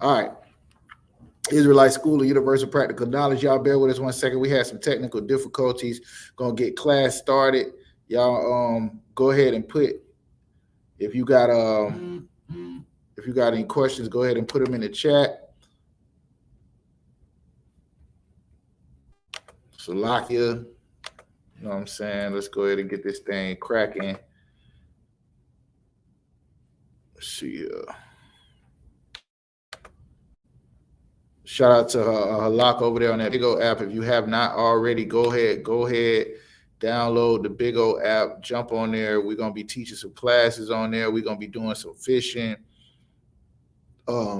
All right. Israelite School of Universal Practical Knowledge. Y'all bear with us 1 second. We had some technical difficulties. Gonna get class started. Y'all go ahead and put if you got any questions, go ahead and put them in the chat. Salakia, you know what I'm saying? Let's go ahead and get this thing cracking. Let's see. Shout out to Halak over there on that Big O app. If you have not already, go ahead, download the Big O app, jump on there. We're gonna be teaching some classes on there. We're gonna be doing some fishing.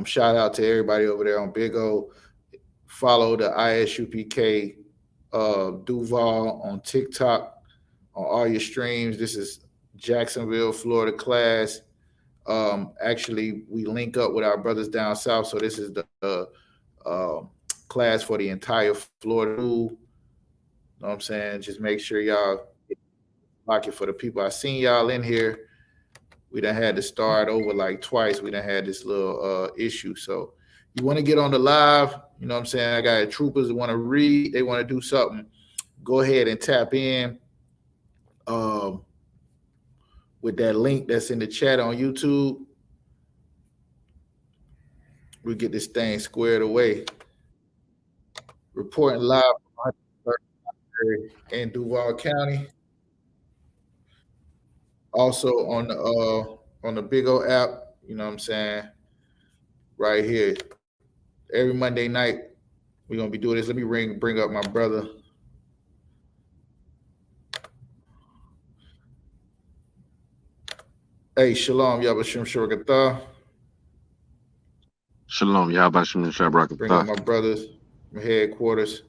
Shout out to everybody over there on Big O. Follow the I.S.U.P.K Duval on TikTok on all your streams. This is Jacksonville, Florida class. Actually, we link up with our brothers down south, so this is the class for the entire Florida. You know what I'm saying? Just make sure y'all lock it for the people. I seen y'all in here. We done had to start over like twice. We done had this little issue. So you want to get on the live, you know what I'm saying? I got troopers that want to read, they want to do something. Go ahead and tap in with that link that's in the chat on YouTube. We get this thing squared away. Reporting live from in Duval County. Also on the Big O app, you know what I'm saying? Right here. Every Monday night, we're gonna be doing this. Let me bring up my brother. Hey, Shalom, Yabashim Shurakatah. Shalom, Yabashim Shurakatah. Bring up my brothers from headquarters.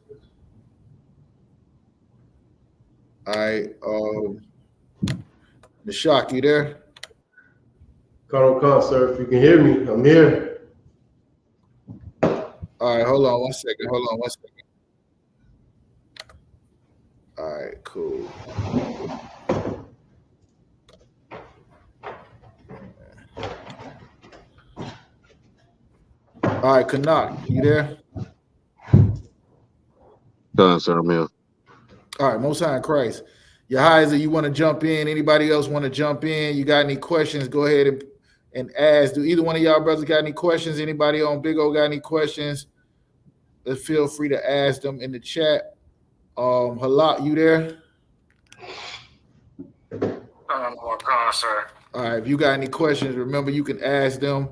All right, Nishak, you there? Come, sir. If you can hear me, I'm here. All right, hold on 1 second. All right, cool. All right, Kanak, you there? Sir, I'm here. All right, Most High in Christ. Yahaiza, you want to jump in? Anybody else want to jump in? You got any questions? Go ahead and ask. Do either one of y'all brothers got any questions? Anybody on Big O got any questions? Feel free to ask them in the chat. Halak, you there? Sir. All right, if you got any questions, remember you can ask them.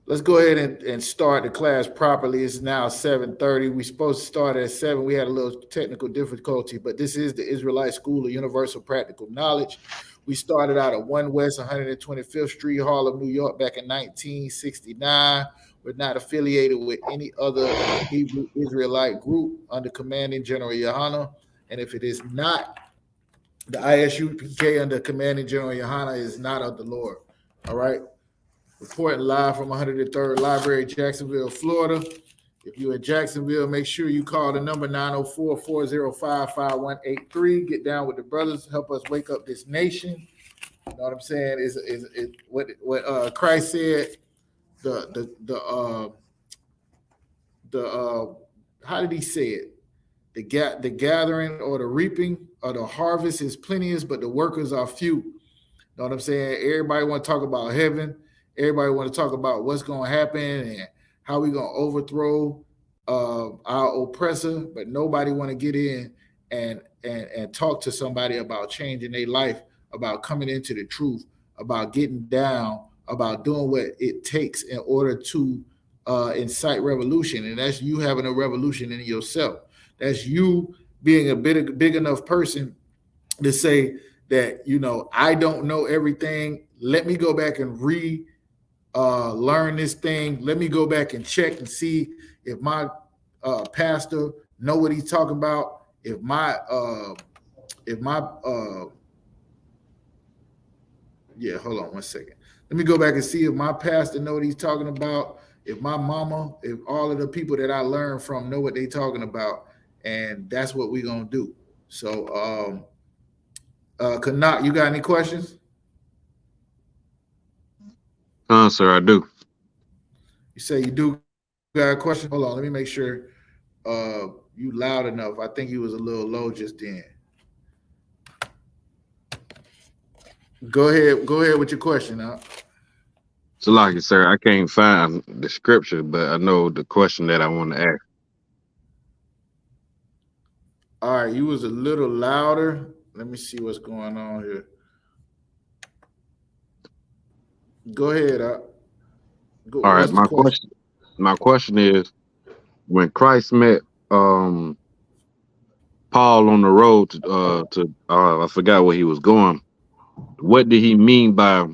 Let's go ahead and start the class properly. It's now 7:30. We're supposed to start at 7. We had a little technical difficulty, but this is the Israelite School of Universal Practical Knowledge. We started out at 1 West 125th Street, Harlem, New York, back in 1969. We're not affiliated with any other Hebrew Israelite group under commanding General YAHANNA. And if it is not, the I.S.U.P.K under commanding General YAHANNA is not of the Lord. All right? Reporting live from 103rd Library, Jacksonville, Florida. If you're in Jacksonville, make sure you call the number 904-405-5183. Get down with the brothers. Help us wake up this nation. You know what I'm saying? Is what Christ said. How did he say it? The gathering or the reaping or the harvest is plenteous, but the workers are few. You know what I'm saying? Everybody want to talk about heaven. Everybody want to talk about what's going to happen and how we going to overthrow our oppressor, but nobody want to get in and talk to somebody about changing their life, about coming into the truth, about getting down, about doing what it takes in order to incite revolution. And that's you having a revolution in yourself. That's you being a big enough person to say that, you know, I don't know everything. Let me go back and learn this thing. Let me go back and check and see if my pastor know what he's talking about. If my hold on 1 second. Let me go back and see if my pastor know what he's talking about. If my mama, if all of the people that I learned from know what they talking about, and that's what we're gonna do. So, Kanak, you got any questions? Sir, I do. You say you do got a question? Hold on, let me make sure you loud enough. I think you was a little low just then. Go ahead with your question. So, like, sir, I can't find the scripture, but I know the question that I want to ask. All right, you was a little louder. Let me see what's going on here. Go ahead. All right, What's the question? My question is, when Christ met Paul on the road to I forgot where he was going. What did he mean by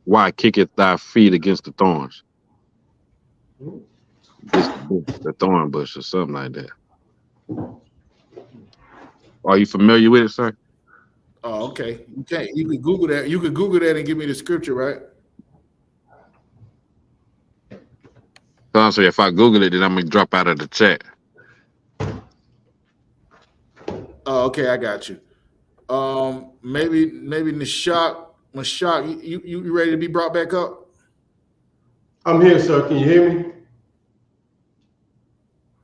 "Why kicketh thy feet against the thorns"? Against the thorn bush or something like that. Are you familiar with it, sir? Oh, okay. You can't. You could Google that. You could Google that and give me the scripture, right? So if I Google it, then I'm gonna drop out of the chat. Oh, okay. I got you. Maybe Mashak, you ready to be brought back up? I'm here, sir. Can you hear me?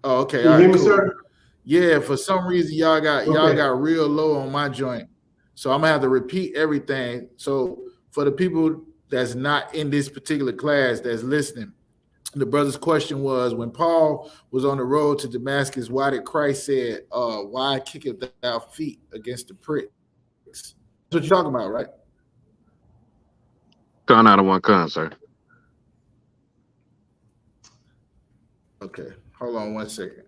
Oh, okay. Can All you hear right. me, Cool. sir? Yeah. For some reason, y'all got real low on my joint, so I'm gonna have to repeat everything. So for the people that's not in this particular class that's listening, the brother's question was, when Paul was on the road to Damascus, why did Christ say, why kicketh thou feet against the pricks? That's what you're talking about, right? Turn out of one con, sir. Okay. Hold on 1 second.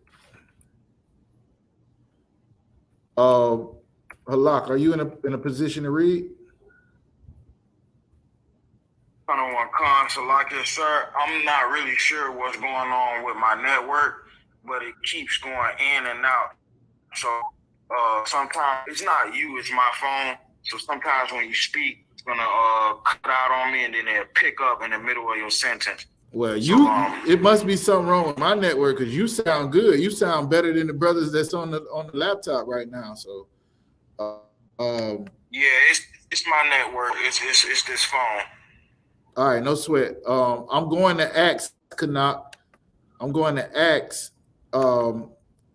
Halak, are you in a position to read? So like this, sir, I'm not really sure what's going on with my network, but it keeps going in and out. So sometimes it's not you, it's my phone. So sometimes when you speak, it's gonna cut out on me and then it'll pick up in the middle of your sentence. Well, it must be something wrong with my network, because you sound good. You sound better than the brothers that's on the laptop right now. So yeah, it's my network. It's this phone. All right, no sweat. I'm going to Acts, Canuck. I'm going to Acts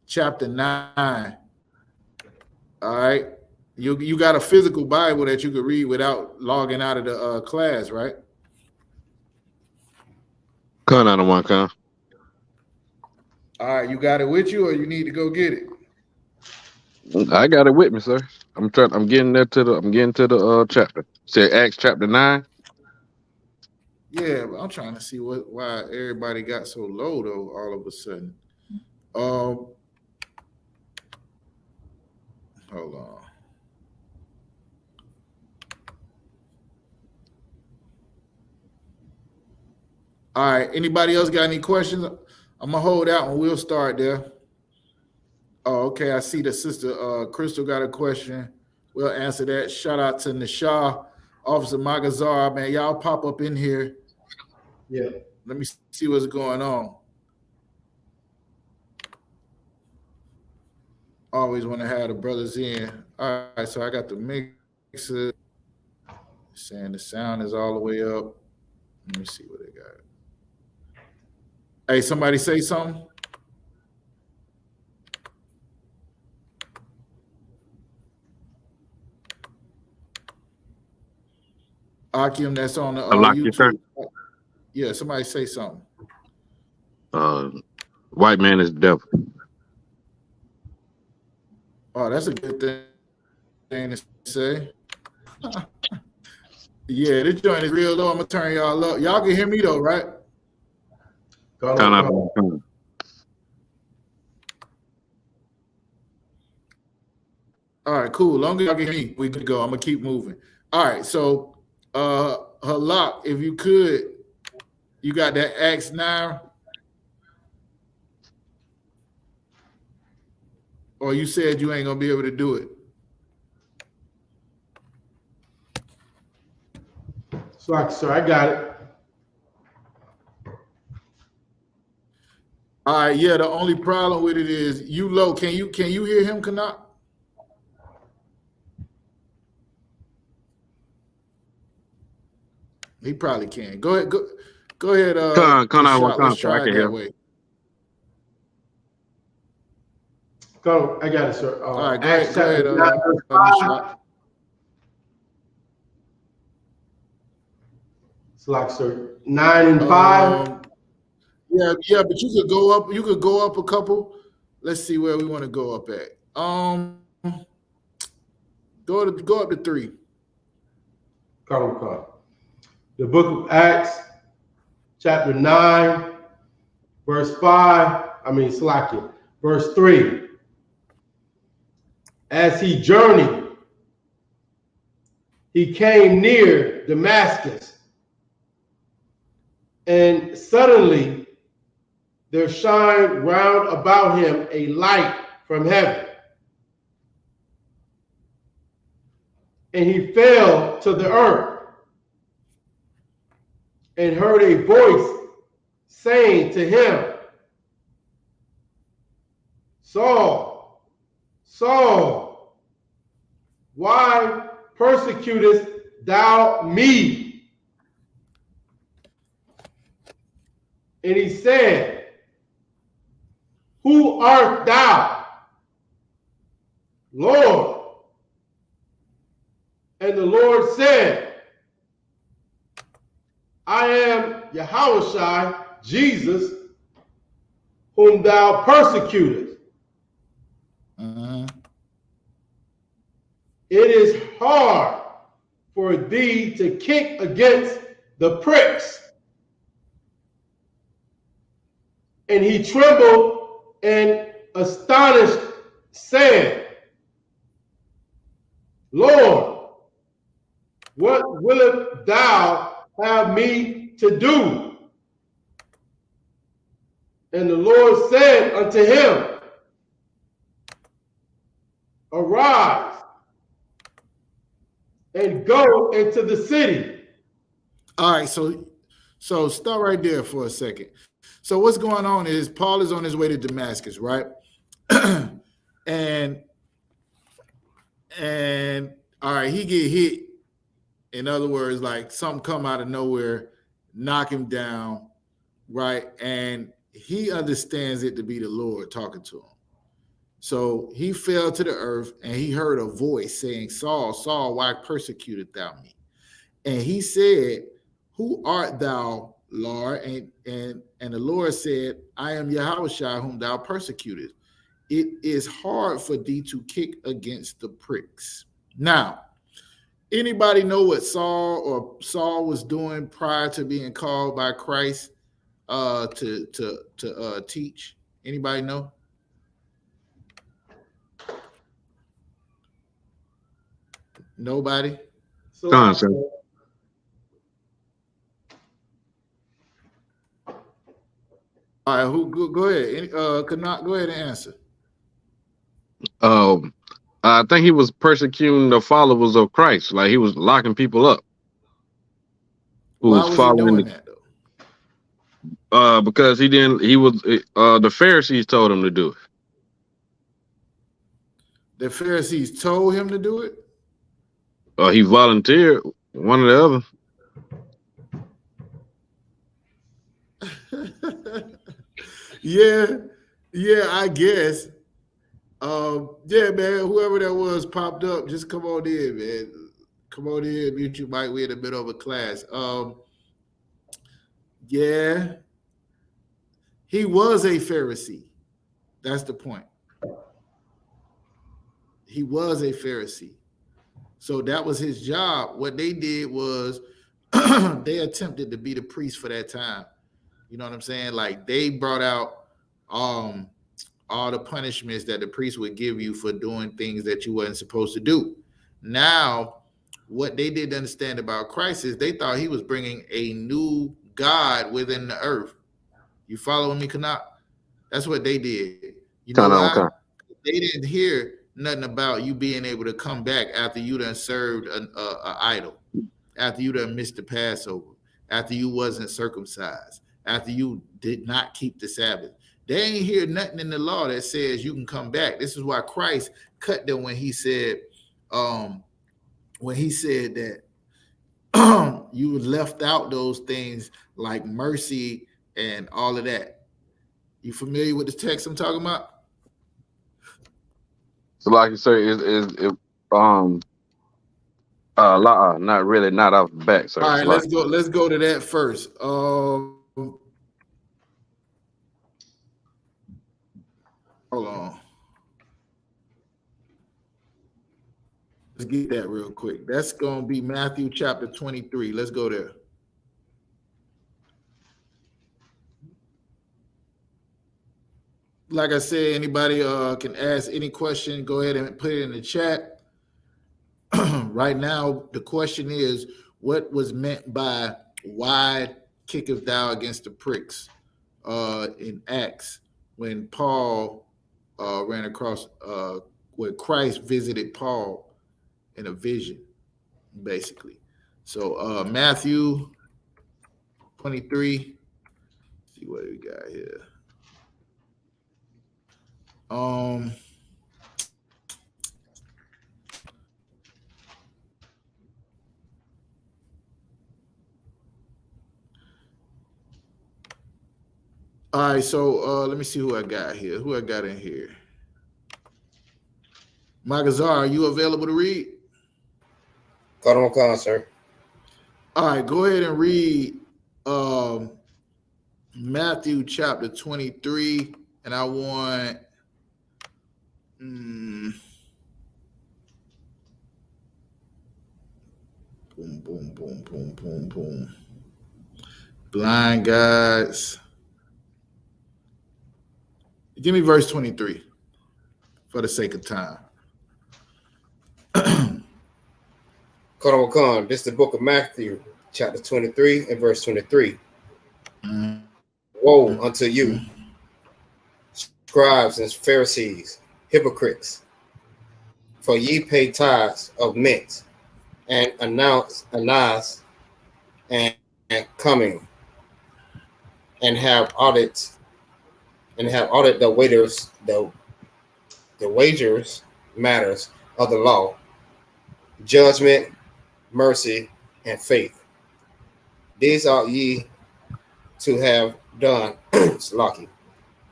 chapter 9. All right. You got a physical Bible that you could read without logging out of the class, right? Con out of one con. All right, you got it with you, or you need to go get it? I got it with me, sir. I'm getting to the chapter. Say Acts chapter 9. Yeah, but I'm trying to see why everybody got so low though all of a sudden. Hold on. All right, anybody else got any questions? I'm gonna hold out and we'll start there. Oh, okay. I see the sister Crystal got a question. We'll answer that. Shout out to Nashah, Officer Magazar. Man, y'all pop up in here. Yeah. Let me see what's going on. Always want to have the brothers in. All right, so I got the mixer saying the sound is all the way up. Let me see what they got. Hey, somebody say something. Akim, that's on the I like you, sir. YouTube. Yeah, somebody say something. White man is the devil. Oh, that's a good thing to say. Yeah, this joint is real low. I'm gonna turn y'all up. Y'all can hear me though, right? Con out of one con. All right, cool. Long as y'all can hear me, we could go. I'm gonna keep moving. All right, so Halak, if you could, you got that Acts 9, or you said you ain't gonna be able to do it. Sir, I got it. All right, yeah. The only problem with it is you low. Can you hear him, Canuck? He probably can. Go ahead. Go ahead. Con I Shot. Let's I try it can that hear. way. Come, I got it, sir. All right. Go Acts ahead. chapter 9, verse 5. Shot. It's like, sir, 9 and 5. Yeah, but you could go up. You could go up a couple. Let's see where we want to go up at. Go up to 3. Come. The book of Acts, chapter 9, verse 5. Verse 3. As he journeyed, he came near Damascus, and suddenly there shined round about him a light from heaven. And he fell to the earth and heard a voice saying to him, Saul, Saul, why persecutest thou me? And he said, Who art thou, Lord? And the Lord said, I am YAHANNA, Jesus, whom thou persecutest. It is hard for thee to kick against the pricks. And he trembled and astonished, saying, Lord, what wilt thou have me to do? And the Lord said unto him, Arise and go into the city. All right, so stop right there for a second. So what's going on is Paul is on his way to Damascus, right? and all right, he get hit. In other words, like something come out of nowhere, knock him down, right? And he understands it to be the Lord talking to him. So he fell to the earth and he heard a voice saying, Saul, Saul, why persecutest thou me? And he said, Who art thou, Lord? And the Lord said, I am YAHANNA, whom thou persecutest. It is hard for thee to kick against the pricks. Now, anybody know what Saul was doing prior to being called by Christ to teach? Anybody know? Nobody? Con, sir. All right, go ahead. Kanat, go ahead and answer. I think he was persecuting the followers of Christ, like he was locking people up. Why was he doing that though? Because the Pharisees told him to do it. The Pharisees told him to do it? He volunteered, one or the other. Yeah, I guess. Yeah, man, whoever that was popped up, just come on in, man. Come on in, mute your mic. We're in the middle of a class. Yeah, he was a Pharisee. That's the point. He was a Pharisee. So that was his job. What they did was they attempted to be the priest for that time. You know what I'm saying? Like they brought out all the punishments that the priest would give you for doing things that you wasn't supposed to do. Now, what they didn't understand about Christ is they thought he was bringing a new God within the earth. You following me, Kanat? That's what they did. You know why? They didn't hear nothing about you being able to come back after you done served an idol, after you done missed the Passover, after you wasn't circumcised, after you did not keep the Sabbath. They ain't hear nothing in the law that says you can come back. This is why Christ cut them when he said that you left out those things like mercy and all of that. You familiar with the text I'm talking about? So like you say, not really, not off the back, sir. All So right, like, let's go to that first. Hold on. Let's get that real quick. That's going to be Matthew chapter 23. Let's go there. Like I said, anybody can ask any question. Go ahead and put it in the chat. Right now, the question is, what was meant by why kicketh thou against the pricks in Acts when Paul ran across, when Christ visited Paul in a vision, basically. So Matthew 23. Let's see what we got here. All right, so let me see who I got here. Who I got in here? Magazar, are you available to read? Call on call, sir. All right, go ahead and read Matthew chapter 23, and I want boom, boom, boom, boom, boom, boom. Blind guides. Give me verse 23 for the sake of time. Call on call. This is the book of Matthew, chapter 23 and verse 23. Woe unto you, scribes and Pharisees, hypocrites, for ye pay tithes of mint and announce and coming, and have audit the wagers matters of the law, judgment, mercy, and faith. These ought ye to have done, Slocky,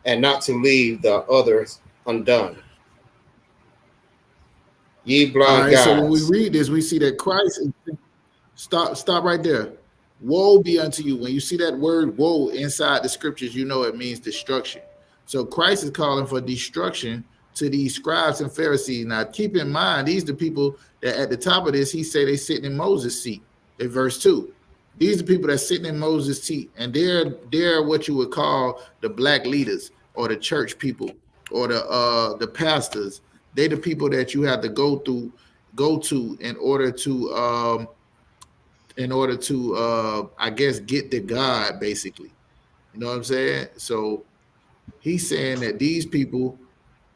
and not to leave the others undone. Ye blind right, guides. so when we read this, we see that Christ is, stop right there. Woe be unto you. When you see that word woe inside the scriptures, you know it means destruction. So Christ is calling for destruction to these scribes and Pharisees. Now, keep in mind, these are the people that at the top of this, he said they sitting in Moses' seat in verse 2. These are people that sitting in Moses' seat, and they're what you would call the black leaders or the church people or the pastors. They're the people that you have to go to in order to I guess get to God, basically. You know what I'm saying? So he's saying that these people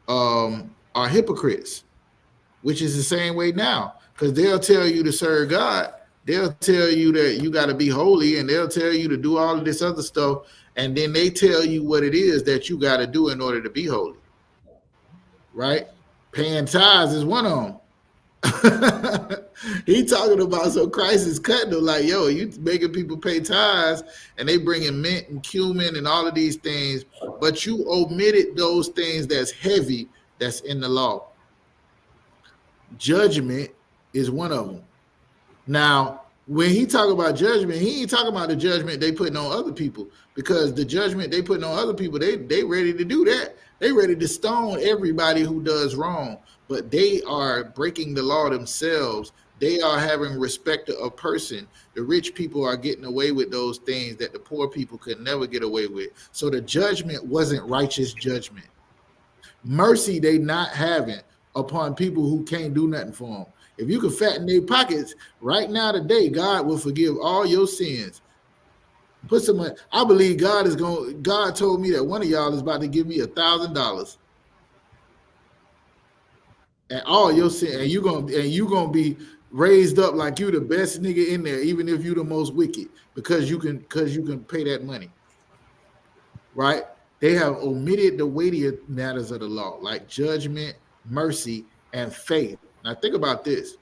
are hypocrites, which is the same way now, because they'll tell you to serve God, they'll tell you that you got to be holy, and they'll tell you to do all of this other stuff, and then they tell you what it is that you got to do in order to be holy, right? Paying tithes is one of them. He talking about, so Christ is cutting them like, yo, you making people pay tithes, and they bringing mint and cumin and all of these things, but you omitted those things that's heavy, that's in the law. Judgment is one of them. Now, when he talk about judgment, he ain't talking about the judgment they putting on other people, because the judgment they putting on other people, they ready to do that. They ready to stone everybody who does wrong, but they are breaking the law themselves. They are having respect to a person. The rich people are getting away with those things that the poor people could never get away with. So the judgment wasn't righteous judgment. Mercy they not having upon people who can't do nothing for them. If you can fatten their pockets right now today, God will forgive all your sins. Put some money. I believe God is going. God told me that one of y'all is about to give me $1,000, and all your sin, and you gonna be raised up like you the best nigga in there, even if you the most wicked, because you can pay that money, right? They have omitted the weightier matters of the law, like judgment, mercy, and faith. Now think about this.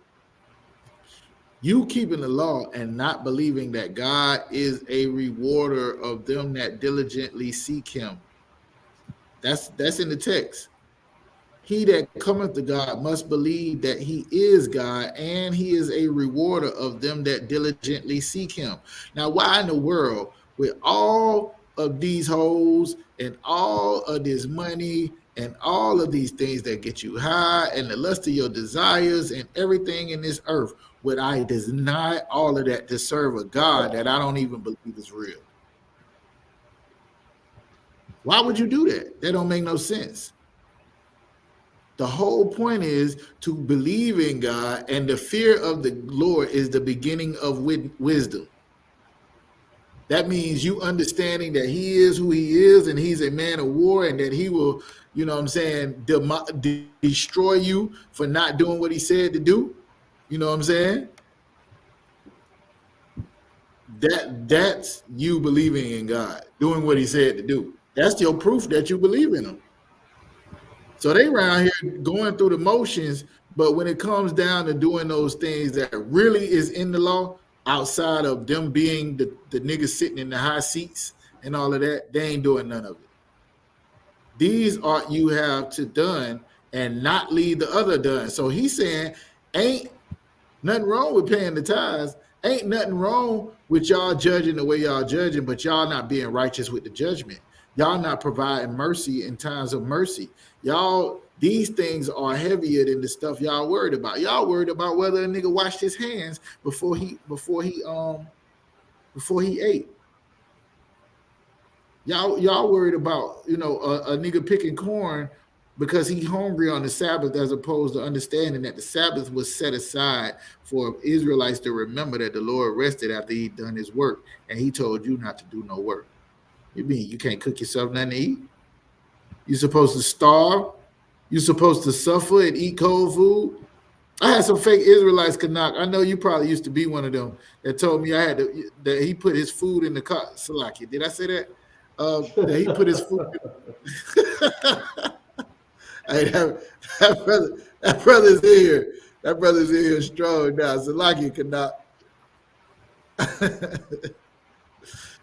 You keeping the law and not believing that God is a rewarder of them that diligently seek him. That's in the text. He that cometh to God must believe that he is God, and he is a rewarder of them that diligently seek him. Now, why in the world, with all of these hoes and all of this money and all of these things that get you high and the lust of your desires and everything in this earth, would I deny all of that to serve a God that I don't even believe is real? Why would you do that? That don't make no sense. The whole point is to believe in God, and the fear of the Lord is the beginning of wisdom. That means you understanding that he is who he is, and he's a man of war, and that he will, you know what I'm saying, destroy you for not doing what he said to do. You know what I'm saying? That's you believing in God, doing what he said to do. That's your proof that you believe in him. So they around here going through the motions, but when it comes down to doing those things that really is in the law, outside of them being the niggas sitting in the high seats and all of that, they ain't doing none of it. These ought you have to done and not leave the other done. So he's saying, ain't nothing wrong with paying the tithes. Ain't nothing wrong with y'all judging the way y'all judging, but y'all not being righteous with the judgment. Y'all not providing mercy in times of mercy. Y'all, these things are heavier than the stuff y'all worried about. Y'all worried about whether a nigga washed his hands before he ate. Y'all worried about, you know, a nigga picking corn because he hungry on the Sabbath, as opposed to understanding that the Sabbath was set aside for Israelites to remember that the Lord rested after he'd done his work, and he told you not to do no work. You mean you can't cook yourself nothing to eat? You're supposed to starve? You're supposed to suffer and eat cold food? I had some fake Israelites, Kanak. I know you probably used to be one of them that told me that he put his food in the car. Salaki, did I say that? That he put his food hey, that brother's here. That brother's here strong now. Salaki, Kanak.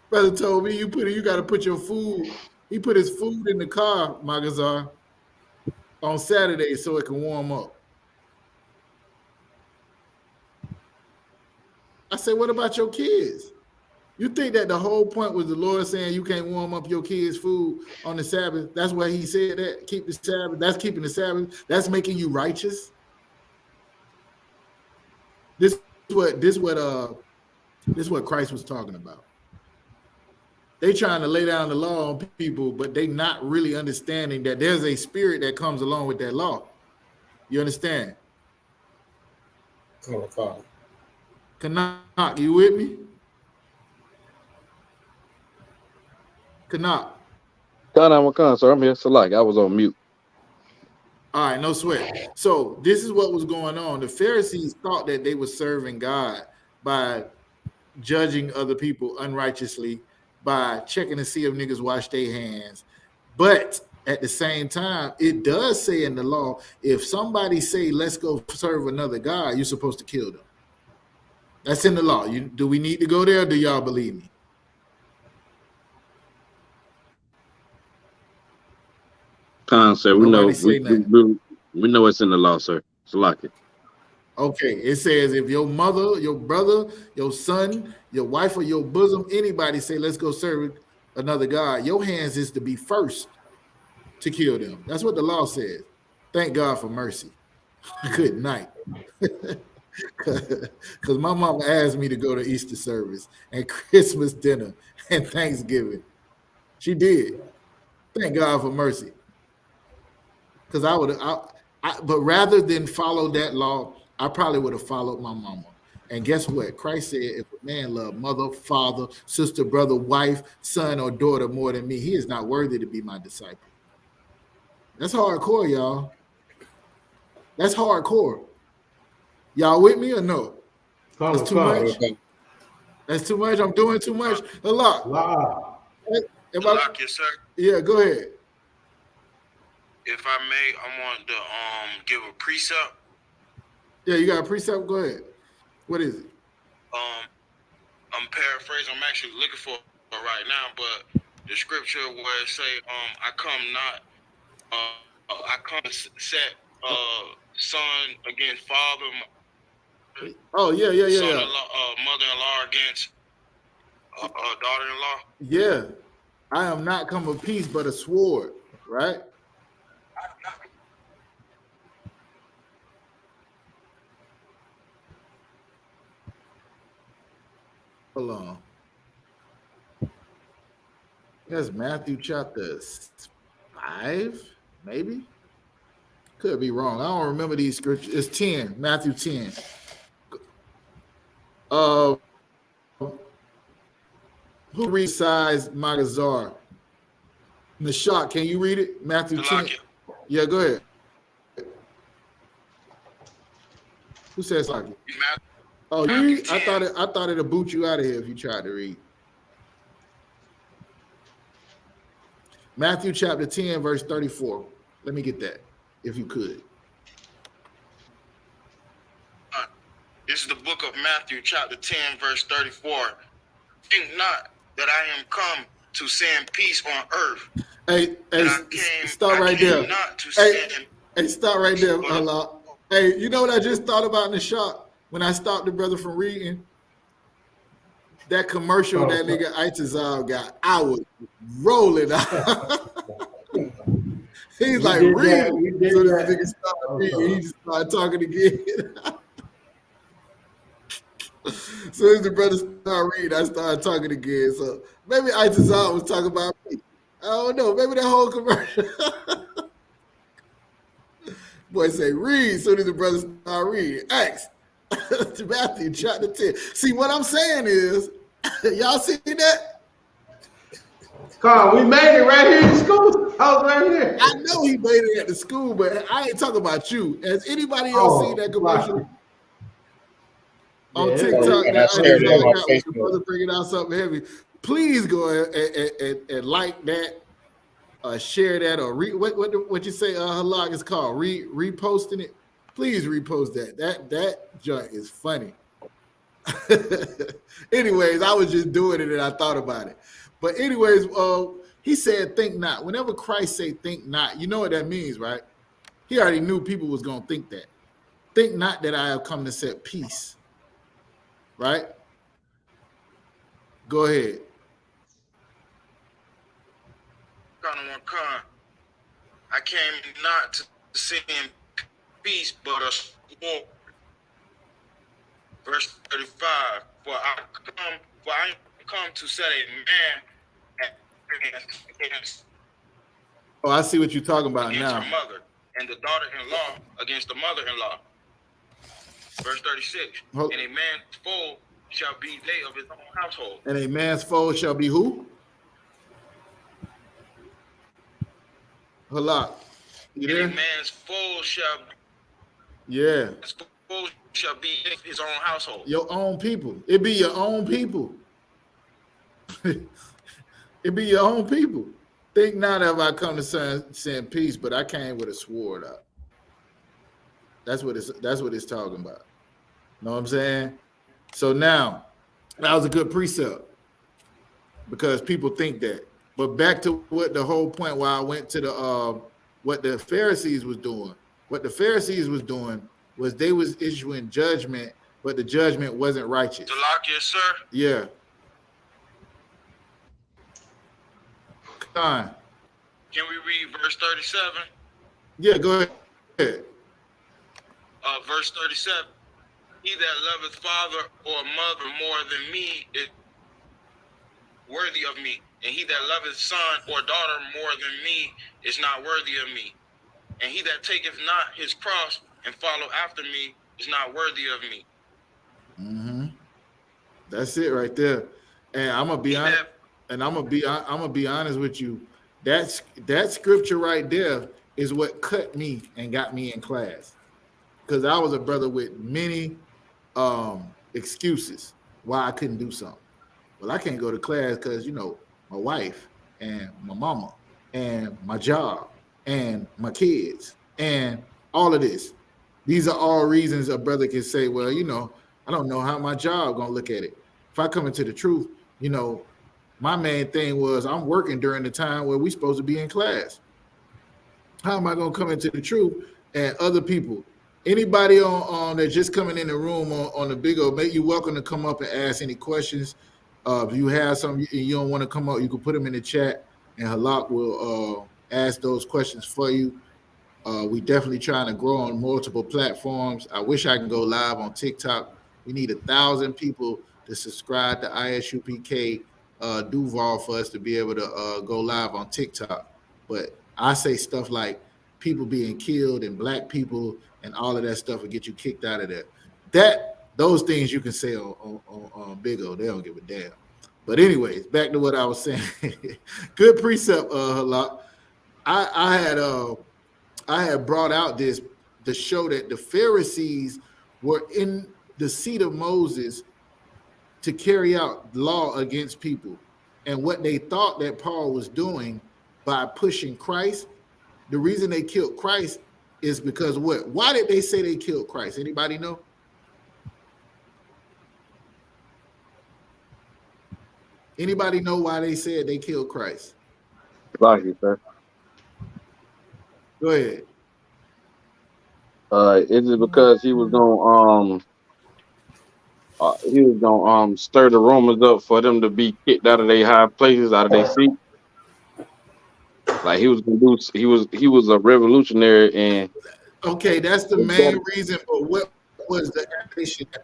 Brother told me you got to put your food. He put his food in the car, Magazar, on Saturday so it can warm up. I said, what about your kids? You think that the whole point was the Lord saying you can't warm up your kids' food on the Sabbath? That's why he said that. Keep the Sabbath. That's keeping the Sabbath. That's making you righteous. This is what Christ was talking about. They trying to lay down the law on people, but they not really understanding that there's a spirit that comes along with that law. You understand? Kanak, you with me? Kanak. Sir, I'm here. Salak, I was on mute. All right, no sweat. So this is what was going on. The Pharisees thought that they were serving God by judging other people unrighteously, by checking to see if niggas wash their hands. But at the same time, it does say in the law, if somebody say, let's go serve another God, you're supposed to kill them. That's in the law. Do we need to go there, or do y'all believe me? Sir, we know it's in the law, sir. Salaki. Okay, it says if your mother, your brother, your son, your wife, or your bosom, anybody say, let's go serve another God, your hands is to be first to kill them. That's what the law says. Thank God for mercy. Good night. Because my mama asked me to go to Easter service and Christmas dinner and Thanksgiving. She did. Thank God for mercy. Because but rather than follow that law, I probably would have followed my mama. And guess what? Christ said, if a man love mother, father, sister, brother, wife, son, or daughter more than me, he is not worthy to be my disciple. That's hardcore, y'all. That's hardcore. Y'all with me or no? That's too much. That's too much. I'm doing too much. A lot. Yes, sir. Yeah, go ahead. If I may, I want to give a precept. Yeah, you got a precept? Go ahead. What is it? I'm paraphrasing. I'm actually looking for it right now, but the scripture where it say, I come to set son against father, Oh yeah. son-in-law, mother-in-law against daughter-in-law. Yeah. I am not come of peace, but a sword, right? Hold on. That's Matthew chapter 5, maybe. Could be wrong. I don't remember these scriptures. It's 10, Matthew 10. Who reads size Magazar? Nashak, can you read it? Matthew 10. Yeah, go ahead. Who says like it? Oh, you read? I thought it'd boot you out of here if you tried to read. Matthew chapter 10, verse 34. Let me get that, if you could. This is the book of Matthew, chapter 10, verse 34. Think not that I am come to send peace on earth. Hey, stop right there. Hey, stop right there, Allah. Hey, you know what I just thought about in the shop when I stopped the brother from reading? That commercial that nigga I.S.U.P.K got, I was rolling out. He's like, read. So this nigga started reading, he just started talking again. As soon as the brother started reading, I started talking again. So maybe I.S.U.P.K was talking about me. I don't know. Maybe that whole commercial. Boy say, read. As soon as the brother started reading, Acts. Matthew chapter 10. See, what I'm saying is, y'all see that? Carl, we made it right here in school. I was right here. I know he made it at the school, but I ain't talking about you. Has anybody else seen that commercial on TikTok? And I shared it on Facebook. The brother bringing out something heavy. Please go and like that, share that, or what you say? Halak is called reposting it. Please repost that. That junk is funny. Anyways, I was just doing it and I thought about it. But anyways, he said, think not. Whenever Christ say think not, you know what that means, right? He already knew people was going to think that. Think not that I have come to set peace. Right? Go ahead. I came not to send peace, but a sword. Verse 35. For I come to set a man against. Oh, I see what you're talking about against now. Her mother, and the daughter-in-law against the mother-in-law. Verse 36. And a man's foe shall be they of his own household. And a man's foe shall be who? Halak. You there? And a man's foe shall be. Yeah. His foe shall be his own household. Your own people. It be your own people. It be your own people. Think not have I come to send peace, but I came with a sword out. That's what it's talking about. Know what I'm saying? So now, that was a good precept because people think that. But back to what the whole point why I went to the what the Pharisees was doing. What the Pharisees was doing was they was issuing judgment, but the judgment wasn't righteous. Yes, sir. Yeah. Can we read verse 37? Yeah, go ahead. Verse 37. He that loveth father or mother more than me is worthy of me. And he that loveth son or daughter more than me is not worthy of me. And he that taketh not his cross and follow after me is not worthy of me. Mm-hmm. That's it right there. And I'm gonna be honest. And I'm gonna be honest with you. That scripture right there is what cut me and got me in class, because I was a brother with many excuses why I couldn't do something. Well, I can't go to class because my wife and my mama and my job and my kids and all of this. These are all reasons a brother can say, well, I don't know how my job gonna look at it. If I come into the truth, you know, my main thing was I'm working during the time where we supposed to be in class. How am I gonna come into the truth and other people? Anybody on that's just coming in the room on the big O, you're welcome to come up and ask any questions. If you have something you don't want to come up, you can put them in the chat, and Halak will ask those questions for you. We definitely trying to grow on multiple platforms. I wish I can go live on TikTok. We need 1,000 people to subscribe to I.S.U.P.K. Duval for us to be able to go live on TikTok. But I say stuff like people being killed and black people and all of that stuff will get you kicked out of there. Those things you can say on Big O. They don't give a damn. But anyways, back to what I was saying. Good precept, Halak. I had brought out to show that the Pharisees were in the seat of Moses to carry out law against people. And what they thought that Paul was doing by pushing Christ, the reason they killed Christ is because what? Why did they say they killed Christ? Anybody know? Anybody know why they said they killed Christ? Like you, sir. Go ahead. Is it because he was gonna stir the Romans up for them to be kicked out of their high places, out of their seat? Like he was gonna do. He was a revolutionary, and okay, that's the main reason. But what was the accusation that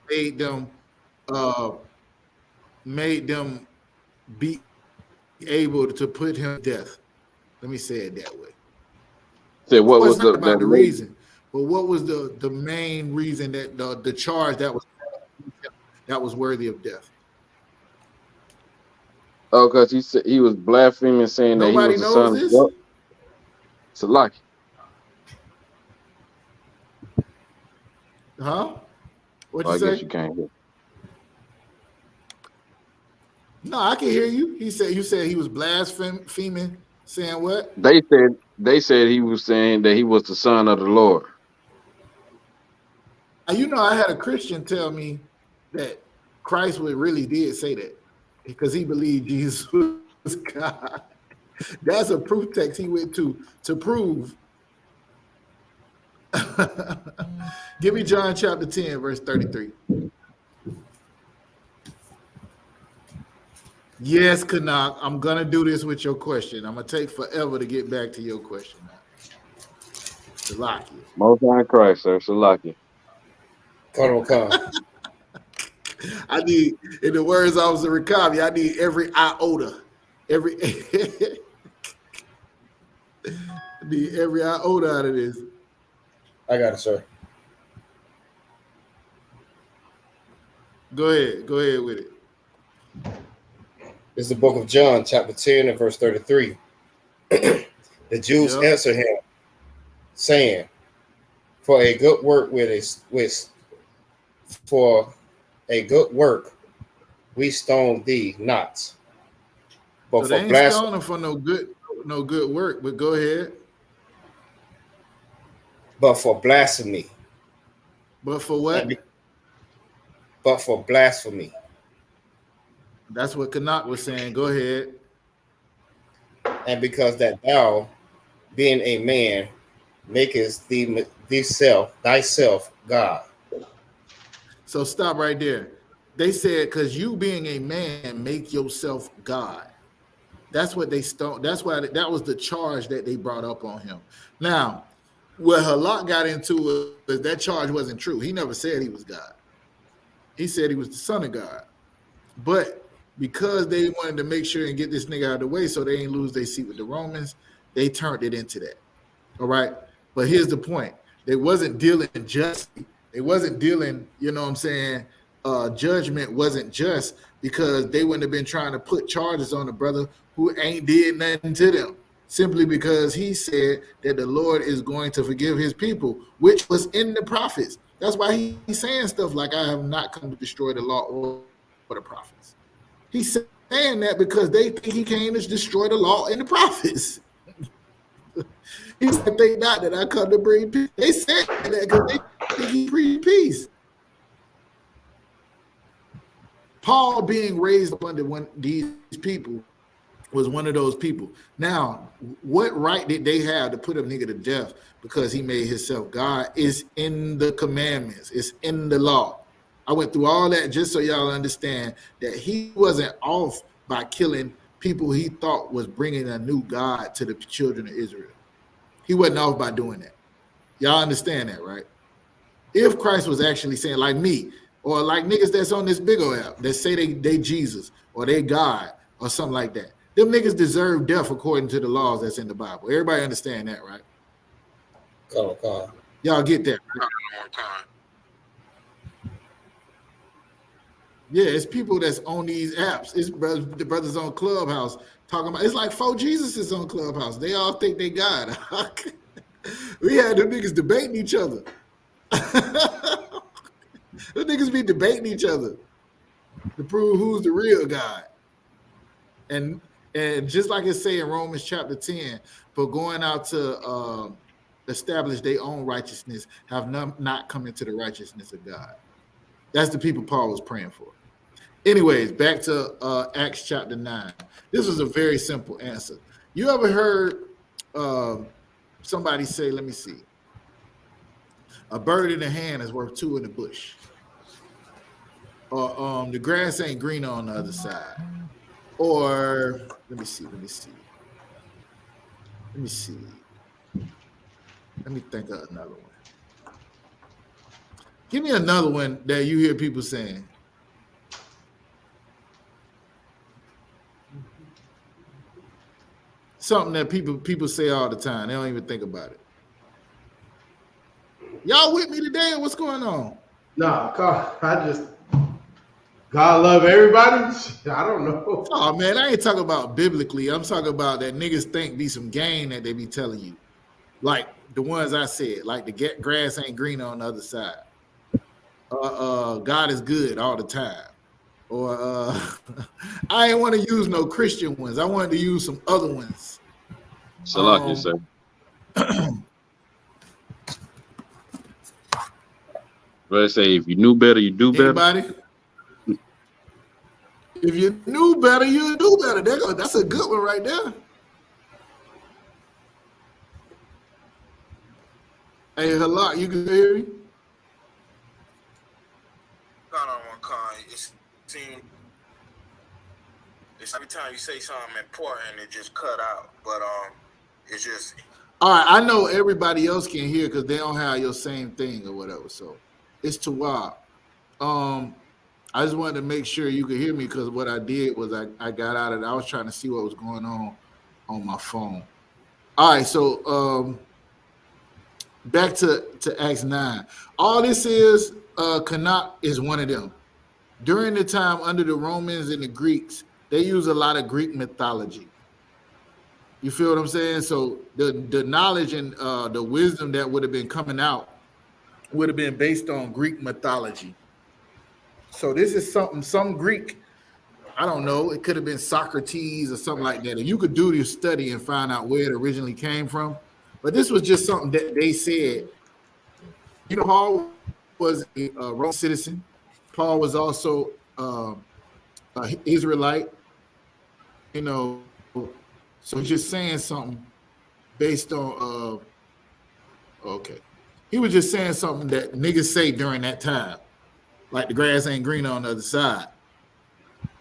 made them be able to put him to death? Let me say it that way. Said what was not about the reason, but what was the main reason that the charge that was worthy of death? Oh, because he said he was blaspheming, saying Nobody that he was the son knows of this? God. It's a lie. Huh? What'd I you say? guess you can't hear. No, I can hear you. You said he was blaspheming, saying what? They said he was saying that he was the son of the Lord. You know, I had a Christian tell me that Christ really did say that because he believed Jesus was God. That's a proof text he went to prove. Give me John chapter 10, verse 33. Yes, Kanak, I'm going to do this with your question. I'm going to take forever to get back to your question now. Salakia. Most High Christ, sir. Salakia. Come. I need, in the words of Officer Rikabi, I need every iota. I need every iota out of this. I got it, sir. Go ahead with it. It's the book of John, chapter 10 and verse 33. The Jews answered him, saying, For a good work we stone thee not. But so for they ain't stoning for no good work, but go ahead. But for blasphemy. But for what? But for blasphemy. That's what Kanak was saying. Go ahead. And because that thou, being a man, makest thyself God. So stop right there. They said, because you being a man, make yourself God. That's what they stoned. That's why that was the charge that they brought up on him. Now, what Halak got into was that charge wasn't true. He never said he was God. He said he was the son of God. But because they wanted to make sure and get this nigga out of the way so they ain't lose their seat with the Romans, they turned it into that. All right. But here's the point. They wasn't dealing justly. They wasn't dealing, you know what I'm saying? Judgment wasn't just because they wouldn't have been trying to put charges on the brother who ain't did nothing to them. Simply because he said that the Lord is going to forgive his people, which was in the prophets. That's why he's saying stuff like, I have not come to destroy the law or the prophets. He's saying that because they think he came to destroy the law and the prophets. He said, think not that I come to bring peace. They said that because they think he preached peace. Paul being raised up under these people was one of those people. Now, what right did they have to put a nigga to death because he made himself God? Is in the commandments. It's in the law. I went through all that just so y'all understand that he wasn't off by killing people he thought was bringing a new God to the children of Israel. He wasn't off by doing that. Y'all understand that, right? If Christ was actually saying, like me, or like niggas that's on this big old app that say they Jesus or they God or something like that, them niggas deserve death according to the laws that's in the Bible. Everybody understand that, right? Y'all get that, right? Yeah, it's people that's on these apps. It's the brothers on Clubhouse talking about. It's like 4 Jesuses on Clubhouse. They all think they God. We had them niggas debating each other. The niggas be debating each other to prove who's the real God. And just like it say in Romans chapter 10, for going out to establish their own righteousness, have not come into the righteousness of God. That's the people Paul was praying for. Anyways, back to Acts chapter 9. This was a very simple answer. You ever heard somebody say, let me see, a bird in the hand is worth 2 in the bush? Or the grass ain't green on the other side. Or let me see. Let me think of another one. Give me another one that you hear people saying. Something that people say all the time. They don't even think about it. Y'all with me today? What's going on? No, God love everybody. I don't know. Oh man, I ain't talking about biblically. I'm talking about that niggas think be some game that they be telling you. Like the ones I said, like the grass ain't green on the other side. God is good all the time. Or I ain't want to use no Christian ones. I wanted to use some other ones. So like you say. But I say if you knew better, you do better. Anybody? If you knew better, you do better. That's a good one right there. Hey, hello, you can hear me? It's every time you say something important, it just cut out. But it's just. All right, I know everybody else can hear because they don't have your same thing or whatever. So it's Tawab. I just wanted to make sure you could hear me because what I did was I got out of it. I was trying to see what was going on my phone. All right, so back to Acts 9. All this is, Canuck is one of them. During the time under the Romans and the Greeks, they use a lot of Greek mythology. You feel what I'm saying? So the knowledge and the wisdom that would have been coming out would have been based on Greek mythology. So this is some Greek, I don't know, it could have been Socrates or something like that. And you could do your study and find out where it originally came from. But this was just something that they said. You know, Paul was a Roman citizen. Paul was also an Israelite. You know, so he's just saying something based on, okay. He was just saying something that niggas say during that time. Like the grass ain't green on the other side.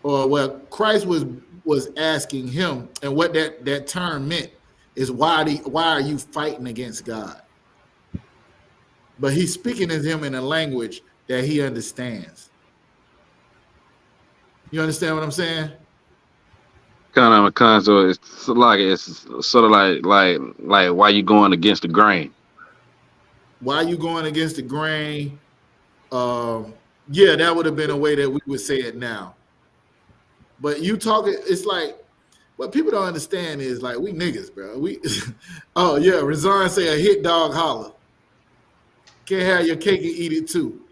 Or what Christ was asking him, and what that term meant is why are you fighting against God? But he's speaking to him in a language that he understands. You understand what I'm saying? Kind of, so it's sort of like why you going against the grain? Why you going against the grain? Yeah, that would have been a way that we would say it now. But you talking, it's like what people don't understand is like we niggas, bro. We oh yeah, Razan say a hit dog holler. Can't have your cake and eat it too.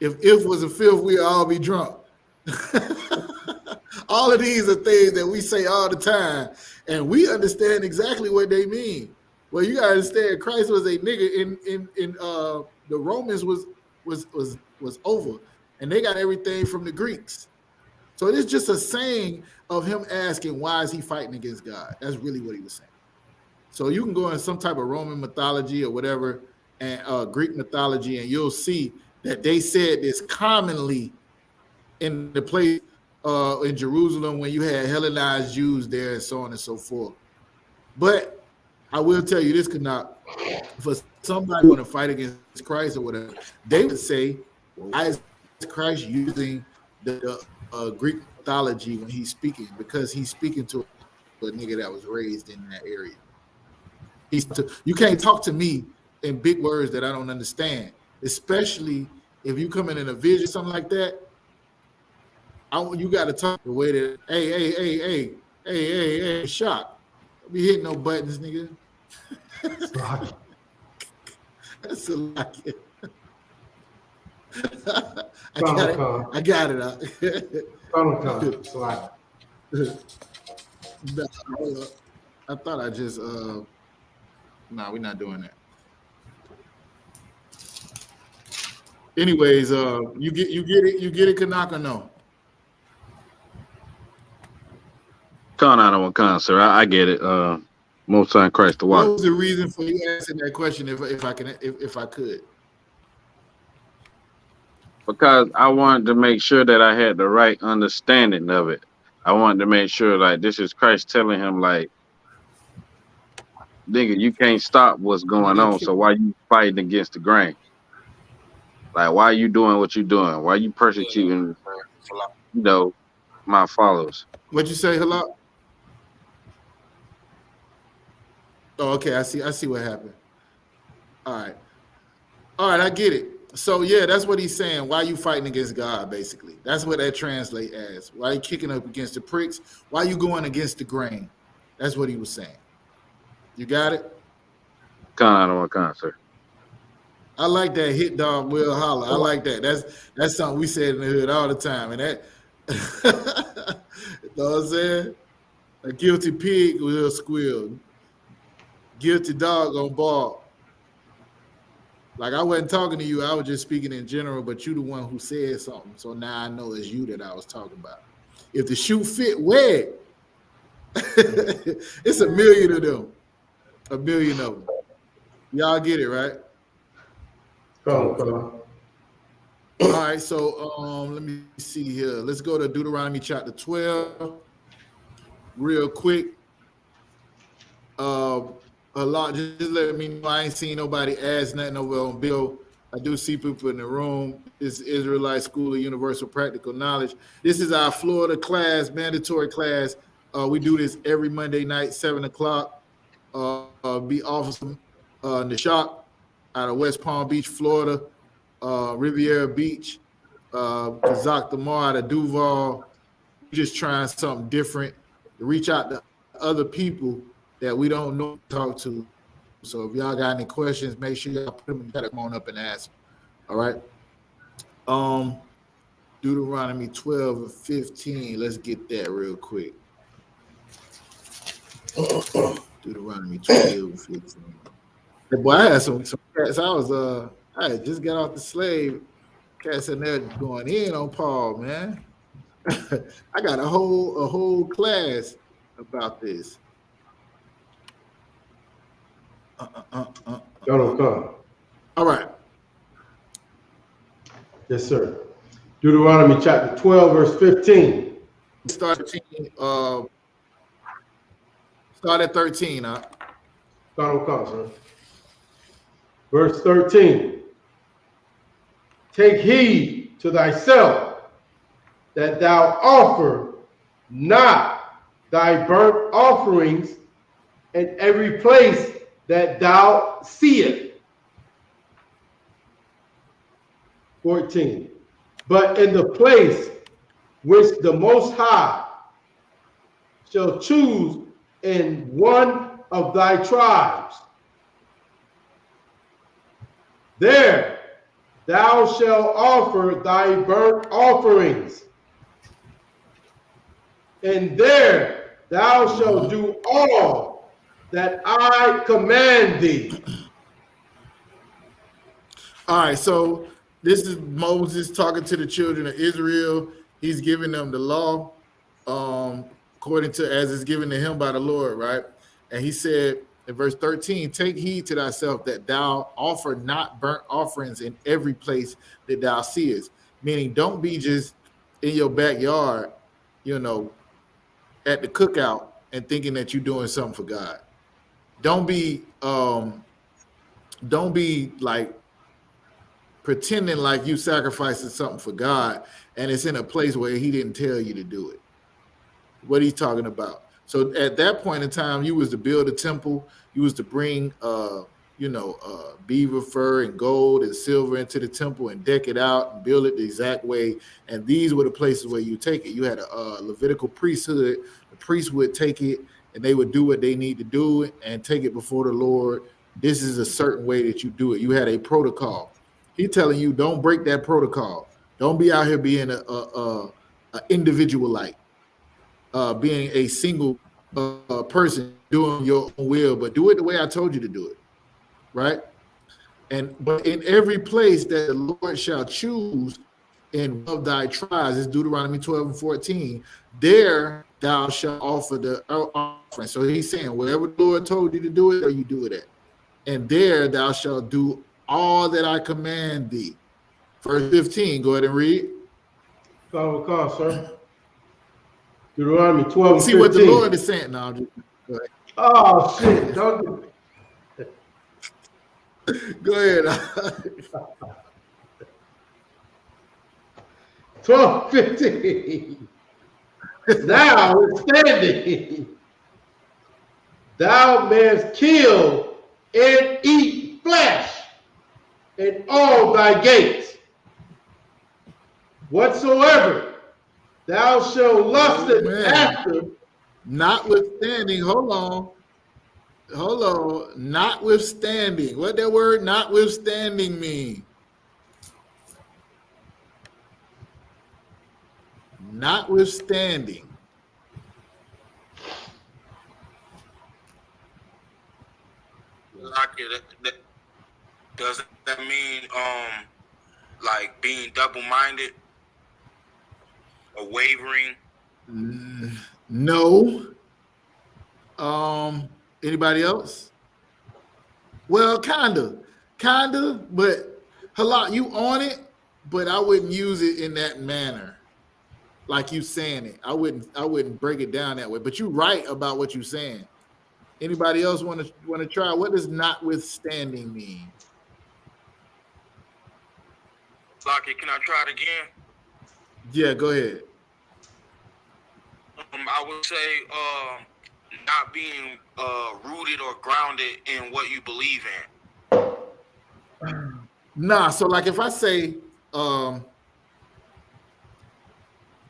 If was a filth, we'd all be drunk. All of these are things that we say all the time, and we understand exactly what they mean. Well, you gotta understand, Christ was a nigga in the Romans was over. and they got everything from the Greeks. So it is just a saying of him asking, why is he fighting against God? That's really what he was saying. So you can go in some type of Roman mythology or whatever, and Greek mythology, and you'll see that they said this commonly in the place in Jerusalem when you had Hellenized Jews there and so on and so forth. But I will tell you this, Canuck, for somebody want to fight against Christ or whatever, they would say, why is Christ using the Greek mythology when he's speaking? Because he's speaking to a nigga that was raised in that area. You can't talk to me in big words that I don't understand, especially if you come in a vision, something like that. You got to talk the way that, hey, shot. Don't be hitting no buttons, nigga. That's a lie. I got it out. I thought I just nah, we're not doing that. Anyways, you get it, Kanaka? No. Con, sir. I get it. Most time Christ the one. What was the reason for you asking that question? If I could. Because I wanted to make sure that I had the right understanding of it. I wanted to make sure, like, this is Christ telling him, like, nigga, you can't stop what's going on. So why you fighting against the grain? Like, why are you doing what you're doing? Why are you persecuting, my followers? What'd you say, hello? Oh, okay. I see what happened. All right, I get it. So yeah, that's what he's saying. Why are you fighting against God? Basically, that's what that translates as. Why are you kicking up against the pricks? Why are you going against the grain? That's what he was saying. You got it? Con, sir. I like that hit dog will holler. I like that. That's something we said in the hood all the time. And that, you know what I'm saying? A guilty pig will squeal. Guilty dog on ball. Like, I wasn't talking to you. I was just speaking in general, but you the one who said something. So now I know it's you that I was talking about. If the shoe fit, wear it. It's a million of them. A million of them. Y'all get it, right? All right, so let me see here. Let's go to Deuteronomy chapter 12 real quick. A lot, just let me know. I ain't seen nobody ask nothing over on Bill. I do see people in the room. It's Israelite School of Universal Practical Knowledge. This is our Florida class, mandatory class. We do this every Monday night, 7 o'clock. Be awesome in the shop out of West Palm Beach, Florida, Riviera Beach, Kazakh Damar out of Duval. We're just trying something different to reach out to other people that we don't know to talk to. So if y'all got any questions, make sure y'all put them in the chat, come on up and ask them. All right. Deuteronomy 12 and 15. Let's get that real quick. Deuteronomy 12 and 15. Hey, boy, I had some cats. I had just got off the slave. Cats in there going in on Paul, man. I got a whole class about this. All right. Yes, sir. Deuteronomy chapter 12, verse 15. Start at 13, huh? Sir. Verse 13. Take heed to thyself that thou offer not thy burnt offerings in every place that thou seest. 14. But in the place which the Most High shall choose in one of thy tribes, there thou shalt offer thy burnt offerings, and there thou shalt do all that I command thee. All right, so This is Moses talking to the children of Israel. He's giving them the law, according to as is given to him by the Lord, right? And he said in verse 13, take heed to thyself that thou offer not burnt offerings in every place that thou seest. Meaning, don't be just in your backyard, you know, at the cookout and thinking that you're doing something for God. Don't be like pretending like you sacrificing something for God and it's in a place where he didn't tell you to do it. What he's talking about. So at that point in time, you was to build a temple, you was to bring beaver fur and gold and silver into the temple and deck it out and build it the exact way. And these were the places where you take it. You had a Levitical priesthood. The priest would take it and they would do what they need to do and take it before the Lord. This is a certain way that you do it. You had a protocol. He's telling you, don't break that protocol. Don't be out here being a individualite, being a single person doing your own will, but do it the way I told you to do it, right? But in every place that the Lord shall choose in one of thy tribes, it's Deuteronomy 12 and 14, there thou shalt offer the offering. So he's saying, wherever the Lord told you to do it, or you do it at. And there thou shalt do all that I command thee. Verse 15, go ahead and read. Follow call, sir. Deuteronomy 12 and 15. See what the Lord is saying now. Oh, shit. Don't go ahead. 12, 15. Notwithstanding, thou mayest kill and eat flesh in all thy gates. Whatsoever thou shalt lust after. Notwithstanding, hold on. Notwithstanding. What that word notwithstanding mean? Notwithstanding. Does that mean like being double-minded or wavering? No. Anybody else? Well, kinda, but Halak, you on it, but I wouldn't use it in that manner, like you saying it. I wouldn't break it down that way. But you're right about what you're saying. Anybody else want to try? What does notwithstanding mean? Lucky, can I try it again? Yeah, go ahead. I would say not being rooted or grounded in what you believe in. Nah, so like if I say, all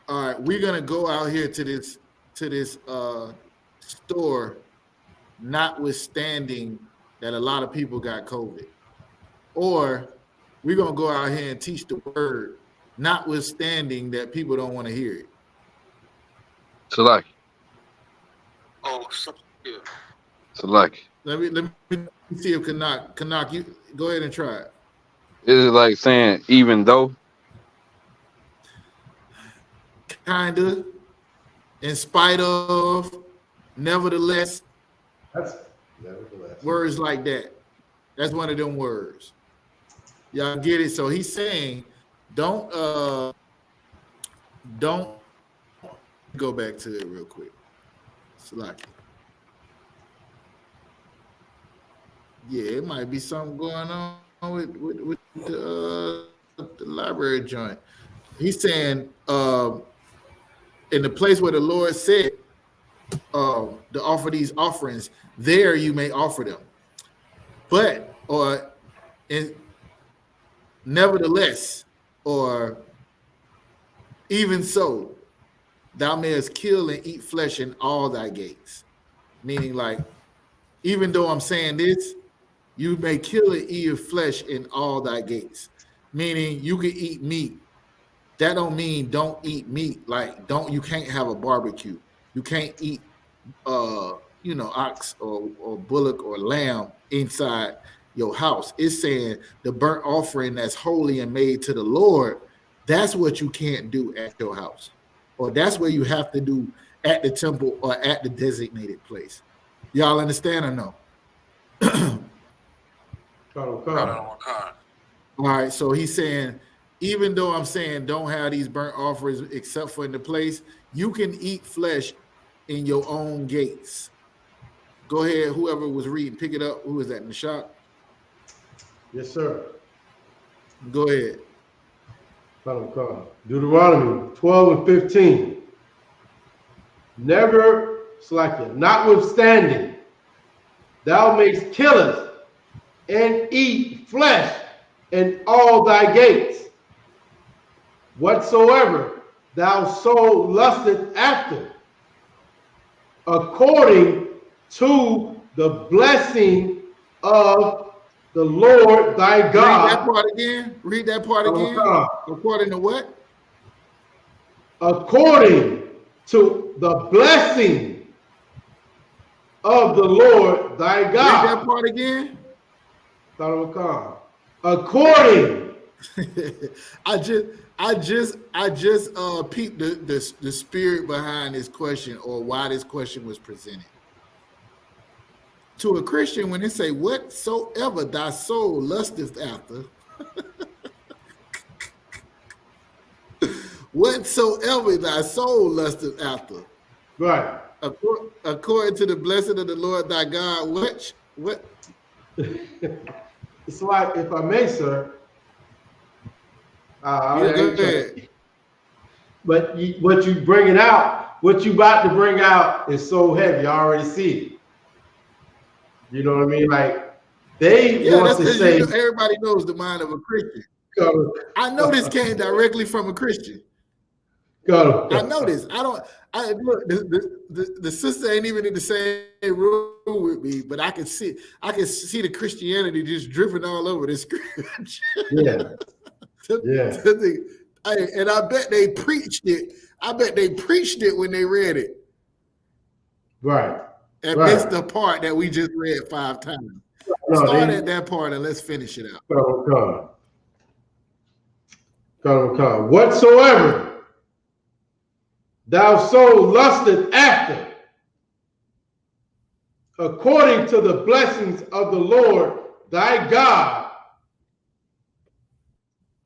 right, we're gonna go out here to this store, notwithstanding that a lot of people got COVID, or we're gonna go out here and teach the word, notwithstanding that people don't want to hear it. Salaki. Oh, yeah. Salaki. Let me see if Kanak, you go ahead and try it. Is it like saying even though? Kinda, in spite of, nevertheless. That's nevertheless. Words like that. That's one of them words. Y'all get it? So he's saying, don't go back to it real quick. Salaki. Yeah, it might be something going on with the library joint. He's saying in the place where the Lord said to offer these offerings, there you may offer them. But nevertheless, or even so, thou mayest kill and eat flesh in all thy gates. Meaning, like, even though I'm saying this, you may kill and eat flesh in all thy gates. Meaning you can eat meat. That don't mean don't eat meat. Like, you can't have a barbecue. You can't eat ox or bullock or lamb inside your house. It's saying the burnt offering that's holy and made to the Lord, that's what you can't do at your house. Or that's where you have to do at the temple or at the designated place. Y'all understand or no? All right, so he's saying, even though I'm saying don't have these burnt offerings except for in the place, you can eat flesh in your own gates. Go ahead, whoever was reading, pick it up. Who is that, in the shop? Yes, sir. Go ahead. Deuteronomy 12 and 15. Never, Slakia, notwithstanding, thou mayst kill us and eat flesh in all thy gates, whatsoever thou soul lusteth after, according to the blessing of the Lord thy God. Read that part again. Read that part again. According to what? According to the blessing of the Lord thy God. Read that part again. According. I just peeped the spirit behind this question, or why this question was presented. To a Christian, when they say, whatsoever thy soul lusteth after, whatsoever thy soul lusteth after, right? According to the blessing of the Lord thy God, what? It's like, if I may, sir. Yeah, go ahead. But what you bringing out, what you about to bring out is so heavy. I already see it. You know what I mean? Like, they want to say, everybody knows the mind of a Christian. I know this came directly from a Christian. I know this. Look, the sister ain't even in the same room with me, but I can see the Christianity just dripping all over this scripture. Yeah. Yeah. And I bet they preached it. I bet they preached it when they read it. Right. And missed the part that we just read 5 times. Start at that part and let's finish it out. Whatsoever thou soul lusteth after, according to the blessings of the Lord thy God,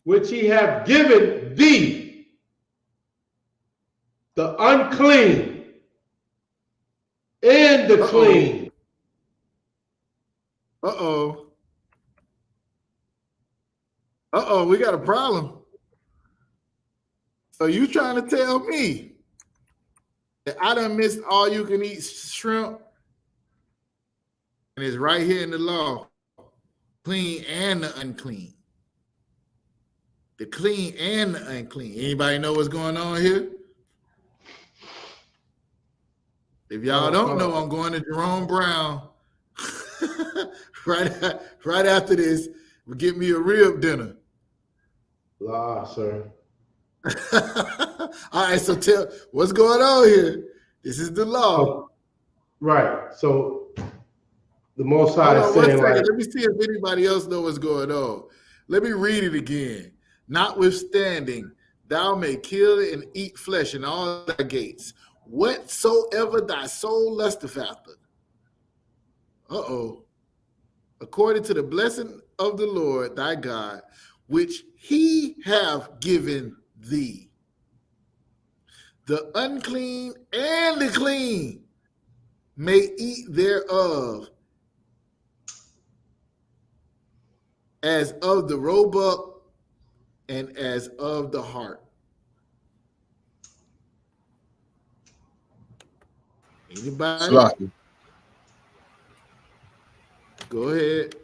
which he hath given thee, the unclean and the clean. We got a problem. So you trying to tell me that I done missed all you can eat shrimp, and it's right here in the law, clean and the unclean. The clean and the unclean. Anybody know what's going on here? If y'all don't know, I'm going to Jerome Brown right after this. We'll get me a rib dinner. Sir. All right, so tell what's going on here. This is the law. Right. So the Most High is saying, let me see if anybody else knows what's going on. Let me read it again. Notwithstanding, thou may kill and eat flesh in all thy gates, whatsoever thy soul lusteth after. According to the blessing of the Lord thy God, which he have given thee. The unclean and the clean may eat thereof, as of the roebuck and as of the hart. Anybody? Sloppy. Go ahead.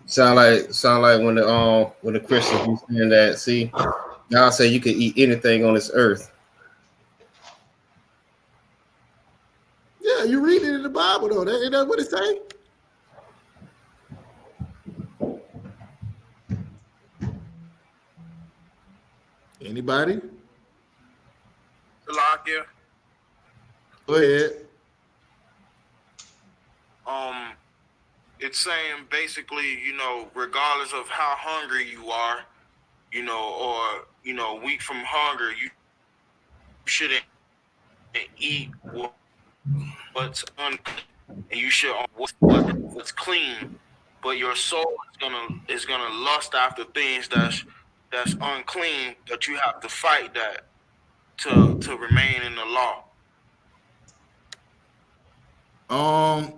Sound like when the Christians be saying that. See, God say you can eat anything on this earth. Yeah, you read it in the Bible though. Ain't that what it say? Anybody? Salakia. Go ahead. It it's saying basically, regardless of how hungry you are, or weak from hunger, you shouldn't eat what's unclean, and you should what's clean. But your soul is gonna lust after things that's unclean, but you have to fight that to remain in the law.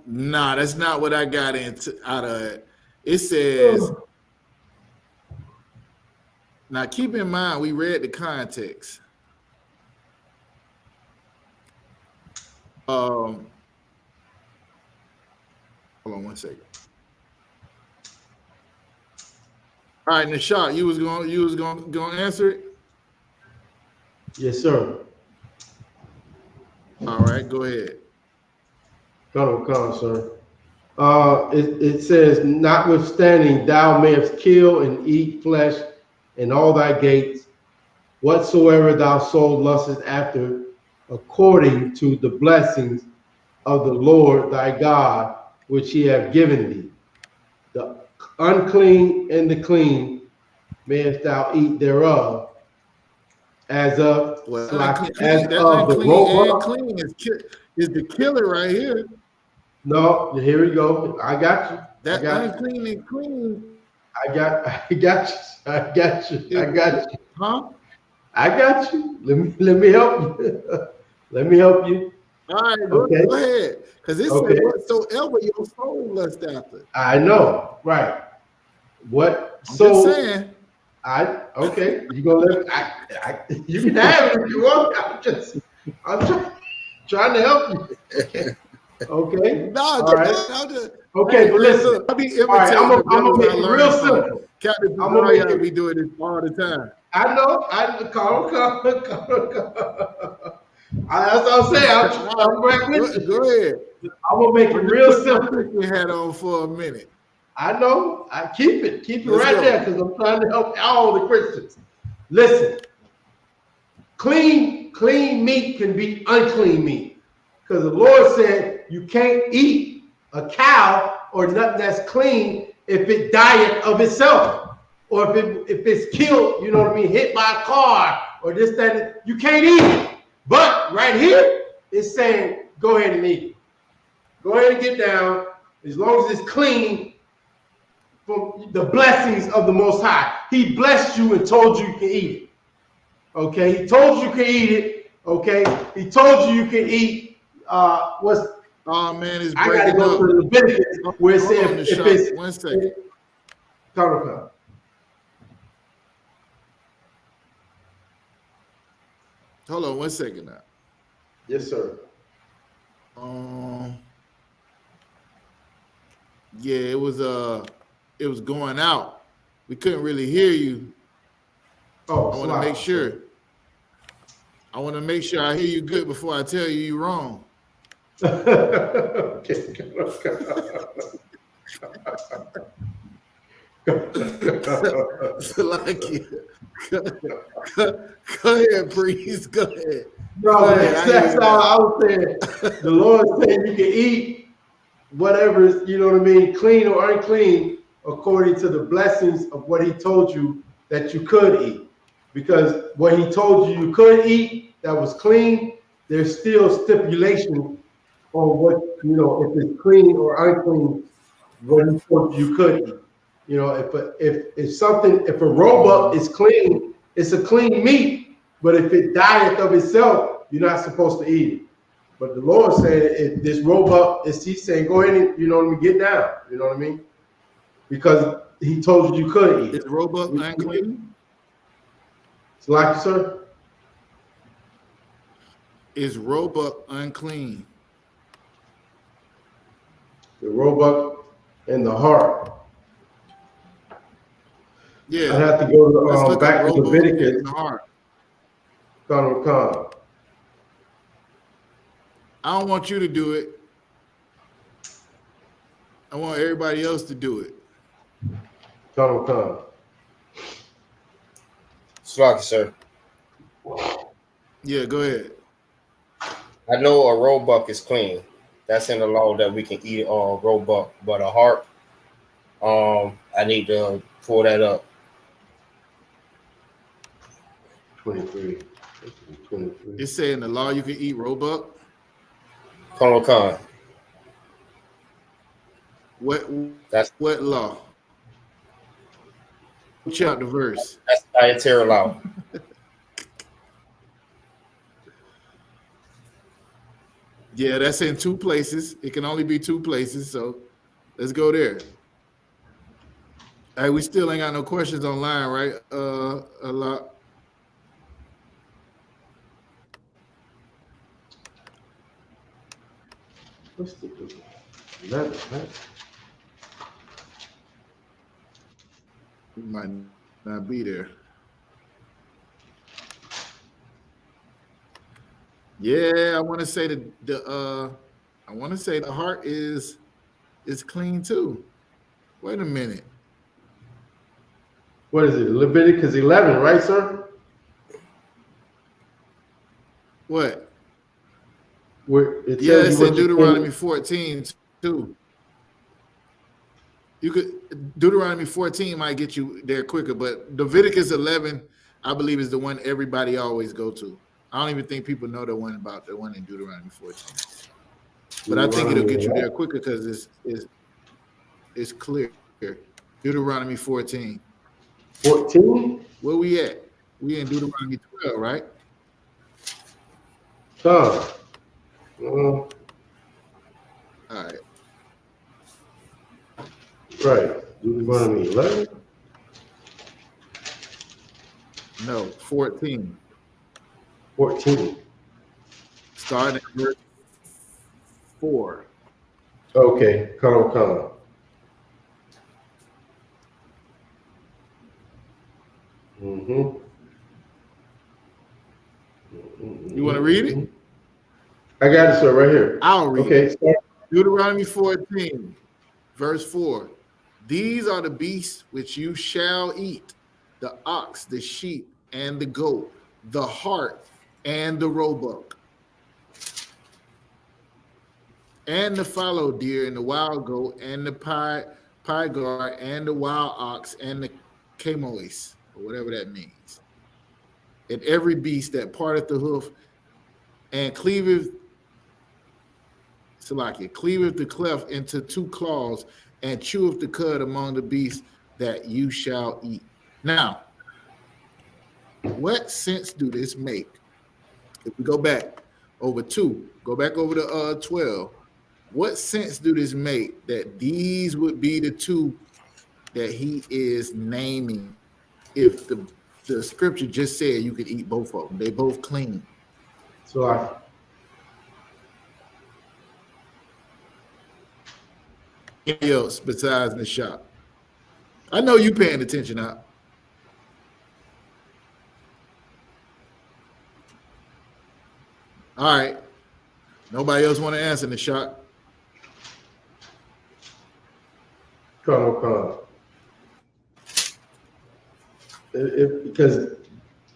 Nah, that's not what I got out of it. It says, now keep in mind we read the context. Hold on one second. All right, Nishad, you was going to answer it? Yes, sir. All right, go ahead. Come, sir. It says, notwithstanding, thou mayest kill and eat flesh in all thy gates, whatsoever thou soul lusteth after, according to the blessings of the Lord thy God, which he hath given thee. The unclean and the clean mayest thou eat thereof, as of the unclean and robot. clean is the killer right here. No, here we go. I got you. That unclean and clean. I got you. Huh? I got you. Let me help you. Let me help you. All right, go ahead. Because it says whatsoever your soul lust after. I know, right? What I'm soul? just saying. You gonna let you can have it if you want. I'm trying to help you. Okay. No, all right. Okay, but listen. Look, I be imitating I'm gonna make it real from simple. Captain Desire be doing this all the time. I know. Come. That's what I'm saying. I'm right with you. Go ahead. I'm gonna make it real simple. Put your hat on for a minute. I know. I keep it right there because I'm trying to help all the Christians. Listen, clean meat can be unclean meat because the Lord said you can't eat a cow or nothing that's clean if it dieth of itself, or if it's killed, hit by a car or this, that, you can't eat it. But right here, it's saying go ahead and eat it. Go ahead and get down as long as it's clean from the blessings of the Most High. He blessed you and told you can eat it. Okay, he told you can eat it. Okay, he told you can eat. Oh man, it's I gotta go to the Leviticus where it says if it's 1 second. Come. Hold on 1 second now. Yes, sir. Yeah, it was going out. We couldn't really hear you. Oh, I want to make sure. I want to make sure I hear you good before I tell you you're wrong. Okay. Go ahead, priest. Go ahead. No, that's all I was saying. The Lord said you can eat whatever is, clean or unclean, according to the blessings of what he told you that you could eat. Because what he told you could eat that was clean, there's still stipulation on what, if it's clean or unclean, what he told you could eat. If a roebuck is clean, it's a clean meat, but if it dieth of itself, you're not supposed to eat it. But the Lord said, if this roebuck, he's saying, go ahead and, get down. You know what I mean? Because he told you could eat it. Is roebuck unclean? It's like, sir? Is roebuck unclean? The roebuck and the heart. Yeah. I have to go to back to Leviticus. Come. I don't want you to do it. I want everybody else to do it. Come. Slocky, sir. Yeah, go ahead. I know a roebuck is clean. That's in the law that we can eat a roebuck, but a heart I need to pull that up. 23. It's saying the law you can eat roebuck. Con. What That's law? Chapter verse. that's dietary law. Yeah, that's in 2 places. It can only be 2 places. So let's go there. Hey, we still ain't got no questions online, right? A lot. What's the 11? We might not be there. Yeah, I want to say the heart is clean too. Wait a minute. What is it? Leviticus 11, right, sir? What? Where it tells Yeah, you it's what in Deuteronomy 14 too. You could Deuteronomy 14 might get you there quicker, but Leviticus 11, I believe, is the one everybody always go to. I don't even think people know the one in Deuteronomy 14. But I think it'll get you there quicker because it's clear. Deuteronomy 14. 14? Where we at? We in Deuteronomy 12, right? All right. Right. Deuteronomy 11? No, 14. 14. Starting at verse 4. Okay, come. Mm-hmm. You want to read it? I got it, sir, right here. I'll read it. Deuteronomy 14, verse 4. These are the beasts which you shall eat: the ox, the sheep, and the goat, the hart, and the roebuck, and the fallow deer, and the wild goat, and the pygar, and the wild ox, and the camois, or whatever that means. And every beast that parteth the hoof and cleaveth the cleft into 2 claws, and cheweth the cud among the beasts that you shall eat. Now, what sense do this make? If we go back over 2, go back over to 12, what sense do this make that these would be the 2 that he is naming if the scripture just said you could eat both of them? They both clean. So anything else besides the shop? I know you paying attention out. All right. Nobody else want to answer the shot? Come. Because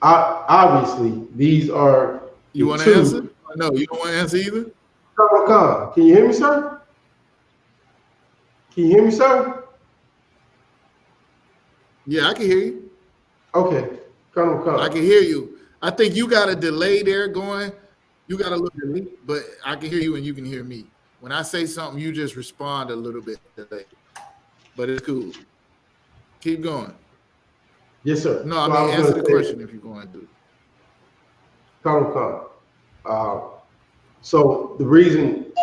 obviously these are. You want to answer? No, you don't want to answer either? Come. Can you hear me, sir? Can you hear me, sir? Yeah, I can hear you. Okay. Come. I can hear you. I think you got a delay there going. You got a little delay, but I can hear you and you can hear me. When I say something, you just respond a little bit delay. But it's cool. Keep going. Yes, sir. No, I mean, answer the question if you're going to. Come. So the reason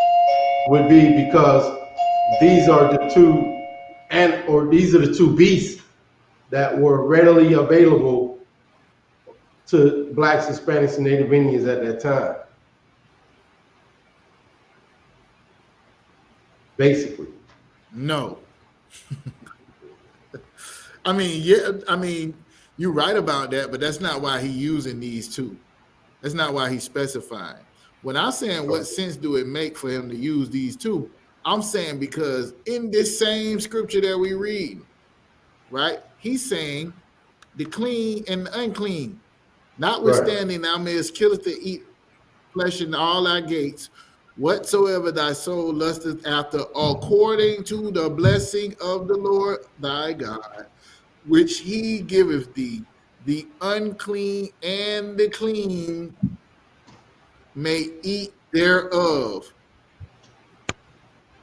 would be because these are the 2 these are the 2 beasts that were readily available to Blacks, Hispanics, and Native Indians at that time. Basically. No. I mean, you're right about that, but that's not why he's using these 2. That's not why he's specifying. When I'm saying what sense do it make for him to use these 2, I'm saying because in this same scripture that we read, right, he's saying the clean and the unclean, notwithstanding thou mayest kill it to eat flesh in all our gates, whatsoever thy soul lusteth after, according to the blessing of the Lord thy God, which he giveth thee, the unclean and the clean may eat thereof.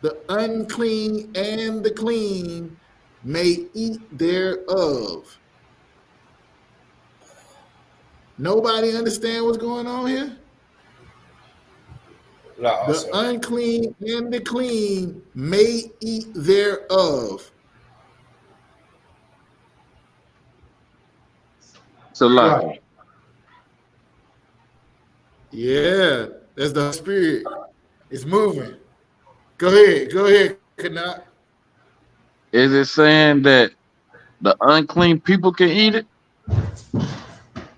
The unclean and the clean may eat thereof. Nobody understand what's going on here? No, The sir. unclean and the clean may eat thereof. Salaki. Right. Yeah, that's the spirit. It's moving. Go ahead, Kanat. Is it saying that the unclean people can eat it?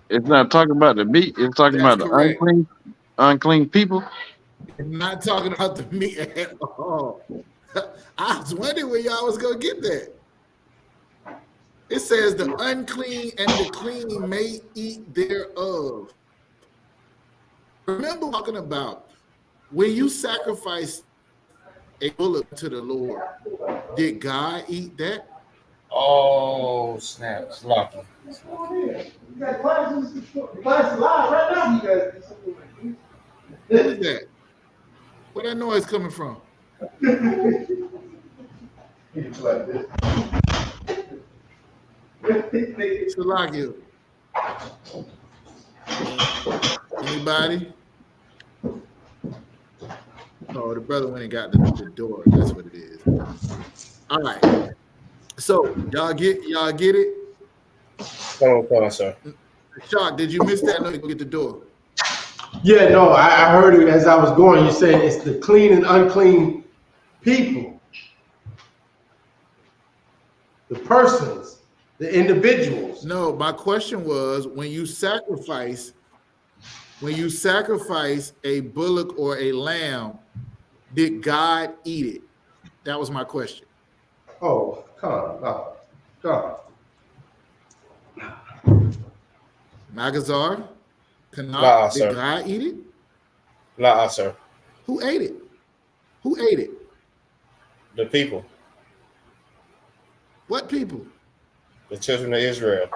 It's not talking about the meat. It's talking That's about the correct. unclean people. I'm not talking about the meat at all. I was wondering where y'all was gonna get that. It says the unclean and the clean may eat thereof. Remember talking about when you sacrifice a bullock to the Lord, did God eat that? Oh, snap. It's lucky. You got classes live right now. You guys. Who is that? Where that noise coming from? Salakia. Anybody? Oh, the brother went and got the door. That's what it is. All right. So y'all get it? Come on, sir. Shock, did you miss that? No, you go get the door. Yeah, no, I heard it as I was going. You saying it's the clean and unclean people, the persons, the individuals. No, my question was when you sacrifice a bullock or a lamb, did God eat it? That was my question. Oh, come on. Magazar, Nah, did sir. God eat it? Nah, sir. Who ate it? Who ate it? The people, What people? the children of Israel.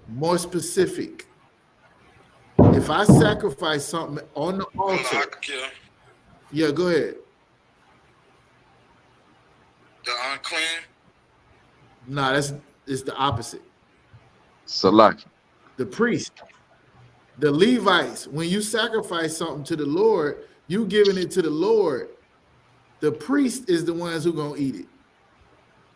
More specific. If I sacrifice something on the altar, yeah, go ahead. The unclean. No, it's the opposite. Salaki. The priest, the Levites, when you sacrifice something to the Lord, you giving it to the Lord. The priest is the ones who gonna eat it.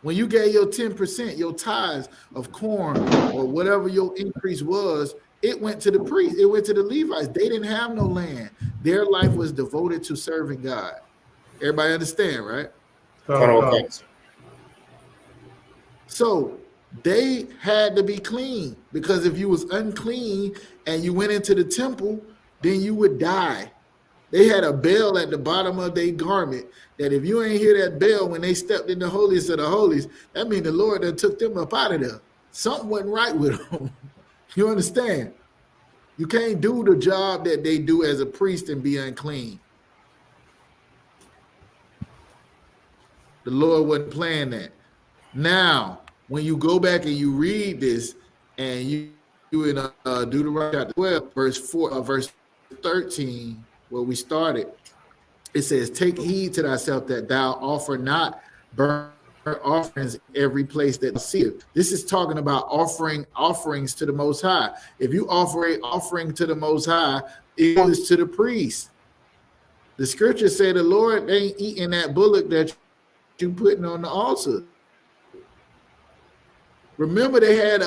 When you gave your 10%, your tithes of corn or whatever your increase was, it went to the priest. It went to the Levites. They didn't have no land. Their life was devoted to serving God. Everybody understand, right? Come. So they had to be clean, because if you was unclean and you went into the temple, then you would die. They had a bell at the bottom of their garment that if you ain't hear that bell when they stepped in the holiest of the holies, that means the Lord that took them up out of there. Something wasn't right with them. You understand? You can't do the job that they do as a priest and be unclean. The Lord wasn't playing that. Now, when you go back and you read this, and you in Deuteronomy chapter 12, verse 13, where we started, it says, "Take heed to thyself that thou offer not burnt offerings every place that thou seest." This is talking about offerings to the Most High. If you offer an offering to the Most High, it goes to the priest. The scriptures say the Lord ain't eating that bullock that you putting on the altar. Remember, they had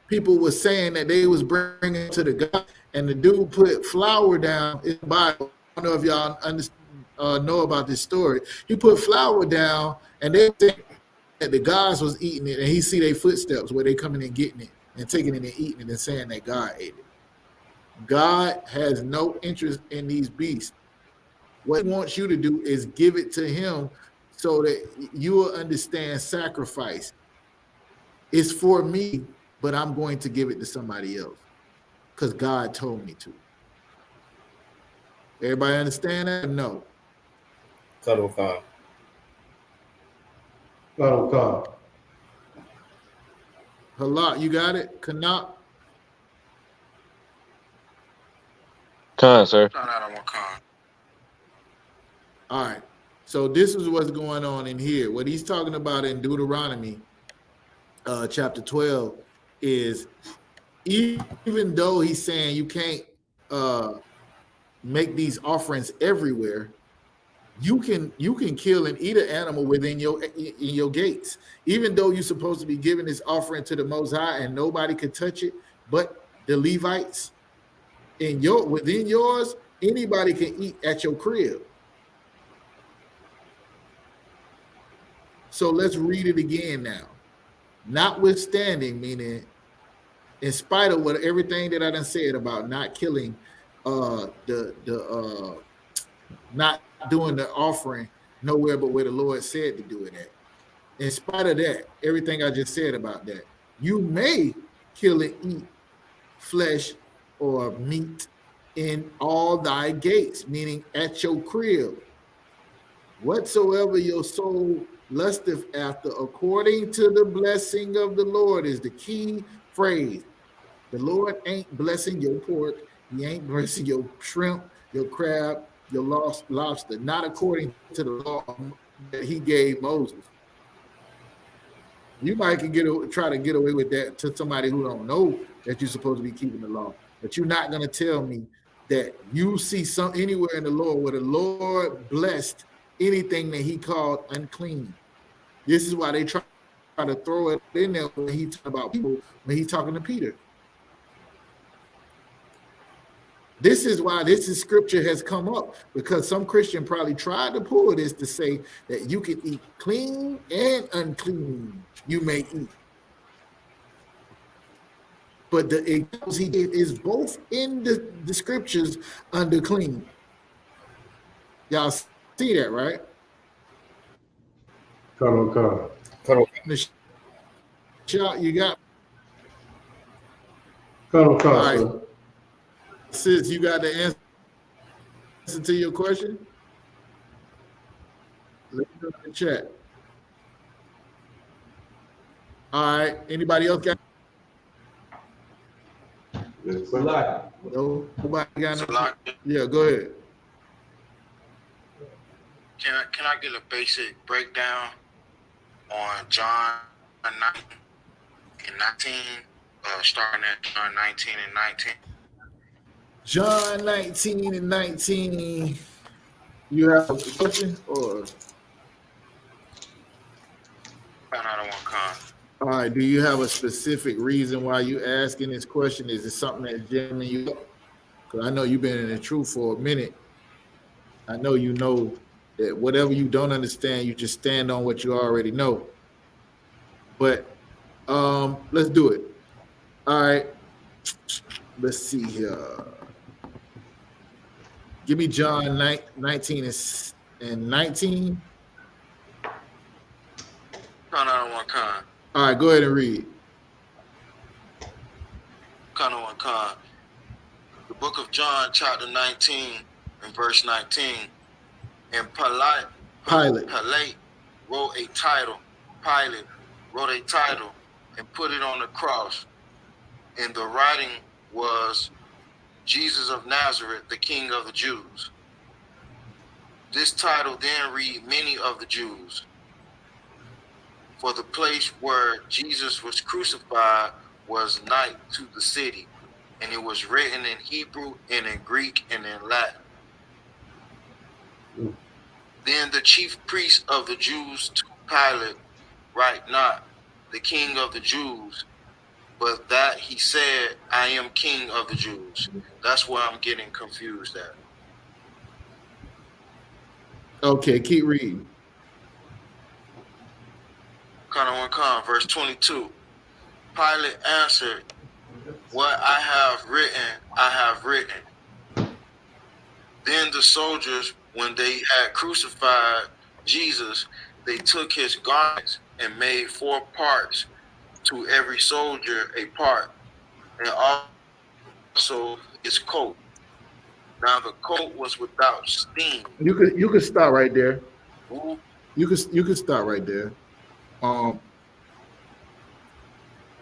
people was saying that they was bringing to the God, and the dude put flour down in the Bible. I don't know if y'all know about this story. He put flour down, and they think that the gods was eating it, and he see their footsteps where they coming and getting it and taking it and eating it and saying that God ate it. God has no interest in these beasts. What he wants you to do is give it to him so that you will understand sacrifice. It's for me, but I'm going to give it to somebody else because God told me to. Everybody understand that? No. Cuddle Khan. Cuddle Khan. Halak, you got it? Kanak? Con, sir. All right. So this is what's going on in here. What he's talking about in Deuteronomy chapter 12 is even though he's saying you can't make these offerings everywhere, you can kill and eat an animal within your gates. Even though you're supposed to be giving this offering to the Most High and nobody could touch it but the Levites, within yours, anybody can eat at your crib. So let's read it again now. Notwithstanding, meaning in spite of everything that I done said about not killing, not doing the offering nowhere but where the Lord said to do it at. In spite of that, everything I just said about that, you may kill and eat flesh or meat in all thy gates, meaning at your crib. Whatsoever your soul lusteth after, according to the blessing of the Lord, is the key phrase. The Lord ain't blessing your pork. He ain't blessing your shrimp, your crab, your lobster, not according to the law that he gave Moses. You might try to get away with that to somebody who don't know that you're supposed to be keeping the law, but you're not going to tell me that you see anywhere in the law where the Lord blessed anything that he called unclean. This is why they try to throw it in there when he's talking about people, when he's talking to Peter. This is why this scripture has come up, because some Christian probably tried to pull this to say that you can eat clean and unclean. You may eat. But the examples he gave is both in the scriptures under clean. Y'all see that, right? Cuddle Khan. Cuddle. Michelle, you got Cuddle Khan, all right. sir. Sis, you got the answer to your question? Let me know in the chat. All right. Anybody else got? Yes, sir. Nobody got no? Yeah, go ahead. Can I get a basic breakdown on John 9 and 19, starting at John 19 and 19? John 19 and 19. You have a question or? All right. Do you have a specific reason why you asking this question? Is it something that's jamming you up? Because I know you've been in the truth for a minute. I know you know that whatever you don't understand, you just stand on what you already know. But let's do it. All right. Let's see here. Give me John 19 and 19. All right, go ahead and read. The book of John, chapter 19 and verse 19. And Pilate wrote a title. Pilate wrote a title and put it on the cross. And the writing was, Jesus of Nazareth, the King of the Jews. This title then read many of the Jews. For the place where Jesus was crucified was nigh to the city, and it was written in Hebrew and in Greek and in Latin. Then the chief priests of the Jews to Pilate, write not the King of the Jews, but that he said, I am King of the Jews. That's where I'm getting confused at. Okay, keep reading. Verse 22. Pilate answered, what I have written, I have written. Then the soldiers, when they had crucified Jesus, they took his garments and made 4 parts, to every soldier a part, and also his coat. Now the coat was without stain. You could start right there. Ooh. You could start right there. All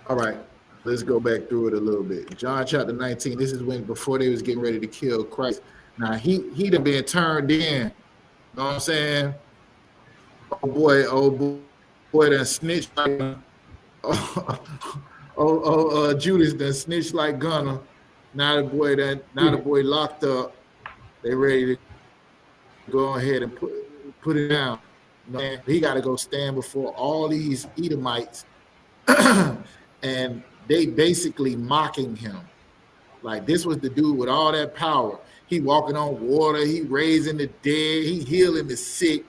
right. Let's go back through it a little bit. John chapter 19. This is when before they was getting ready to kill Christ. Now he'd have been turned in. You know what I'm saying? Oh boy, done snitched like Judas done snitched like Gunner. Now the boy locked up. They ready to go ahead and put it down. Man, he got to go stand before all these Edomites, and they basically mocking him. Like, this was the dude with all that power. He walking on water. He raising the dead. He healing the sick.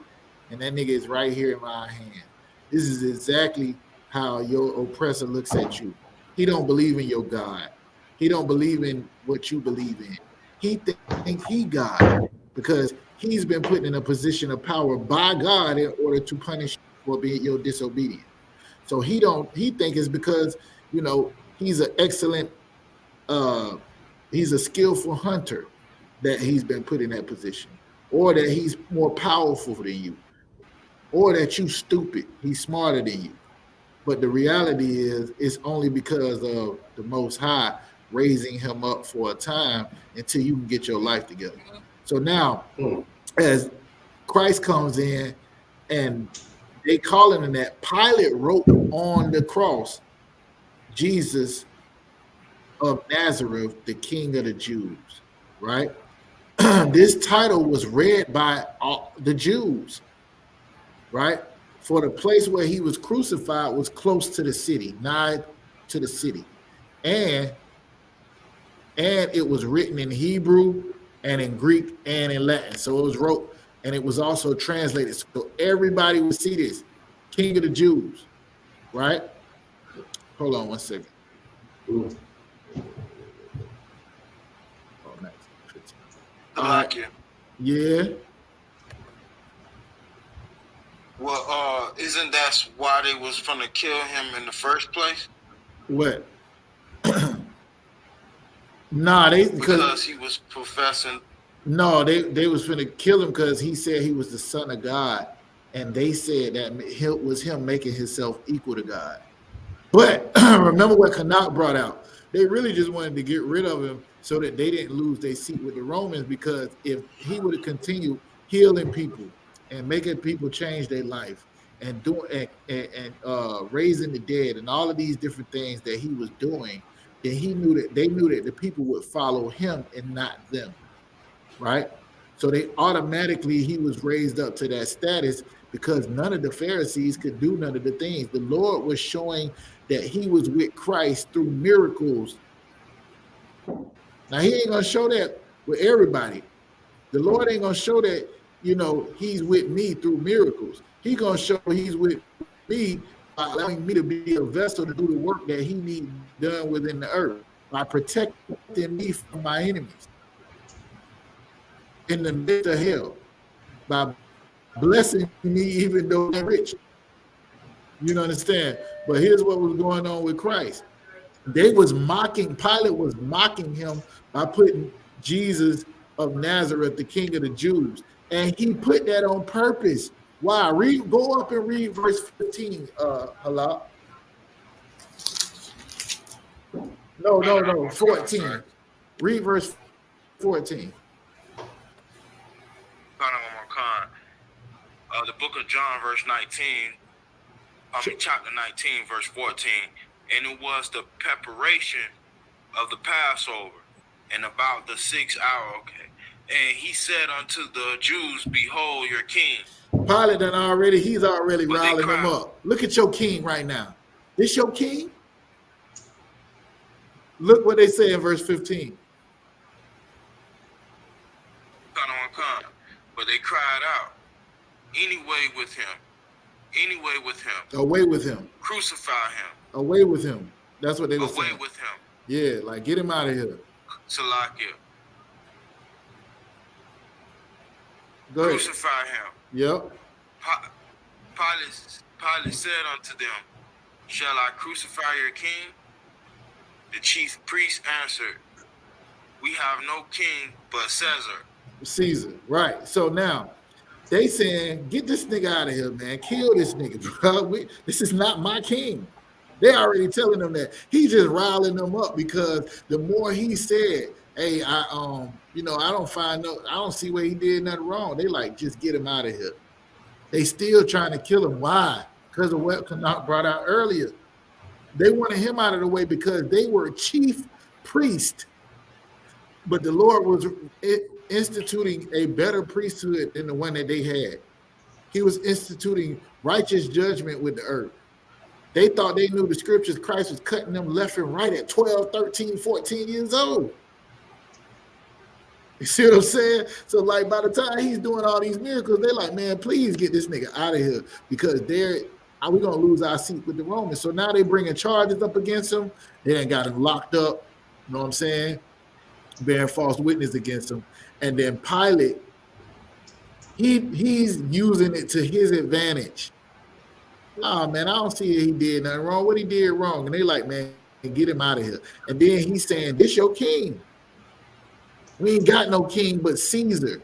And that nigga is right here in my hand. This is exactly how your oppressor looks at you. He don't believe in your God. He don't believe in what you believe in. He thinks he God because he's been put in a position of power by God in order to punish you for being your disobedience. So he think it's because, he's an excellent, he's a skillful hunter that he's been put in that position, or that he's more powerful than you, or that you stupid, he's smarter than you. But the reality is, it's only because of the Most High raising him up for a time until you can get your life together. So now, as Christ comes in and they calling him that, Pilate wrote on the cross, Jesus of Nazareth, the King of the Jews, right? This title was read by all the Jews, right? For the place where he was crucified was close to the city, nigh to the city. And it was written in Hebrew and in Greek and in Latin. So it was wrote, and it was also translated. So everybody would see this, King of the Jews, right? Hold on one second. Oh, nice. All right. Yeah. Well, isn't that why they was gonna kill him in the first place? What? Nah, because he was professing. No, they was finna kill him because he said he was the son of God, and they said that it was him making himself equal to God. But remember what Canuck brought out? They really just wanted to get rid of him so that they didn't lose their seat with the Romans, because if he would have continued healing people and making people change their life and doing and raising the dead and all of these different things that he was doing, then they knew that the people would follow him and not them, right? So he was raised up to that status because none of the Pharisees could do none of the things. The Lord was showing that he was with Christ through miracles. Now, he ain't going to show that with everybody. The Lord ain't going to show that, he's with me through miracles. He's going to show he's with me by allowing me to be a vessel to do the work that he needs done within the earth, by protecting me from my enemies in the midst of hell, by blessing me even though they're rich. You understand? But here's what was going on with Christ. Pilate was mocking him by putting Jesus of Nazareth, the King of the Jews. And he put that on purpose. Why? Go up and read verse 15, Halal. No, 14. Read verse 14. The book of John, chapter 19, verse 14. And it was the preparation of the Passover, and about the 6th hour. Okay. And he said unto the Jews, behold your king. Pilate he's already riling them up. Look at your king right now. This your king? Look what they say in verse 15. But they cried out, anyway with him. Away with him. Crucify him. Away with him. That's what they were saying. Away with him. Yeah, like get him out of here. Salakia. Go ahead. Crucify him. Yep. Pilate said unto them, shall I crucify your king? The chief priest answered, We have no king but Caesar. Caesar, right? So now they saying, get this nigga out of here, man. Kill this nigga, bro. This is not my king. They already telling them that. He's just riling them up because the more he said, hey, I don't see where he did nothing wrong. They like, just get him out of here. They still trying to kill him. Why? Because of what Canuck brought out earlier. They wanted him out of the way because they were chief priest. But the Lord was instituting a better priesthood than the one that they had. He was instituting righteous judgment with the earth. They thought they knew the scriptures. Christ was cutting them left and right at 12, 13, 14 years old. You see what I'm saying? So like by the time he's doing all these miracles, they're like, man, please get this nigga out of here because we're going to lose our seat with the Romans. So now they bringing charges up against him. They done got him locked up. You know what I'm saying? Bearing false witness against him. And then Pilate, he's using it to his advantage. Oh, man, I don't see he did nothing wrong. What he did wrong? And they like, man, get him out of here. And then he's saying, this your king. We ain't got no king but Caesar.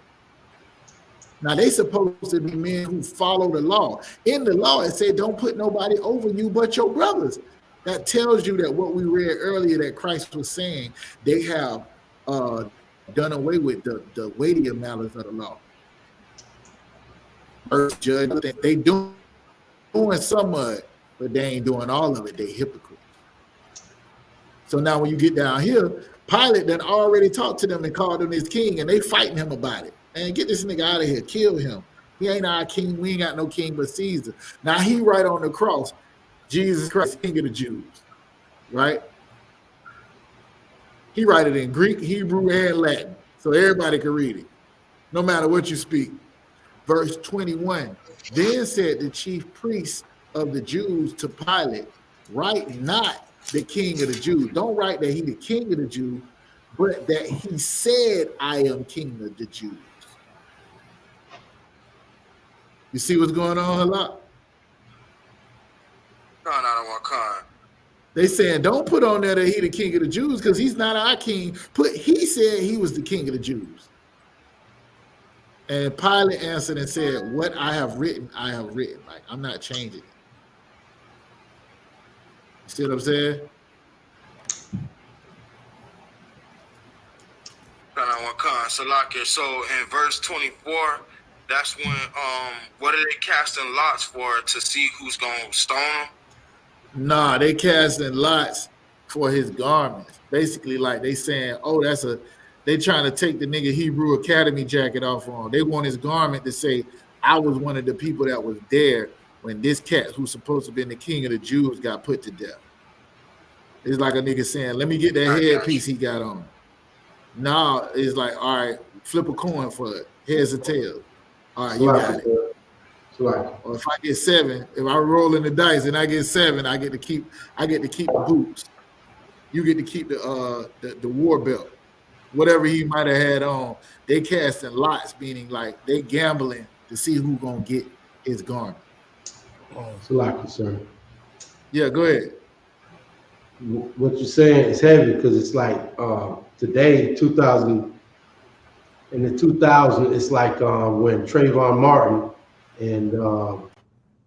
Now, they supposed to be men who follow the law. In the law, it said, don't put nobody over you but your brothers. That tells you that what we read earlier that Christ was saying, they have done away with the weightier matters of the law. Earth judge, they doing some of it, but they ain't doing all of it. They hypocrites. So now when you get down here, Pilate then already talked to them and called him his king, and they fighting him about it. And get this nigga out of here, kill him. He ain't our king. We ain't got no king but Caesar. Now he write on the cross, Jesus Christ, King of the Jews, right? He write it in Greek, Hebrew, and Latin, so everybody can read it, no matter what you speak. Verse 21, then said the chief priest of the Jews to Pilate, write not the king of the Jews. Don't write that he the king of the Jews, but that he said, I am king of the Jews. You see what's going on, Halak? They saying, don't put on there that he the king of the Jews because he's not our king. He said he was the king of the Jews. And Pilate answered and said, what I have written, I have written. Like, I'm not changing it. You see what I'm saying? So in verse 24, that's when what are they casting lots for to see who's gonna stone him? Nah, they casting lots for his garments. Basically, like they saying, oh, they trying to take the nigga Hebrew Academy jacket off on. They want his garment to say, I was one of the people that was there when this cat who's supposed to have been the king of the Jews got put to death. It's like a nigga saying, let me get that headpiece he got on. Now it's like, all right, flip a coin for it. Heads or tails. All right, you got it. Or if I get 7, if I roll in the dice and I get 7, I get to keep the boots. You get to keep the war belt. Whatever he might have had on. They casting lots, meaning like they gambling to see who gonna get his garment. Salaki, sir. Yeah, go ahead. What you're saying is heavy because it's like today, 2000, in the 2000, it's like when Trayvon Martin and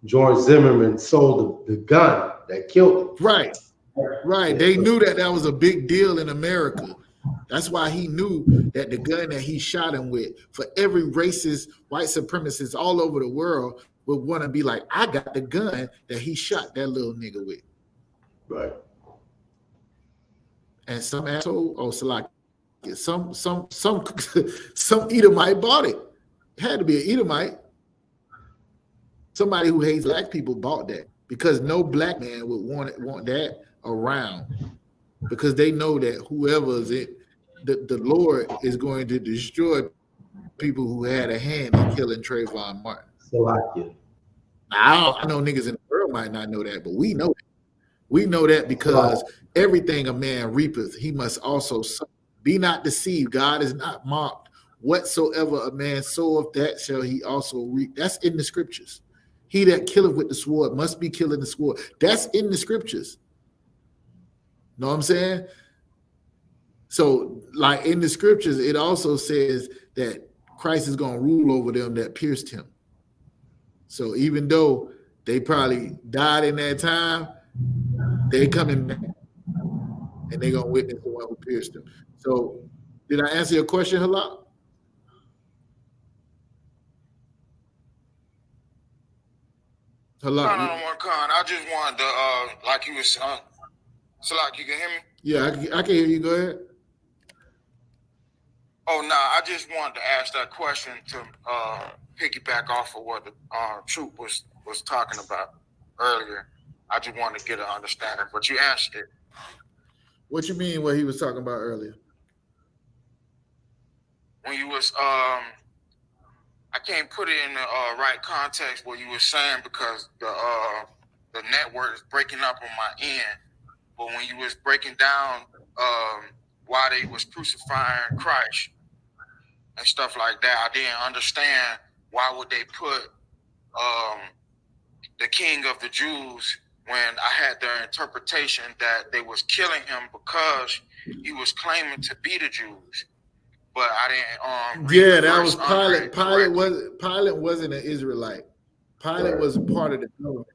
George Zimmerman sold the gun that killed him. Right. They knew that was a big deal in America. That's why he knew that the gun that he shot him with, for every racist, white supremacist all over the world would want to be like, I got the gun that he shot that little nigga with. Right. And some asshole, Salaki, some Edomite bought it. It had to be an Edomite. Somebody who hates black people bought that because no black man would want that around because they know that whoever is it, the Lord is going to destroy people who had a hand in killing Trayvon Martin. Salaki. I know niggas in the world might not know that, but we know it. We know that because everything a man reapeth, he must also sow. Be not deceived. God is not mocked. Whatsoever a man soweth, that shall he also reap. That's in the scriptures. He that killeth with the sword must be killing the sword. That's in the scriptures. Know what I'm saying? So, like in the scriptures, it also says that Christ is going to rule over them that pierced him. So even though they probably died in that time, they coming back and they're going to witness the one who pierced them. So did I answer your question, Halak? Halak. I just wanted to, like you was, so like you can hear me? Yeah, I can hear you. Go ahead. Oh, no, I just wanted to ask that question to piggyback off of what the Troop was talking about earlier. I just wanted to get an understanding, but you answered it. What you mean what he was talking about earlier? When you was, I can't put it in the right context what you were saying because the network is breaking up on my end. But when you was breaking down why they was crucifying Christ and stuff like that, I didn't understand why would they put the King of the Jews when I had their interpretation that they was killing him because he was claiming to be the Jews. But I didn't. Yeah, that was Pilate. Pilate wasn't an Israelite. Pilate was part of the government.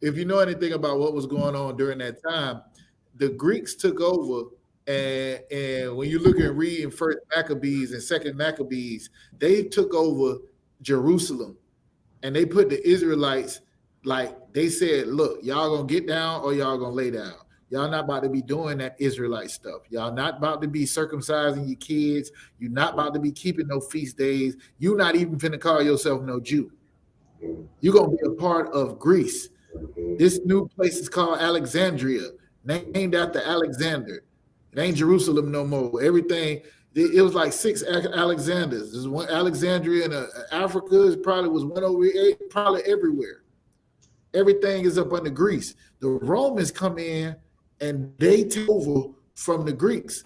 If you know anything about what was going on during that time, the Greeks took over, and when you look and read in First Maccabees and Second Maccabees, they took over Jerusalem, and they put the Israelites, like they said, look, y'all gonna get down or y'all gonna lay down. Y'all not about to be doing that Israelite stuff. Y'all not about to be circumcising your kids. You're not about to be keeping no feast days. You're not even finna call yourself no Jew. You're gonna be a part of Greece. This new place is called Alexandria, named after Alexander. It ain't Jerusalem no more. Everything, it was like 6 Alexanders. There's one Alexandria in Africa. It probably was one over 8, probably everywhere. Everything is up under Greece. The Romans come in and they take over from the Greeks.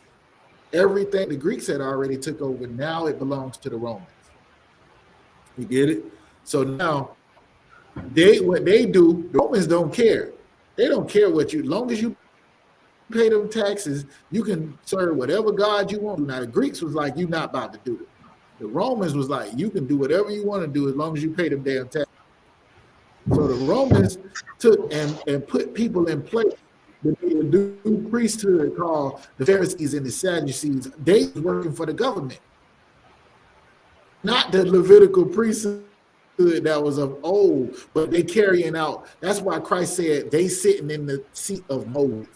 Everything the Greeks had already took over, now it belongs to the Romans. You get it? So now, what they do, the Romans don't care. They don't care what you, long as you pay them taxes, you can serve whatever God you want. Now the Greeks was like, you're not about to do it. The Romans was like, you can do whatever you want to do as long as you pay them damn taxes. So the Romans took and put people in place. The new priesthood called the Pharisees and the Sadducees, they were working for the government, not the Levitical priesthood that was of old, but they carrying out. That's why Christ said they sitting in the seat of Moses.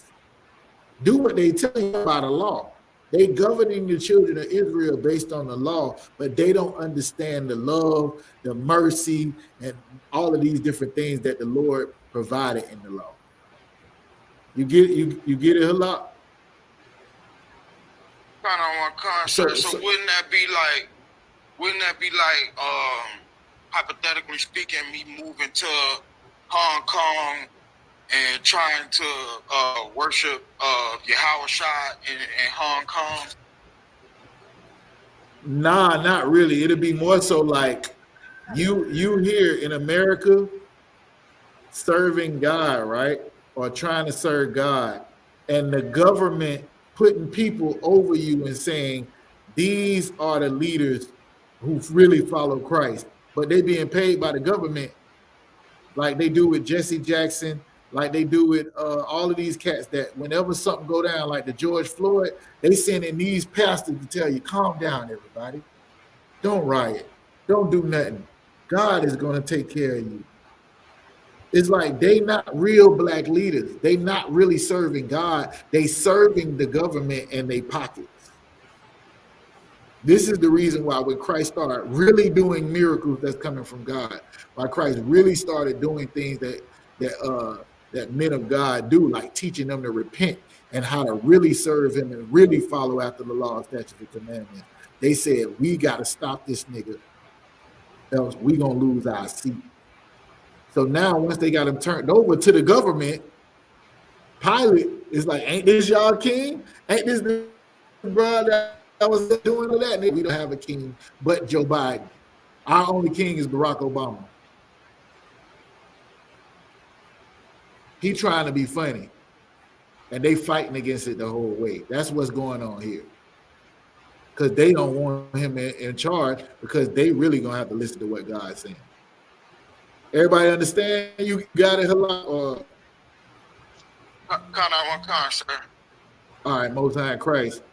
Do what they tell you about the law. They governing the children of Israel based on the law, but they don't understand the love, the mercy, and all of these different things that the Lord provided in the law. You get it, Halak? Kind of on concept. So wouldn't that be like, hypothetically speaking, me moving to Hong Kong and trying to worship YAHANNA in Hong Kong? Nah, not really. It'll be more so like you here in America serving God, right? Or trying to serve God, and the government putting people over you and saying, these are the leaders who really follow Christ, but they being paid by the government like they do with Jesse Jackson, like they do with all of these cats that whenever something go down, like the George Floyd, they send in these pastors to tell you, calm down, everybody. Don't riot. Don't do nothing. God is going to take care of you. It's like they not real black leaders. They not really serving God. They serving the government and they pockets. This is the reason why when Christ started really doing miracles that's coming from God, why Christ really started doing things that men of God do, like teaching them to repent and how to really serve him and really follow after the law, statutes, and commandments. They said, we got to stop this nigga, else we going to lose our seat. So now once they got him turned over to the government, Pilate is like, ain't this y'all king? Ain't this the brother that was doing all that? We don't have a king but Joe Biden. Our only king is Barack Obama. He trying to be funny. And they fighting against it the whole way. That's what's going on here. because they don't want him in charge, because they really gonna have to listen to what God's saying. Everybody understand? You got it, Halak? Or Sir. all right, Most High in Christ.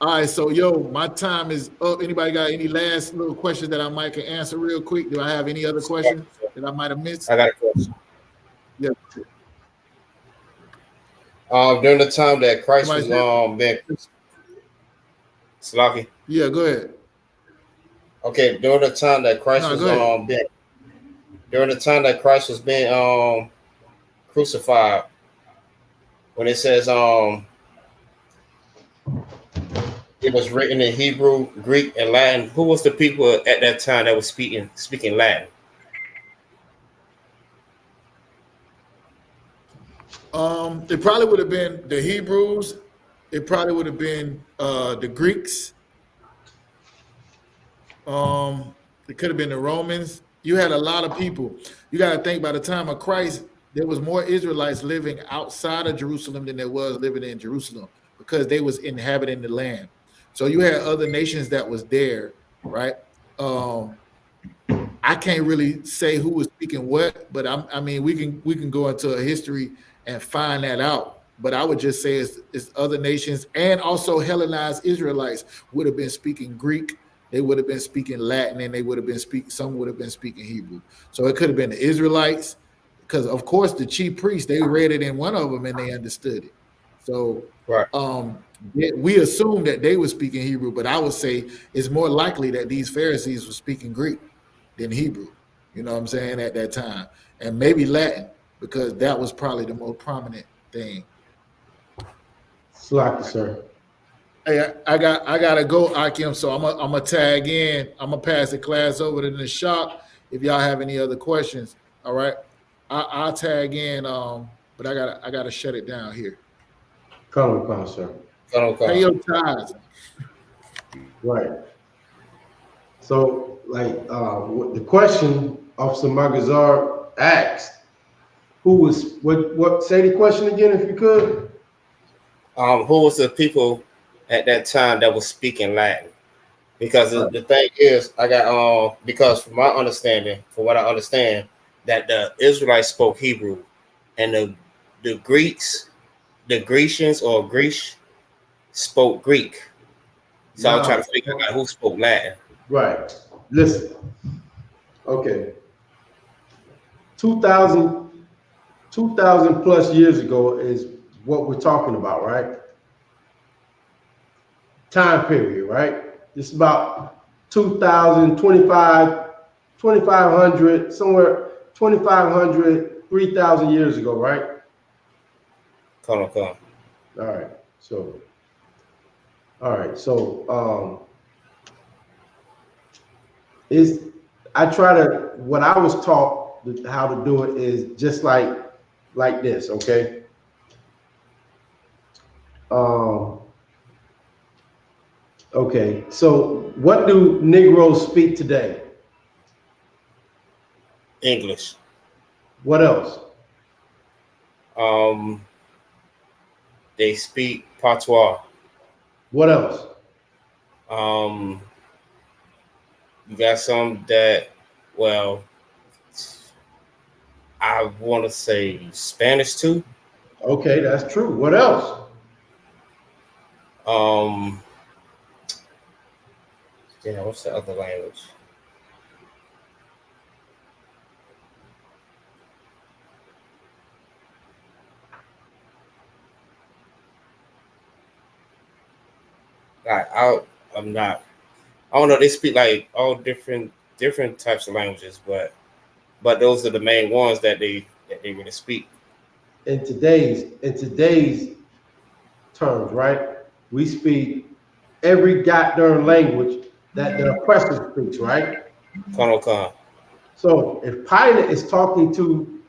All right, so yo, my time is up. Anybody got any last little questions that I might can answer real quick? Do I have any other questions that I might have missed? I got a question. Yeah. During the time that Christ was being Slaki. Yeah, go ahead. Okay, during the time that Christ was being crucified, when it says it was written in Hebrew, Greek, and Latin, who was the people at that time that was speaking Latin? It probably would have been the Hebrews. It probably would have been the Greeks. It could have been the Romans. You had a lot of people. You got to think, by the time of Christ, there was more Israelites living outside of Jerusalem than there was living in Jerusalem, because they was inhabiting the land. So you had other nations that was there, right? I can't really say who was speaking what, but I mean, we can go into a history and find that out. But I would just say it's other nations, and also Hellenized Israelites would have been speaking Greek. They would have been speaking Latin, and they would have been some would have been speaking Hebrew. So it could have been the Israelites, because of course the chief priests, they read it in one of them and they understood it. So right. We assume that they were speaking Hebrew, but I would say it's more likely that these Pharisees were speaking Greek than Hebrew. You know what I'm saying, at that time, and maybe Latin, because that was probably the most prominent thing. Slack, sir. Hey, I gotta go, Akim. So I'm gonna tag in. I'm gonna pass the class over to the shop. If y'all have any other questions, all right, I'll tag in. But I gotta shut it down here. Come on, sir. Pay your tithes. Right. So, like, the question Officer Magazar asked, who was what? Say the question again, if you could. Who was the people at that time that was speaking Latin? Because the thing is, I got because from what I understand, that the Israelites spoke Hebrew, and the Greeks, the Grecians or Greece spoke Greek. So I'm trying to figure out who spoke Latin. Right. Listen. Okay. 2,000 plus years ago is what we're talking about, right? Time period, right? It's about 2,000, 2,500, somewhere 2,500, 3,000 years ago, right? Come. All right. What I was taught how to do it is just like this, okay? Okay, so what do Negroes speak today? English. What else? They speak patois. What else? You got some that, well, I want to say Spanish too. Okay, that's true. What else? Yeah, what's the other language? I don't know. They speak like all different types of languages, but those are the main ones that they really speak. In today's terms, right? We speak every goddamn language that the oppressor speaks, right? Khan. So if Pilate is talking to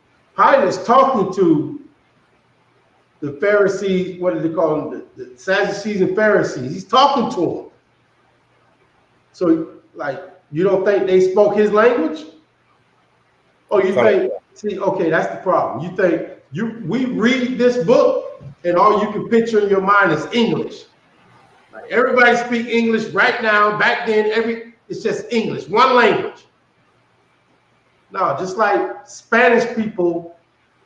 the Pharisees, what do they call them? The Sadducees and Pharisees. He's talking to them. So, like, you don't think they spoke his language? Or you think, see, okay, that's the problem. You think we read this book and all you can picture in your mind is English. Like everybody speak English right now. Back then, it's just English, one language. No, just like Spanish people,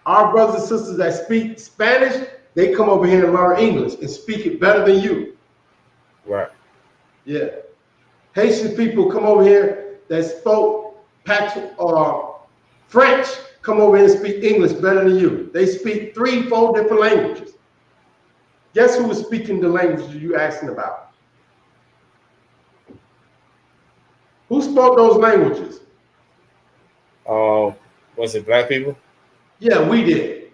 our brothers and sisters that speak Spanish, they come over here and learn English and speak it better than you. Right. Yeah. Haitian people come over here that spoke French, come over here and speak English better than you. They speak 3-4 different languages. Guess who was speaking the languages you asking about? Who spoke those languages? Was it black people? Yeah, we did.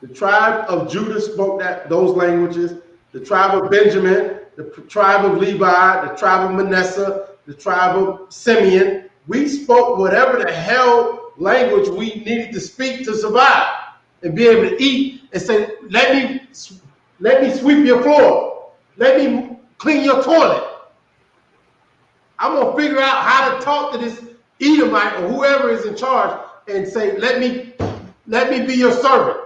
The tribe of Judah spoke those languages. The tribe of Benjamin, the tribe of Levi, the tribe of Manasseh, the tribe of Simeon. We spoke whatever the hell language we needed to speak to survive and be able to eat and say, let me sweep your floor. Let me clean your toilet. I'm going to figure out how to talk to this Edomite or whoever is in charge and say, let me be your servant.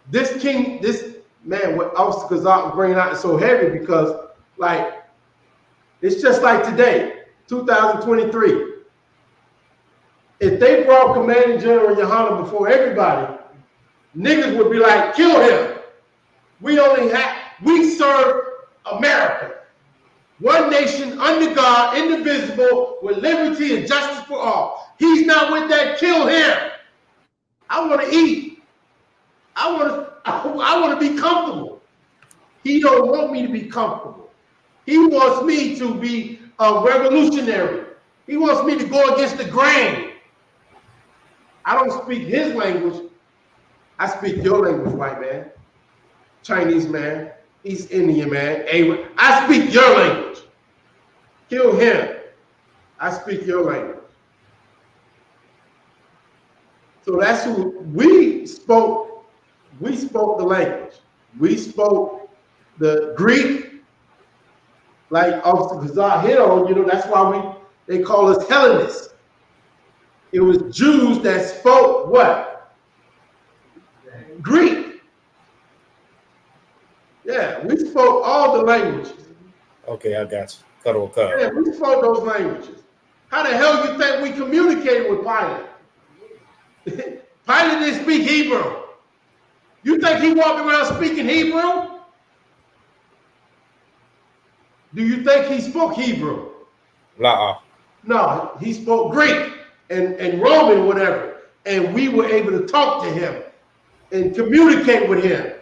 This king, this man, what Officer Kazak bringing out is so heavy because, like, it's just like today, 2023. If they brought Commanding General YAHANNA before everybody, niggas would be like, kill him. We serve America. One nation, under God, indivisible, with liberty and justice for all. He's not with that, kill him. I want to eat. I want to be comfortable. He don't want me to be comfortable. He wants me to be a revolutionary. He wants me to go against the grain. I don't speak his language. I speak your language, white man, Chinese man, East Indian man. I speak your language. Kill him. I speak your language. So that's who we spoke. We spoke the language. We spoke the Greek, like Officer Kazar hit on. That's why they call us Hellenists. It was Jews that spoke what? Greek. Yeah, we spoke all the languages. Okay, I got you. Cut. Yeah, we spoke those languages. How the hell you think we communicated with Pilate? Pilate didn't speak Hebrew. You think he walked around speaking Hebrew? Do you think he spoke Hebrew? No, he spoke Greek and Roman, whatever. And we were able to talk to him and communicate with him.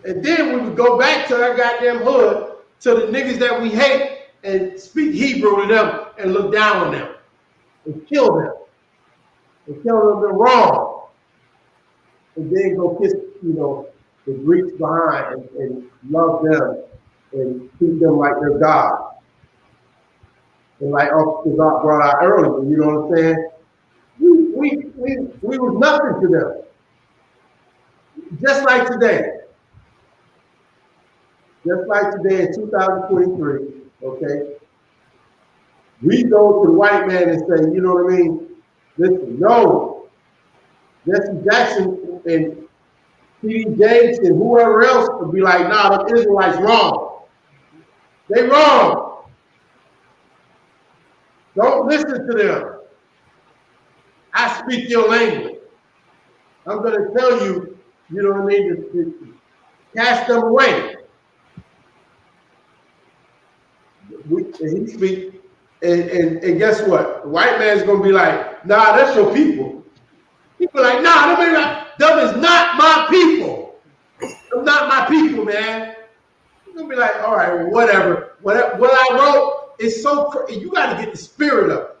And then we would go back to our goddamn hood, to the niggas that we hate, and speak Hebrew to them and look down on them and kill them. And tell them they're wrong. And then go kiss, the Greeks behind and love them and treat them like they're God. And like Officer God brought out earlier, you know what I'm saying? We was nothing to them. Just like today. Just like today in 2023, okay? We go to the white man and say, you know what I mean? Listen, no. Jesse Jackson and T.D. Jakes and whoever else would be like, nah, the Israelites wrong. They wrong. Don't listen to them. I speak your language. I'm going to tell you, you know what I mean, to cast them away. He speak, and guess what? The white man's going to be like, nah, that's your people. He be like, nah, them is not my people. Them not my people, man. He's going to be like, all right, well, whatever. What I wrote is so crazy. You got to get the spirit of it.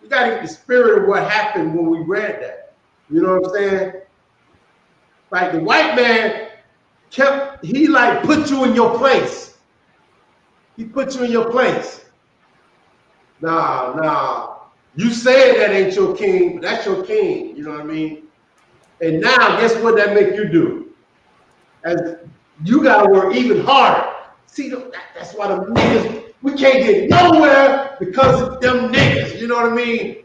You got to get the spirit of what happened when we read that. You know what I'm saying? Like the white man he like put you in your place. He put you in your place. Nah. You said that ain't your king, but that's your king. You know what I mean? And now, guess what that make you do? As you got to work even harder. See, that's why the niggas, we can't get nowhere because of them niggas. You know what I mean?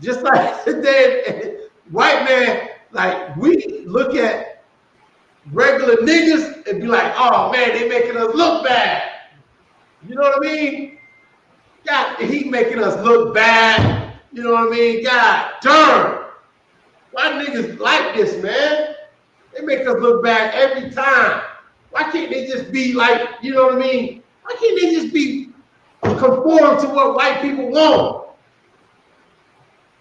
Just like today, white man, like we look at oh man, they making us look bad. You know what I mean? God, he making us look bad. You know what I mean? God darn. Why niggas like this, man? They make us look bad every time. Why can't they just be like, you know what I mean? Why can't they just be conform to what white people want?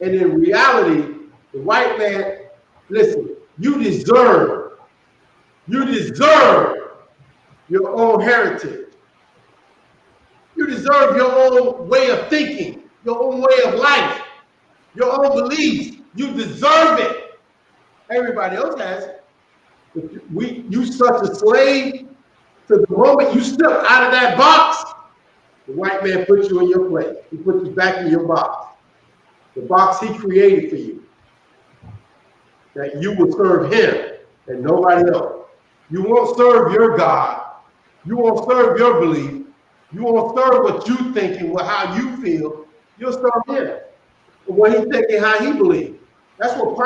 And in reality, the white man, listen, you deserve your own heritage. You deserve your own way of thinking, your own way of life, your own beliefs. You deserve it. Everybody else has it. You such a slave to the moment you step out of that box, the white man puts you in your place. He puts you back in your box. The box he created for you. That you will serve him and nobody else. You won't serve your God. You won't serve your belief. You won't serve what you think and how you feel. You'll serve him. And what he's thinking, how he believes. That's what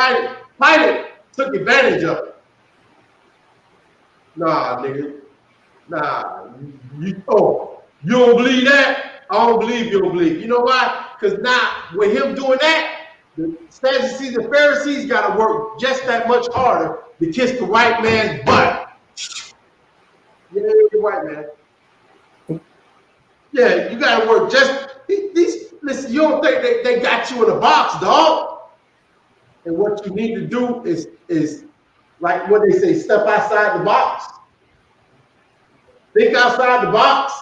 Pilate took advantage of it. Nah, nigga. Nah. You don't believe that? I don't believe you don't believe. You know why? Because now, with him doing that, the Sadducees and Pharisees got to work just that much harder to kiss the white man's butt. Yeah, the white man. Yeah, you got to work just these. Listen, you don't think they got you in a box, dog? And what you need to do is like what they say, step outside the box. Think outside the box.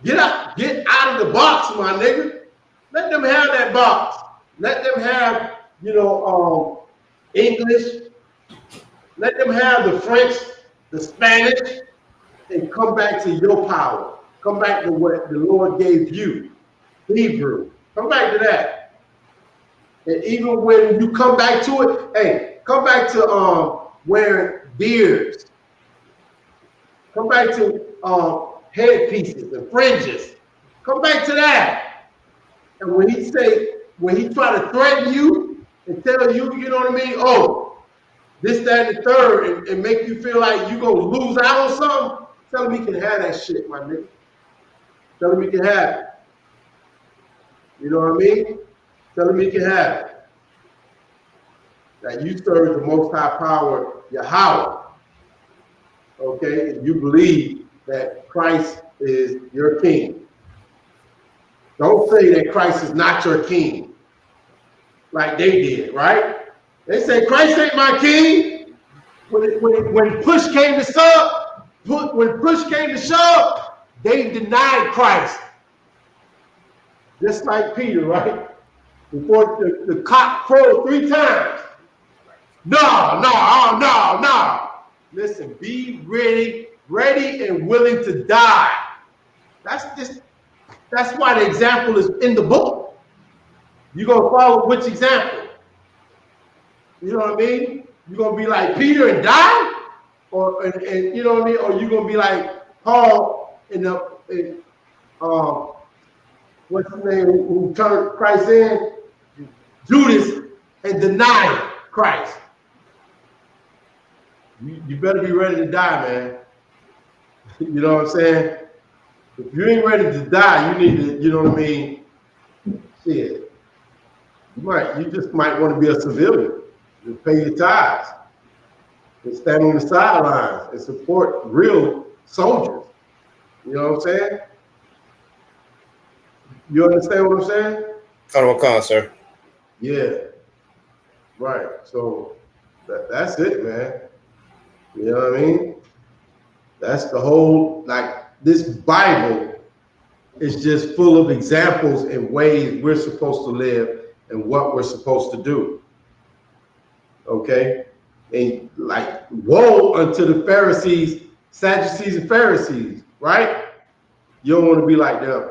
Get out of the box, my nigga. Let them have that box. Let them have, English. Let them have the French, the Spanish, and come back to your power. Come back to what the Lord gave you. Hebrew. Come back to that. And even when you come back to it, hey, come back to wearing beards. Come back to headpieces and fringes. Come back to that. And when he try to threaten you and tell you, you know what I mean? Oh, this, that, and the third, and make you feel like you're gonna lose out on something, tell him he can have that shit, my nigga. Tell him he can have it. You know what I mean? Tell him he can have it. That you serve the most high power, Yahweh. Okay, and you believe that Christ is your king. Don't say that Christ is not your king, like they did, right? They say Christ ain't my king. When push came to shove, they denied Christ. Just like Peter, right? Before the cock crowed 3 times. No. Listen, be ready and willing to die. That's why the example is in the book. You're gonna follow which example? You know what I mean? You're gonna be like Peter and die, and you know what I mean, or you're gonna be like Paul what's his name, who turned Christ in, Judas, and denied Christ. You better be ready to die, man. You know what I'm saying? If you ain't ready to die, you need to, you know what I mean? Shit. You just might want to be a civilian. Just pay your tithes. And stand on the sidelines and support real soldiers. You know what I'm saying? You understand what I'm saying? Come, sir. Yeah. Right. So that's it, man. You know what I mean? That's the whole, like, this Bible is just full of examples and ways we're supposed to live and what we're supposed to do. Okay? And like, woe unto the Pharisees, Sadducees and Pharisees, right? You don't want to be like them.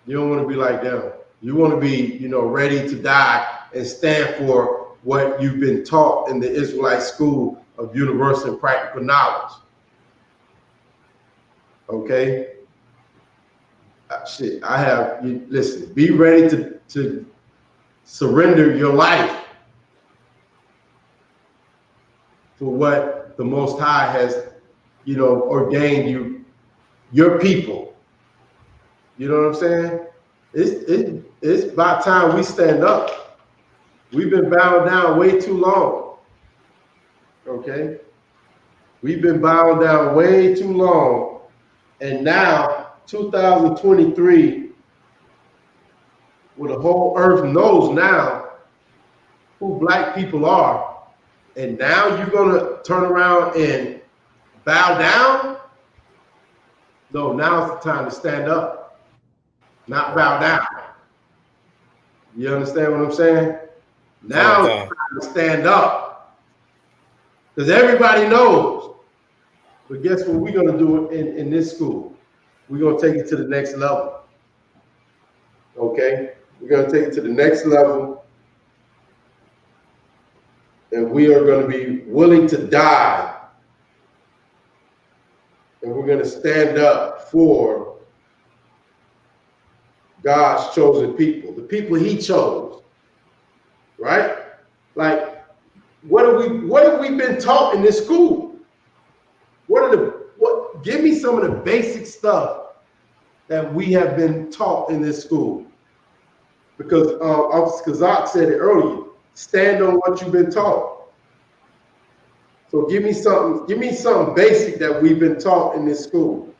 You don't want to be like them. You want to be, ready to die and stand for what you've been taught in the Israelite school of universal and practical knowledge. Okay? Listen, be ready to surrender your life for what the Most High has you know, ordained you your people. You know what I'm saying? It's about time we stand up. We've been bowed down way too long. Okay? We've been bowed down way too long. And now, 2023, well, the whole earth knows now who black people are. And now you're gonna turn around and bow down? No, now's the time to stand up, not bow down. You understand what I'm saying? Now it's time to stand up. Because everybody knows. But guess what we're gonna do in this school? We're gonna take it to the next level. Okay? We're gonna take it to the next level. And we are gonna be willing to die. And we're gonna stand up for God's chosen people, the people he chose. Right? Like, what have we been taught in this school? Give me some of the basic stuff that we have been taught in this school. Because Officer Kazak said it earlier, stand on what you've been taught. So give me something basic that we've been taught in this school.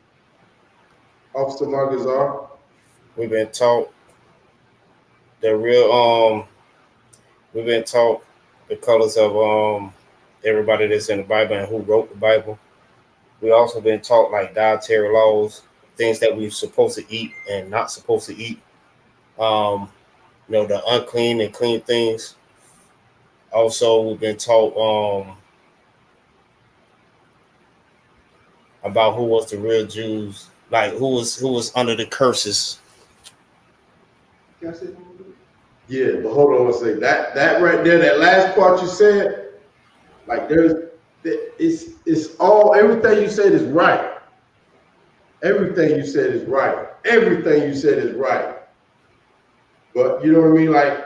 Officer Margazar. We've been taught we've been taught the colors of everybody that's in the Bible and who wrote the Bible. We also been taught like dietary laws, things that we're supposed to eat and not supposed to eat. You know, the unclean and clean things. Also, we've been taught about who was the real Jews, like who was under the curses. Yeah, but hold on a second. That right there, that last part you said, like it's all, everything you said is right. Everything you said is right. Everything you said is right. But you know what I mean? Like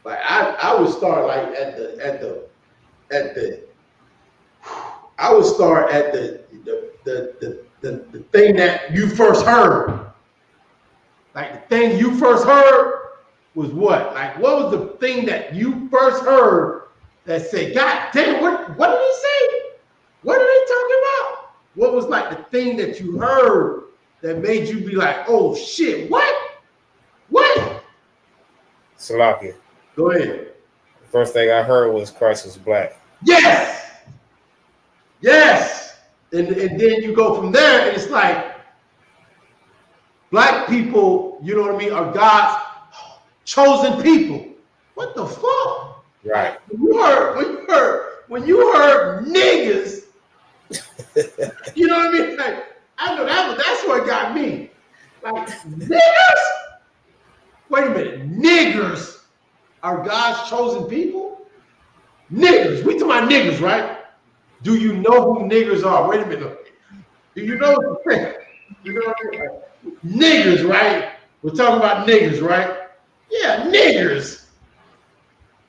I would start like I would start at the thing that you first heard. Like the thing you first heard was what? Like what was the thing that you first heard that said, God damn, what did he say? What are they talking about? What was like the thing that you heard that made you be like, oh shit, what? What? Salakia. Go ahead. The first thing I heard was Christ was black. Yes. Yes. And then you go from there and it's like black people, you know what I mean, are God's chosen people. What the fuck? Right. When you heard niggas, you know what I mean? Like, I know that's what got me. Like, niggers? Wait a minute. Niggers are God's chosen people? Niggers. We talking about niggers, right? Do you know who niggers are? Wait a minute. Do you know what I'm saying? You know what I mean? Niggers, right? We're talking about niggers, right? Yeah, niggers.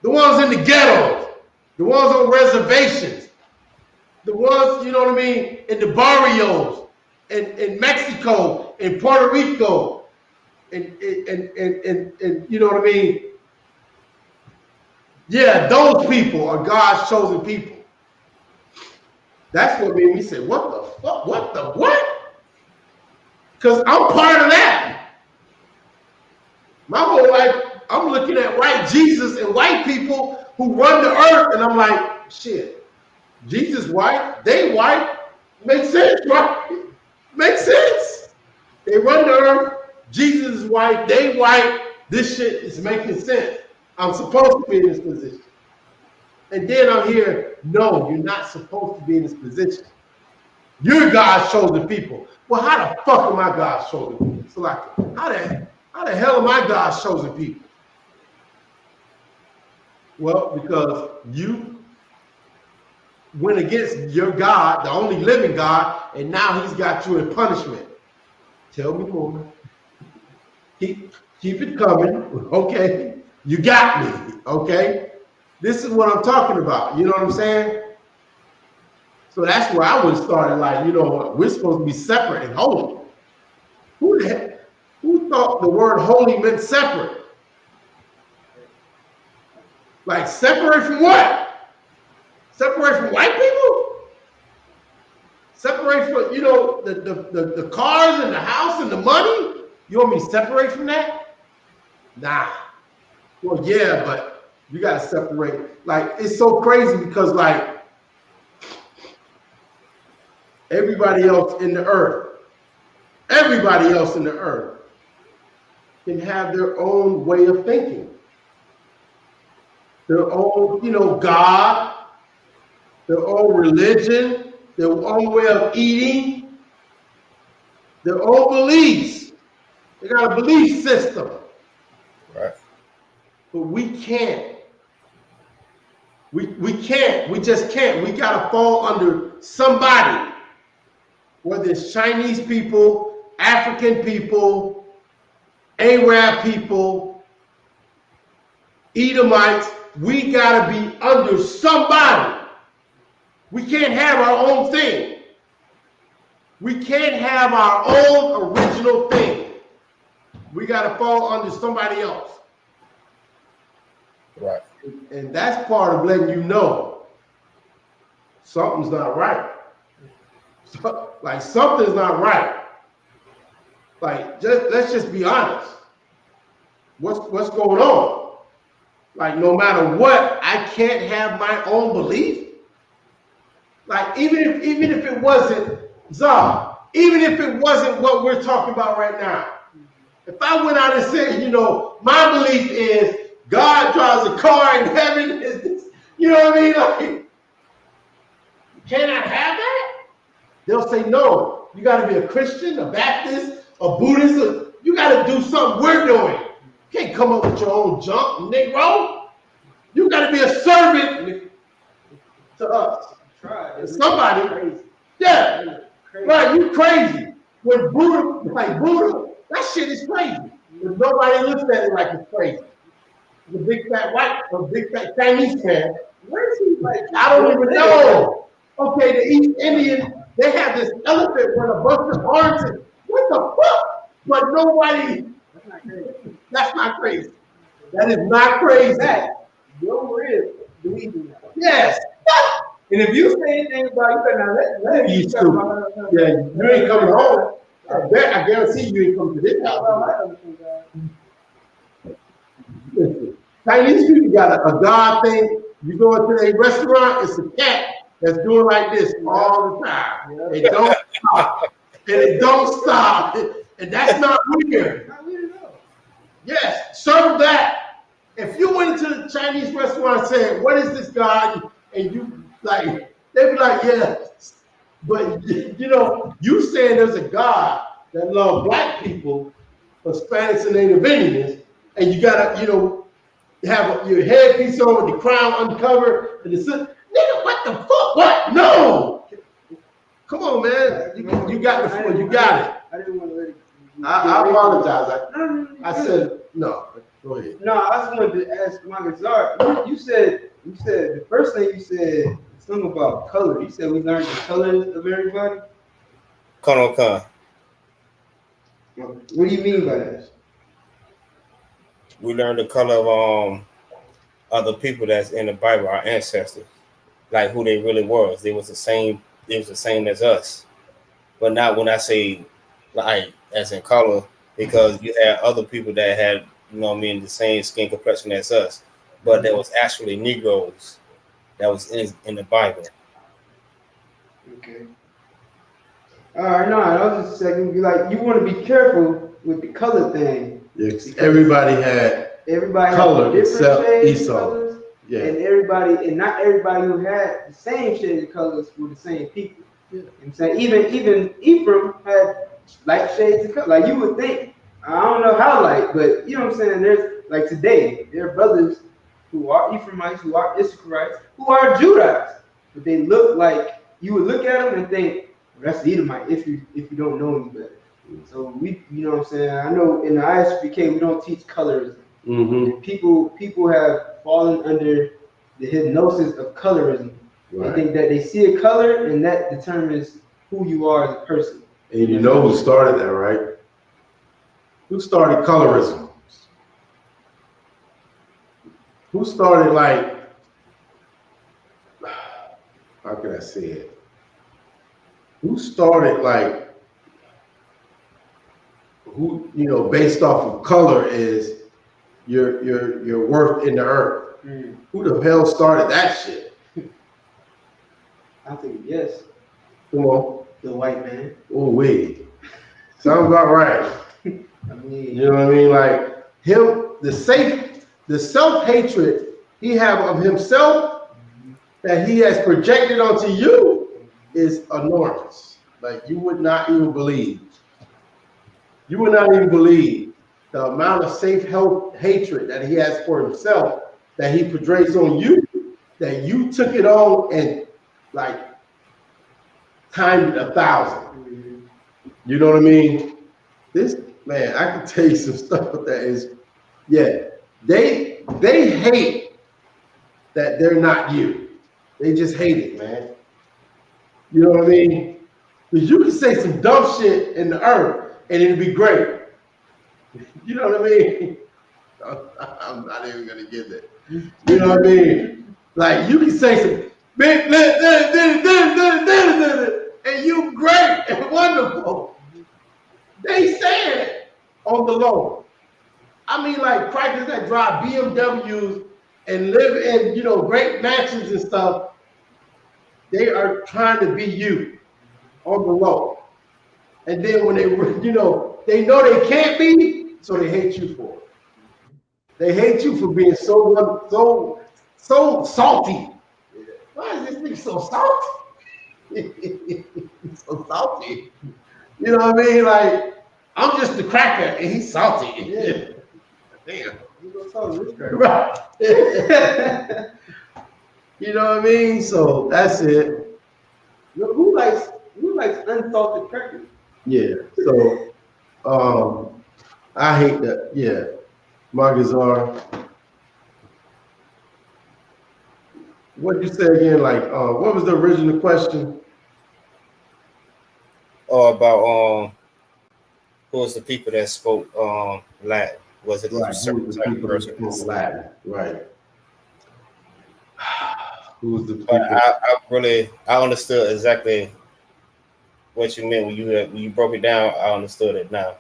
The ones in the ghettos. The ones on reservations. The ones, you know what I mean, in the barrios. In Mexico, in Puerto Rico, and you know what I mean? Yeah, those people are God's chosen people. That's what made me say, what the fuck? What the what? Because I'm part of that. My whole life, I'm looking at white Jesus and white people who run the earth, and I'm like, shit, Jesus white, they white, makes sense, right? Makes sense. They run the earth, Jesus is white, they white, this shit is making sense. I'm supposed to be in this position. And then I'm here, no, you're not supposed to be in this position. You're God's chosen people. Well, how the fuck am I God's chosen people? So like, how the hell am I God's chosen people? Well, because you went against your God, the only living God, and now he's got you in punishment. Tell me more. Keep it coming. Okay. You got me. Okay. This is what I'm talking about. You know what I'm saying? So that's where I would have started. Like, you know, we're supposed to be separate and holy. Who the heck? Who thought the word holy meant separate? Like separate from what? Separate from white people? Separate from, you know, the cars and the house and the money? You want me to separate from that? Nah. Well, yeah, but you gotta separate. Like, it's so crazy because like everybody else in the earth can have their own way of thinking. Their own, you know, God, their own religion, their own way of eating, their own beliefs. They got a belief system. Right. But we can't. We can't. We just can't. We gotta fall under somebody. Whether it's Chinese people, African people, Arab people, Edomites, we gotta be under somebody. We can't have our own thing. We can't have our own original thing. We gotta fall under somebody else. Right. And that's part of letting you know something's not right. So, like, something's not right. Like, let's just be honest. What's going on? Like, no matter what, I can't have my own belief. Like, even if it wasn't Zah, even if it wasn't what we're talking about right now. If I went out and said, you know, my belief is God drives a car in heaven, you know what I mean? Like, can I have that? They'll say, no, you got to be a Christian, a Baptist, a Buddhist. You got to do something we're doing. You can't come up with your own junk, Negro. You got to be a servant to us. Somebody, yeah, right, you crazy. When Buddha, like Buddha, that shit is crazy. But nobody looks at it like it's crazy. The big fat white or big fat Chinese man, where is he? Like, I don't even know. Okay, the East Indian, they have this elephant with a bunch of arms. And, what the fuck? But nobody. That's not crazy. That is not crazy. Your rib believing that. Yes. And if you say anything about you better not let You stupid. Yeah, you ain't coming home. I guarantee you ain't coming to this house. Listen, Chinese people got a God thing. You go into a restaurant, it's a cat that's doing like this all the time. It don't stop. And it don't stop. And that's not weird. Yes, serve that. If you went into the Chinese restaurant and said, what is this God? And you like, they'd be like, yeah. But you know, you saying there's a God that loves black people, Hispanics and Native Indians, and you gotta, you know, have your headpiece on with the crown uncovered and the nigga, what the fuck? What? No! Come on, man. You got the floor. You got it. I didn't want to let it. I apologize. I said no. Go ahead. No, I just wanted to ask Magazar. You said the first thing you said something about color. You said we learned the colors of everybody. Con. What do you mean by that? We learned the color of other people that's in the Bible, our ancestors, like who they really was. They was the same as us. But not when I say like as in color, because you had other people that had, you know what I mean, the same skin complexion as us, but there was actually Negroes that was in the Bible. Okay. All right, no, I was just saying, you want to be careful with the color thing. Yes, everybody had color except Esau. Yeah. And not everybody who had the same shade of colors were the same people. Yeah. You know what I'm saying? Even Ephraim had light shades of color. Like you would think, I don't know how light, but you know what I'm saying? There's like today, there are brothers who are Ephraimites, who are Issacharites, who are Judites, but they look like, you would look at them and think, well, that's Edomite if you don't know any better. So we, you know what I'm saying? I know in the I.S.U.P.K we don't teach colorism. Mm-hmm. People have fallen under the hypnosis of colorism Right. They think that they see a color and that determines who you are as a person. And you know who started that, right? Who started colorism? Who started, like, how can I say it? Who started, like, who, you know, based off of color is your worth in the earth? Who the hell started that shit? I think yes. Come on. The white man. Oh, wait. Sounds about right. I mean, You know what I mean? Like him, the self-hatred he have of himself that he has projected onto you is enormous. Like you would not even believe. You would not even believe the amount of hatred that he has for himself that he portrays on you, that you took it on and like timed it 1,000. You know what I mean? This man, I can tell you some stuff that is, yeah, they hate that they're not you. They just hate it, man. You know what I mean? Because you can say some dumb shit in the earth and it'll be great. You know what I mean? I'm not even gonna get that. You know what I mean? Like you can say some and you great and wonderful. They saying it on the low. I mean, like crackers that drive BMWs and live in, you know, great mansions and stuff. They are trying to be you on the low. And then when they, you know they can't be, so they hate you for it. They hate you for being so salty. Why is this nigga so salty? So salty. You know what I mean? Like, I'm just the cracker and he's salty. Yeah. Damn. Right. You know what I mean? So that's it. who likes unsalted crackers? Yeah. So I hate that. Yeah. Magazar. What did you say again? Like, what was the original question? About who was the people that spoke Latin? Was it Right. a certain type of person? Latin. Right. Who's the people? But I understood exactly what you meant when you broke it down. I understood it now.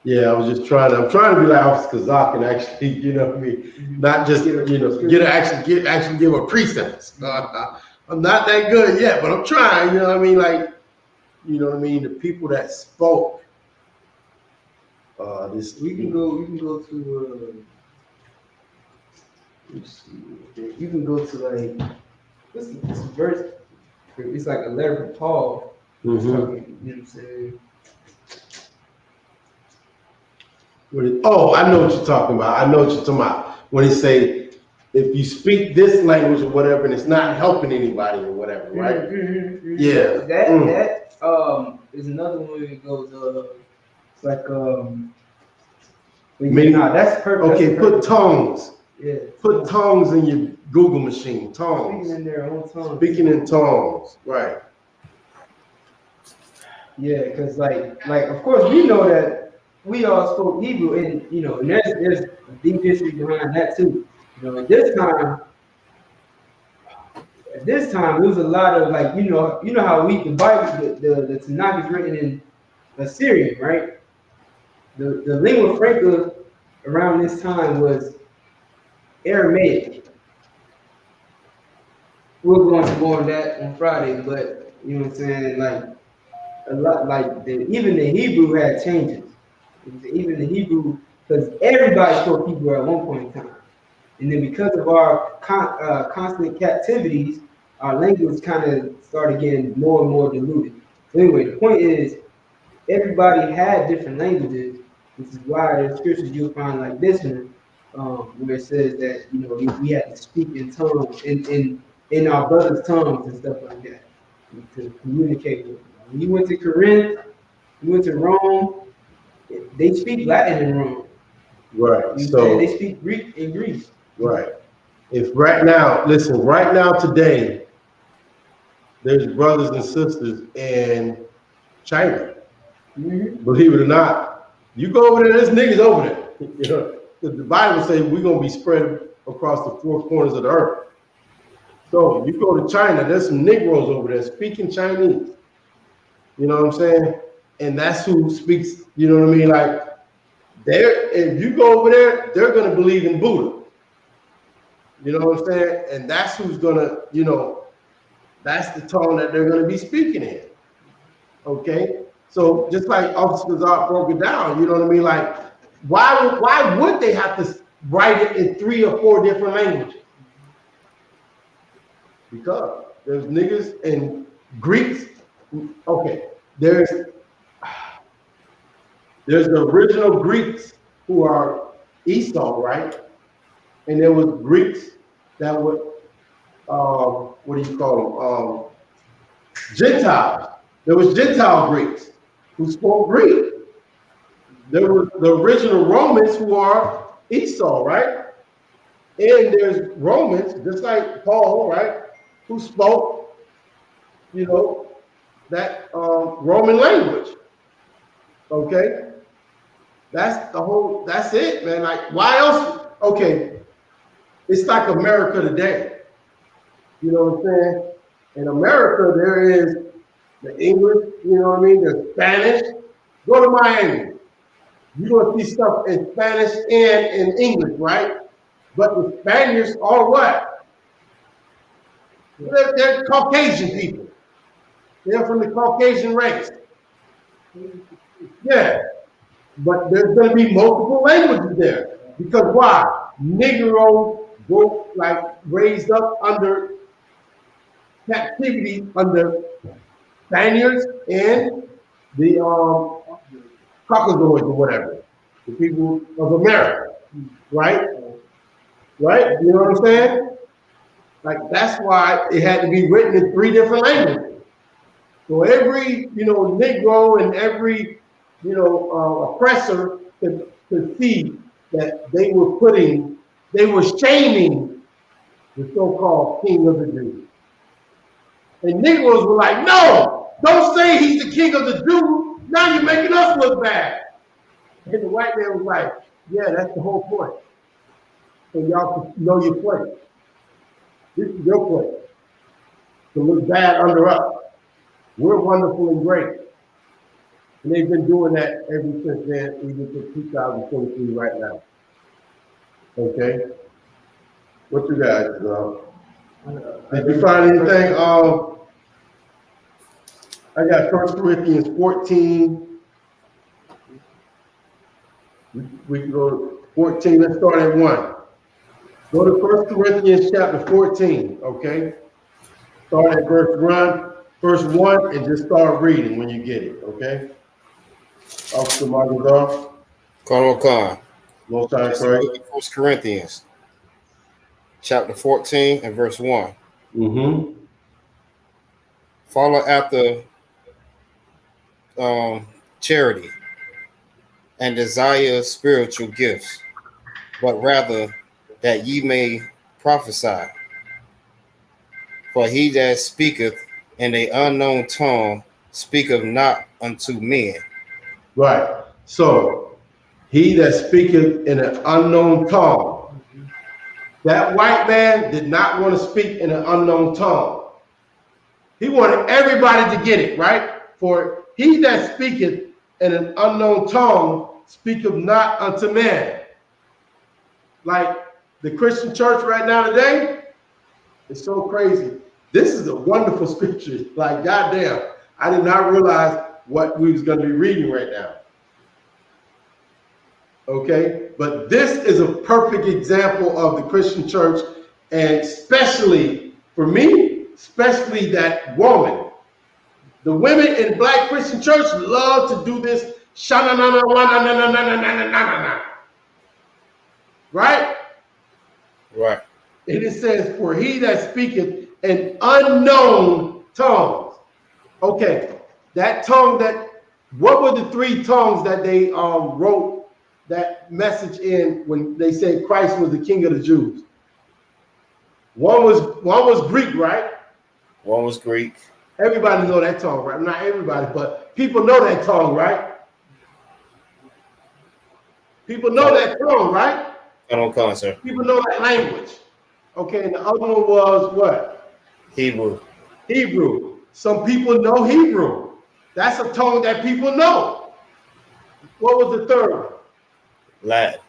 Yeah, I'm trying to be like Officer Kazak and actually, you know what I mean, not just, you know, actually give a precepts. I'm not that good yet, but I'm trying, you know what I mean? Like, you know what I mean? The people that spoke this. You can go to let's see. You can go to like this verse. It's like a letter from Paul. Mm-hmm. Talking, you know what I'm saying? Oh, I know what you're talking about. I know what you're talking about. When he say, if you speak this language or whatever, and it's not helping anybody or whatever, right? Mm-hmm. Yeah. That is another one that goes it's like that's perfect. Okay, put tongues. Yeah. Put tongues in your Google machine. Tongues. Speaking in their own tongues. Speaking in tongues. Right. Yeah, because like of course we know that we all spoke Hebrew, and you know, and there's deep history behind that too. You know, at this time it was a lot of like, you know how the Bible, the Tanakh is written in Assyrian, right? The lingua franca around this time was Aramaic. We're going to go on that on Friday, but you know what I'm saying, like a lot, like even the Hebrew had changes. Even the Hebrew, because everybody spoke Hebrew at one point in time, and then because of our constant captivities, our language kind of started getting more and more diluted. So anyway, the point is, everybody had different languages, which is why the scriptures you'll find like this one, where it says that, you know, we had to speak in tongues, in our brothers' tongues and stuff like that, to communicate with them. When you went to Corinth, you went to Rome, they speak Latin in Rome. Right. So they speak Greek in Greece. Right. If right now, listen, right now today, there's brothers and sisters in China. Believe it or not, you go over there, there's niggas over there. You know, the Bible says we're gonna be spread across the four corners of the earth. So you go to China, there's some Negroes over there speaking Chinese. You know what I'm saying? And that's who speaks, you know what I mean? Like, if you go over there, they're gonna believe in Buddha. You know what I'm saying? And that's who's gonna, you know, that's the tone that they're gonna be speaking in. Okay? So just like Officer Kazak broke it down, you know what I mean? Like, why would they have to write it in 3 or 4 different languages? Because there's niggas and Greeks. Okay, there's the original Greeks who are Esau, right? And there was Greeks that were what do you call them? Gentiles. There was Gentile Greeks who spoke Greek. There were the original Romans who are Esau, right? And there's Romans, just like Paul, right? Who spoke, you know, that Roman language. Okay? That's it, man. Like, why else? Okay, it's like America today. You know what I'm saying? In America, there is the English, you know what I mean? There's Spanish. Go to Miami. You're going to see stuff in Spanish and in English, right? But the Spaniards are what? They're Caucasian people. They're from the Caucasian race. Yeah. But there's going to be multiple languages there. Because why? Negroes were like raised up under captivity under Spaniards and the Caucasoids or whatever, the people of America, right? Right? You know what I'm saying? Like, that's why it had to be written in 3 different languages. So every, you know, Negro and every, you know, oppressor could see that they were shaming the so-called king of the Jews. And Negroes were like, no, don't say he's the king of the Jews. Now you're making us look bad. And the white man was like, yeah, that's the whole point. So y'all can know your place. This is your place. To look bad under us. We're wonderful and great. And they've been doing that ever since then, even to 2023 right now. Okay? What you guys, did you find anything? I got 1 Corinthians 14. We can go to 14. Let's start at 1. Go to 1 Corinthians chapter 14, okay? Start at verse 1, and just start reading when you get it, okay? Officer Margaret. Colonel Khan. Most time, Craig. 1 Corinthians chapter 14 and verse 1. Mm-hmm. Follow after charity and desire spiritual gifts, but rather that ye may prophesy. For he that speaketh in an unknown tongue speaketh not unto men. Right. So, he that speaketh in an unknown tongue. That white man did not want to speak in an unknown tongue. He wanted everybody to get it, right? For he that speaketh in an unknown tongue speaketh not unto man. Like the Christian church right now today, it's so crazy. This is a wonderful scripture. Like, goddamn, I did not realize what we was going to be reading right now. Okay, but this is a perfect example of the Christian church, and especially for me, especially that woman. The women in Black Christian church love to do this. Right? Right. And it says, for he that speaketh in unknown tongues. Okay, that tongue what were the 3 tongues that they wrote that message in when they said Christ was the King of the Jews? One was Greek, right? One was Greek. Everybody know that tongue, right? Not everybody, but people know that tongue, right? People know that tongue, right? I don't come, sir. People know that language. Okay, and the other one was what? Hebrew. Hebrew. Some people know Hebrew. That's a tongue that people know. What was the third one? Latin.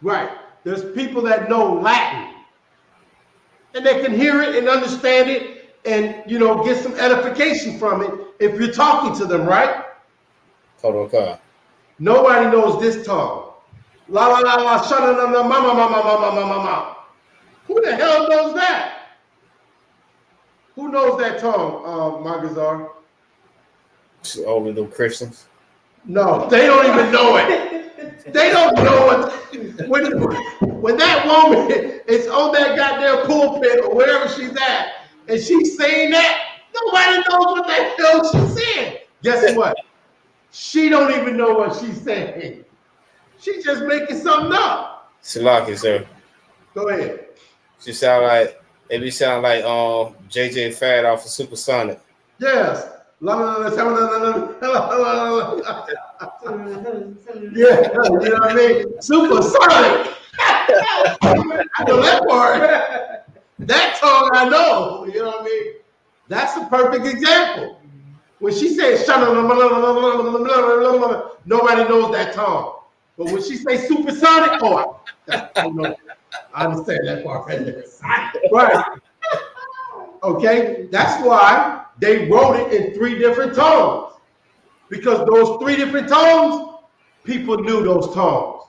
Right. There's people that know Latin. And they can hear it and understand it and, you know, get some edification from it if you're talking to them, right? Kodoka. Nobody knows this tongue. La la la la, shana na na, ma ma ma ma ma ma ma ma. Who the hell knows that? Who knows that tongue, Magazar? Only the Christians. No, they don't even know it. They don't know it. When that woman is on that goddamn pulpit or wherever she's at, and she's saying that, nobody knows what the hell she's saying. Guess what? She don't even know what she's saying. She's just making something up. Salaki, sir. Go ahead. She sound like JJ Fad off of Supersonic. Yes. Yeah, you know what I mean? Supersonic. I know that part. That tongue I know. You know what I mean? That's a perfect example. When she says nobody knows that tongue. But when she says supersonic, oh, I understand that part right there. Right. Okay, that's why they wrote it in 3 different tongues. Because those 3 different tongues, people knew those tongues.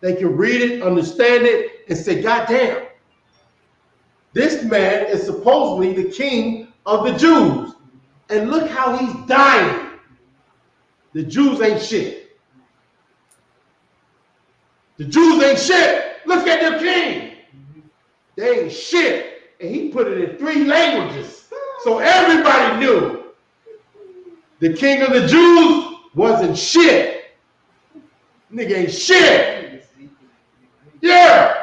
They could read it, understand it, and say, God damn, this man is supposedly the king of the Jews. And look how he's dying. The Jews ain't shit. The Jews ain't shit. Look at their king. They ain't shit. And he put it in 3 languages. So everybody knew the king of the Jews wasn't shit. Nigga ain't shit. Yeah.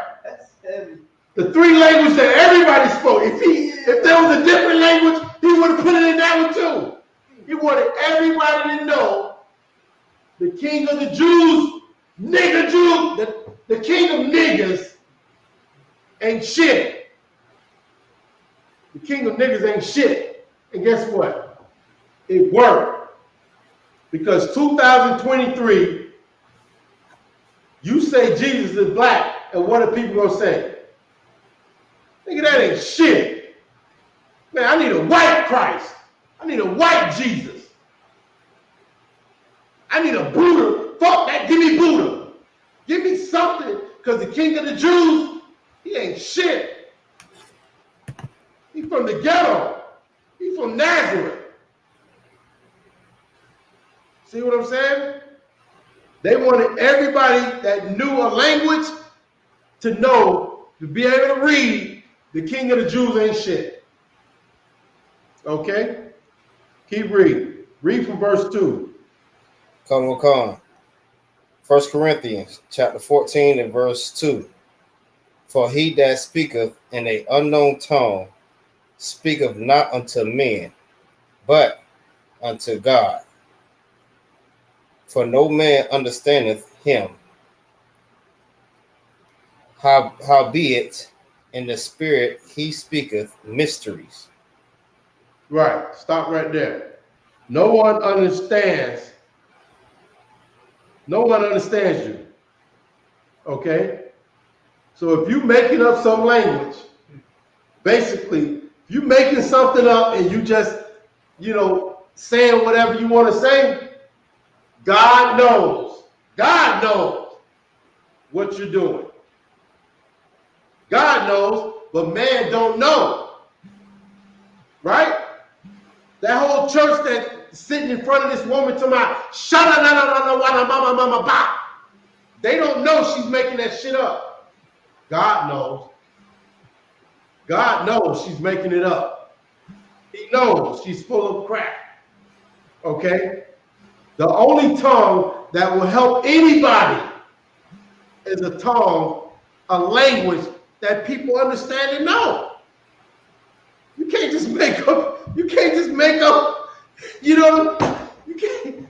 The 3 languages that everybody spoke. If there was a different language, he would have put it in that one too. He wanted everybody to know the king of the Jews, nigga Jew, the king of niggas ain't shit. The king of niggas ain't shit. And guess what? It worked. Because 2023, you say Jesus is black, and what are people gonna say? Nigga, that ain't shit. Man, I need a white Christ. I need a white Jesus. I need a Buddha. Fuck that, give me Buddha. Give me something, because the king of the Jews, he ain't shit. He's from the ghetto. He's from Nazareth. See what I'm saying? They wanted everybody that knew a language to know, to be able to read, the king of the Jews ain't shit. Okay? Keep reading. Read from verse 2. Come on. 1 Corinthians chapter 14 and verse 2. For he that speaketh in an unknown tongue speaketh not unto men, but unto God. For no man understandeth him. Howbeit in the spirit he speaketh mysteries. Right. Stop right there. No one understands. No one understands you. Okay? So if you're making up some language, basically, if you're making something up and you just, saying whatever you want to say, God knows. God knows what you're doing. God knows, but man don't know. Right? That whole church that's sitting in front of this woman to my they don't know she's making that shit up. God knows. God knows she's making it up. He knows she's full of crap. Okay? The only tongue that will help anybody is a tongue, a language that people understand and know. You can't just make up You can't just make up, you know, you can't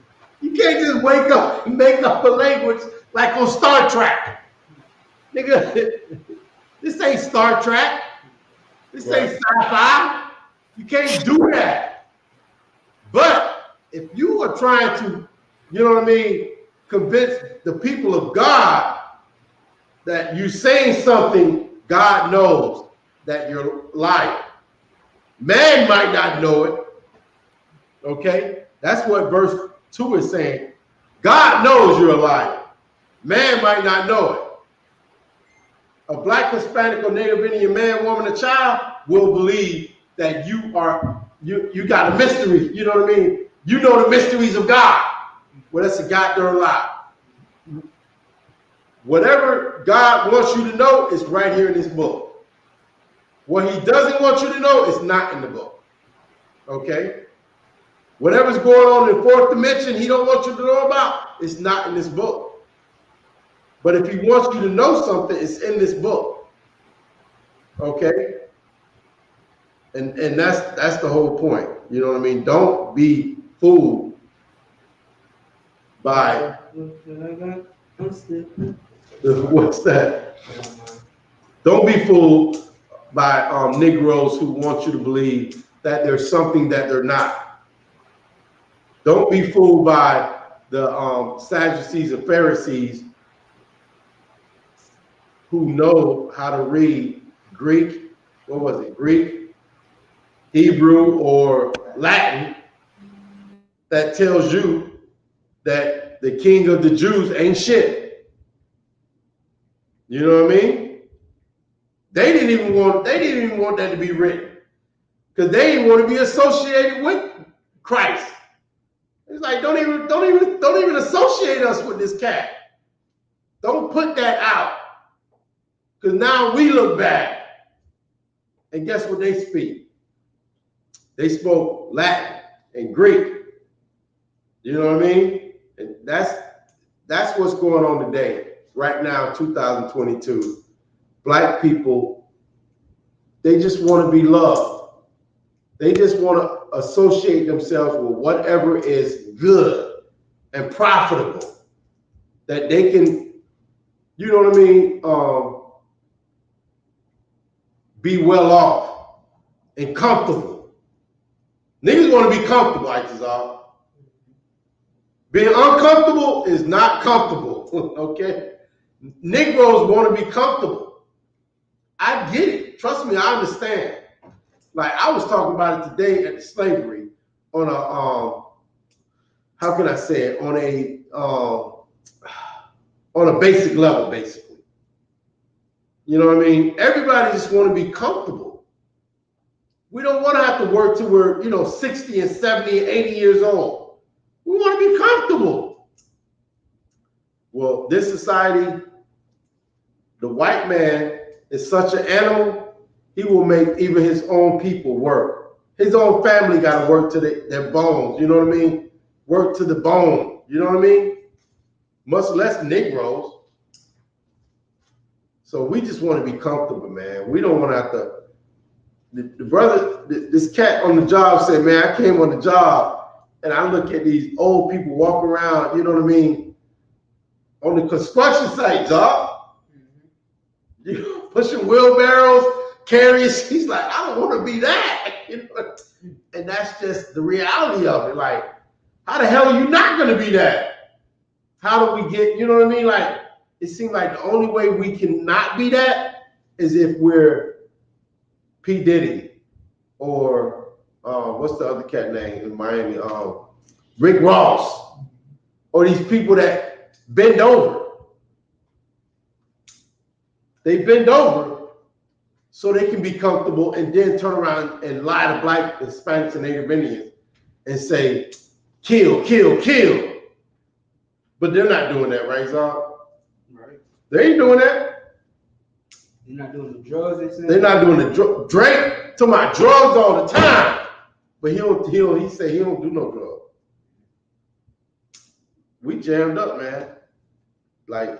just wake up and make up a language like on Star Trek. Nigga, this ain't Star Trek. This ain't sci-fi. You can't do that. But if you are trying to, you know what I mean, convince the people of God that you're saying something, God knows that you're lying. Man might not know it. Okay? That's what verse 2 is saying. God knows you're a liar. Man might not know it. A black, Hispanic, or Native Indian man, woman, or child will believe that you got a mystery. You know what I mean? You know the mysteries of God. Well, that's a goddamn lie. Whatever God wants you to know is right here in this book. What he doesn't want you to know is not in the book. Okay? Whatever's going on in the fourth dimension he don't want you to know about, it's not in this book. But if he wants you to know something, it's in this book. Okay? And that's the whole point. You know what I mean? Don't be fooled by what's that? Don't be fooled by Negroes who want you to believe that there's something that they're not. Don't be fooled by the Sadducees and Pharisees who know how to read Greek, what was it, Greek, Hebrew, or Latin, that tells you that the king of the Jews ain't shit. You know what I mean? They didn't even want that to be written because they didn't want to be associated with Christ. It's like don't even associate us with this cat. Don't put that out because now we look bad. And guess what they speak? They spoke Latin and Greek. You know what I mean? And that's what's going on today. Right now, 2022, black people, they just want to be loved. They just want to associate themselves with whatever is good and profitable that they can, you know what I mean, be well off and comfortable. Niggas want to be comfortable, Itazal. Being uncomfortable is not comfortable, okay? Negroes want to be comfortable. I get it. Trust me, I understand. Like I was talking about it today at the slavery on a how can I say it, on a basic level, basically. You know what I mean? Everybody just want to be comfortable. We don't want to have to work till we're 60 and 70 and 80 years old. We want to be comfortable. Well, this society, the white man is such an animal, he will make even his own people work. His own family got to work to their bones, you know what I mean? Work to the bone, you know what I mean? Much less Negroes. So we just want to be comfortable, man. We don't want to have to. The brother, this cat on the job said, man, I came on the job and I look at these old people walking around, you know what I mean, on the construction site, dog. Pushing wheelbarrows, carries. He's like, I don't want to be that. And that's just the reality of it. Like, how the hell are you not going to be that? How do we get, you know what I mean? Like, it seems like the only way we can not be that is if we're P. Diddy or what's the other cat name in Miami? Rick Ross, or these people that bend over. They bend over so they can be comfortable and then turn around and lie to black, Hispanics, and Native Indians and say, kill, kill, kill. But they're not doing that, right, Zah? Right. They ain't doing that. They're not doing the drugs, they say. They're not doing the drugs. Drake to my drugs all the time. But he say he don't do no drugs. We jammed up, man. Like,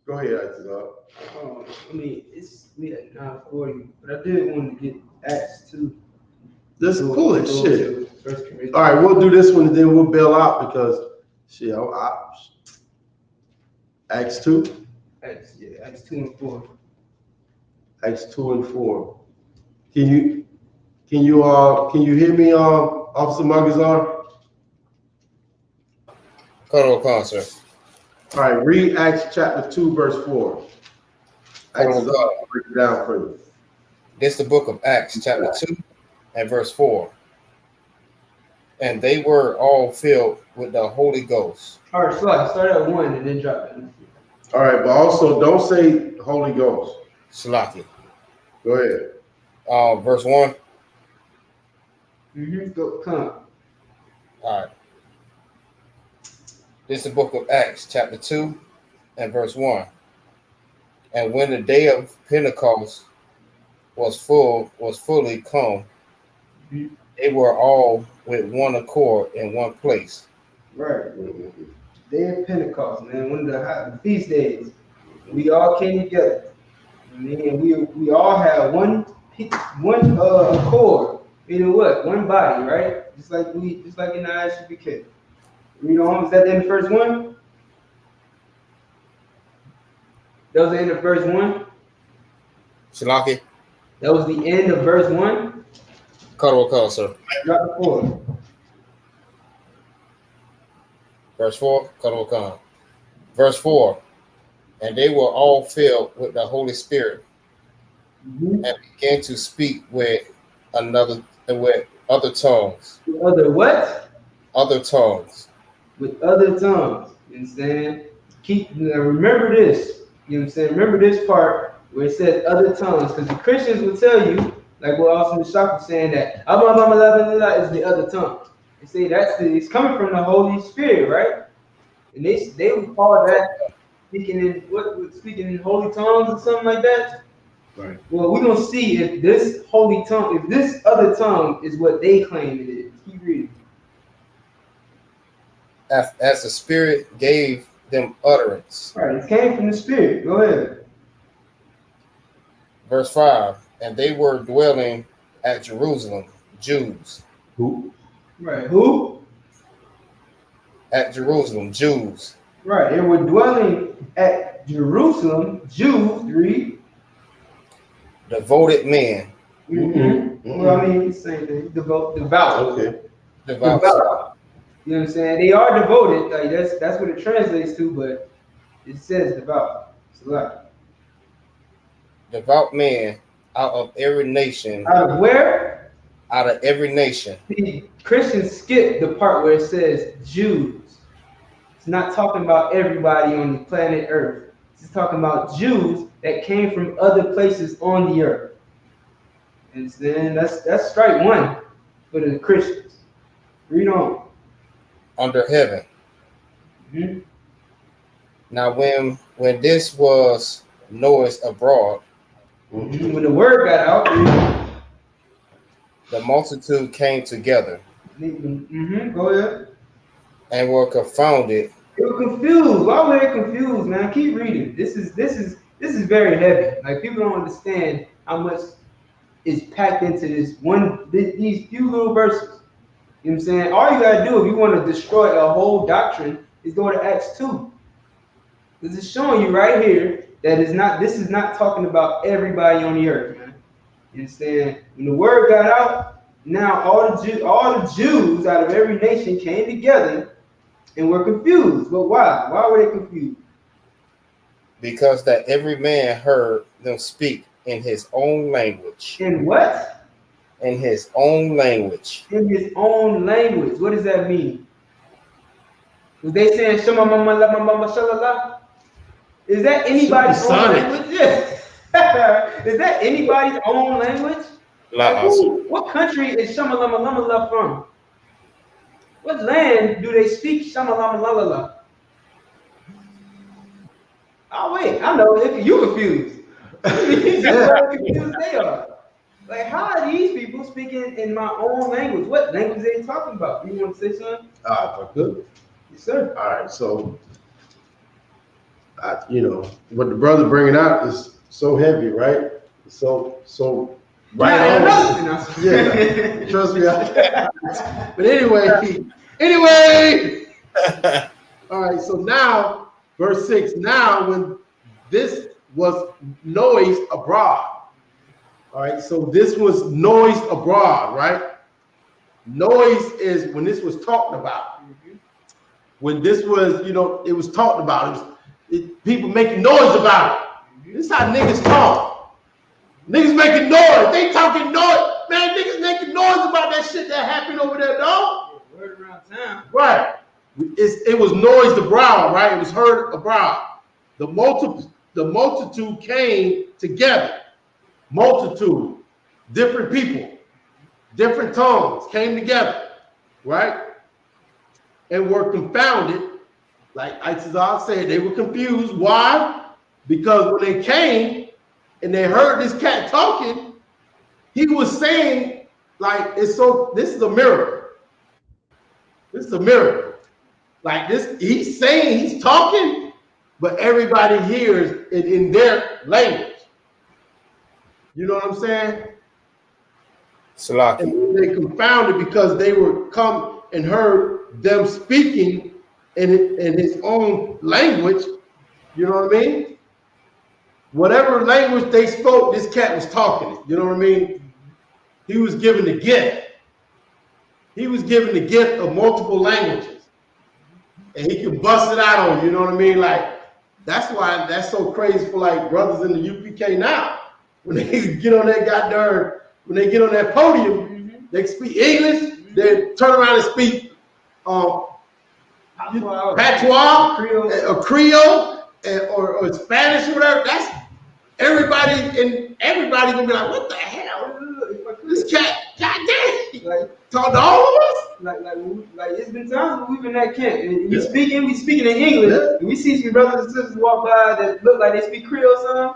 go ahead, Zah. I mean, it's me at 9:40, but I did want to get Acts 2. This is cool as shit. All right, we'll do this one and then we'll bail out because shit. Acts 2. Acts 2 and 4. Acts 2 and 4. Can you hear me, Officer Magazar? Cut on, sir. All right, read Acts chapter 2, verse 4. Acts is God. I'll break it down for you. This is the book of Acts, chapter 2 and verse 4. And they were all filled with the Holy Ghost. All right, start at 1 and then drop it. All right, but also don't say Holy Ghost. Shalaki. Go ahead. Verse 1. Go, come. All right. This is the book of Acts, chapter 2 and verse 1. And when the day of Pentecost was fully come, they were all with one accord in one place. Right. Day of Pentecost, man, one of the feast days. We all came together. And we all had one accord. Meaning what? One body, right? Just like in the I.S.U.P.K. Read on. Is that the end of verse 1? That was the end of verse 1? Shalaki. That was the end of verse 1? Call, sir. Drop the 4. Verse 4. Call. Verse 4. And they were all filled with the Holy Spirit and began to speak with other tongues. Other what? Other tongues. With other tongues. You know what I'm saying? Remember this. You know what I'm saying? Remember this part where it says other tongues, because the Christians will tell you, like what also the shop was saying, that is the other tongue. They say it's coming from the Holy Spirit, right? And they would call that speaking in holy tongues or something like that. Right. Well, we're gonna see if this holy tongue, if this other tongue is what they claim it is. Keep reading. As the Spirit gave them utterance. All right, it came from the Spirit. Go ahead. Verse 5. And they were dwelling at Jerusalem, Jews. Who? Right. Who? At Jerusalem, Jews. Right. They were dwelling at Jerusalem, Jews. Read. Devoted men. Well, I mean, it's the same thing. Devout. Okay. Devout. You know what I'm saying? They are devoted. Like that's what it translates to, but it says devout. It's a lot. Devout men out of every nation. Out of where? Out of every nation. See, Christians skip the part where it says Jews. It's not talking about everybody on the planet Earth. It's talking about Jews that came from other places on the earth. And then that's strike one for the Christians. Read on. Under heaven. Now when this was noised abroad, when the word got out, the multitude came together. Go ahead. And were confounded. They were confused. Why were they confused, man? Keep reading. This is very heavy. Like, people don't understand how much is packed into these few little verses. You know what I'm saying? All you gotta do if you want to destroy a whole doctrine is go to Acts 2. This is showing you right here that this is not talking about everybody on the earth, man. You understand? When the word got out, now all the Jews out of every nation came together and were confused. But why? Why were they confused? Because that every man heard them speak in his own language. In what? In his own language. In his own language. What does that mean? Was they saying Shema Mama La Mama Shalala? Is that anybody's own language? Yes. Is that anybody's own language? Like, what country is Shema Lama Lama La from? What land do they speak Shema Lama La La La? Oh wait, I know. You confused. Confused they are. Like, how are these people speaking in my own language? What language are they talking about? You want to say something? If I could. Yes, sir. All right, so what the brother bringing out is so heavy, right? So Right Yeah, on. Yeah, trust me. But anyway. All right, so now, verse 6, now when this was noised abroad. All right, so this was noised abroad, right? Noise is when this was talked about. When this was, it was talked about. People making noise about it. This is how niggas talk. Niggas making noise. They talking noise. Man, niggas making noise about that shit that happened over there, dog. Word around town. Right. It was noised abroad, right? It was heard abroad. The multitude came together. Multitude, different people, different tongues came together, right? And were confounded. Like I said, they were confused. Why? Because when they came and they heard this cat talking, he was saying, like, this is a miracle. This is a miracle. Like this, he's saying, he's talking, but everybody hears it in their language. You know what I'm saying? Salaki. And they confounded because they were come and heard them speaking in his own language. You know what I mean? Whatever language they spoke, this cat was talking it. You know what I mean? He was given the gift. He was given the gift of multiple languages. And he could bust it out on you, you know what I mean? Like, that's why that's so crazy for like brothers in the U.P.K. now. When they get on that goddamn, when they get on that podium, they speak English, they turn around and speak patois, Creole, or Spanish or whatever. That's everybody gonna be like, what the hell? This cat, goddamn, like talk to all of us. Like it's been times when we've been at camp and we speaking in English. And we see some brothers and sisters walk by that look like they speak Creole, son.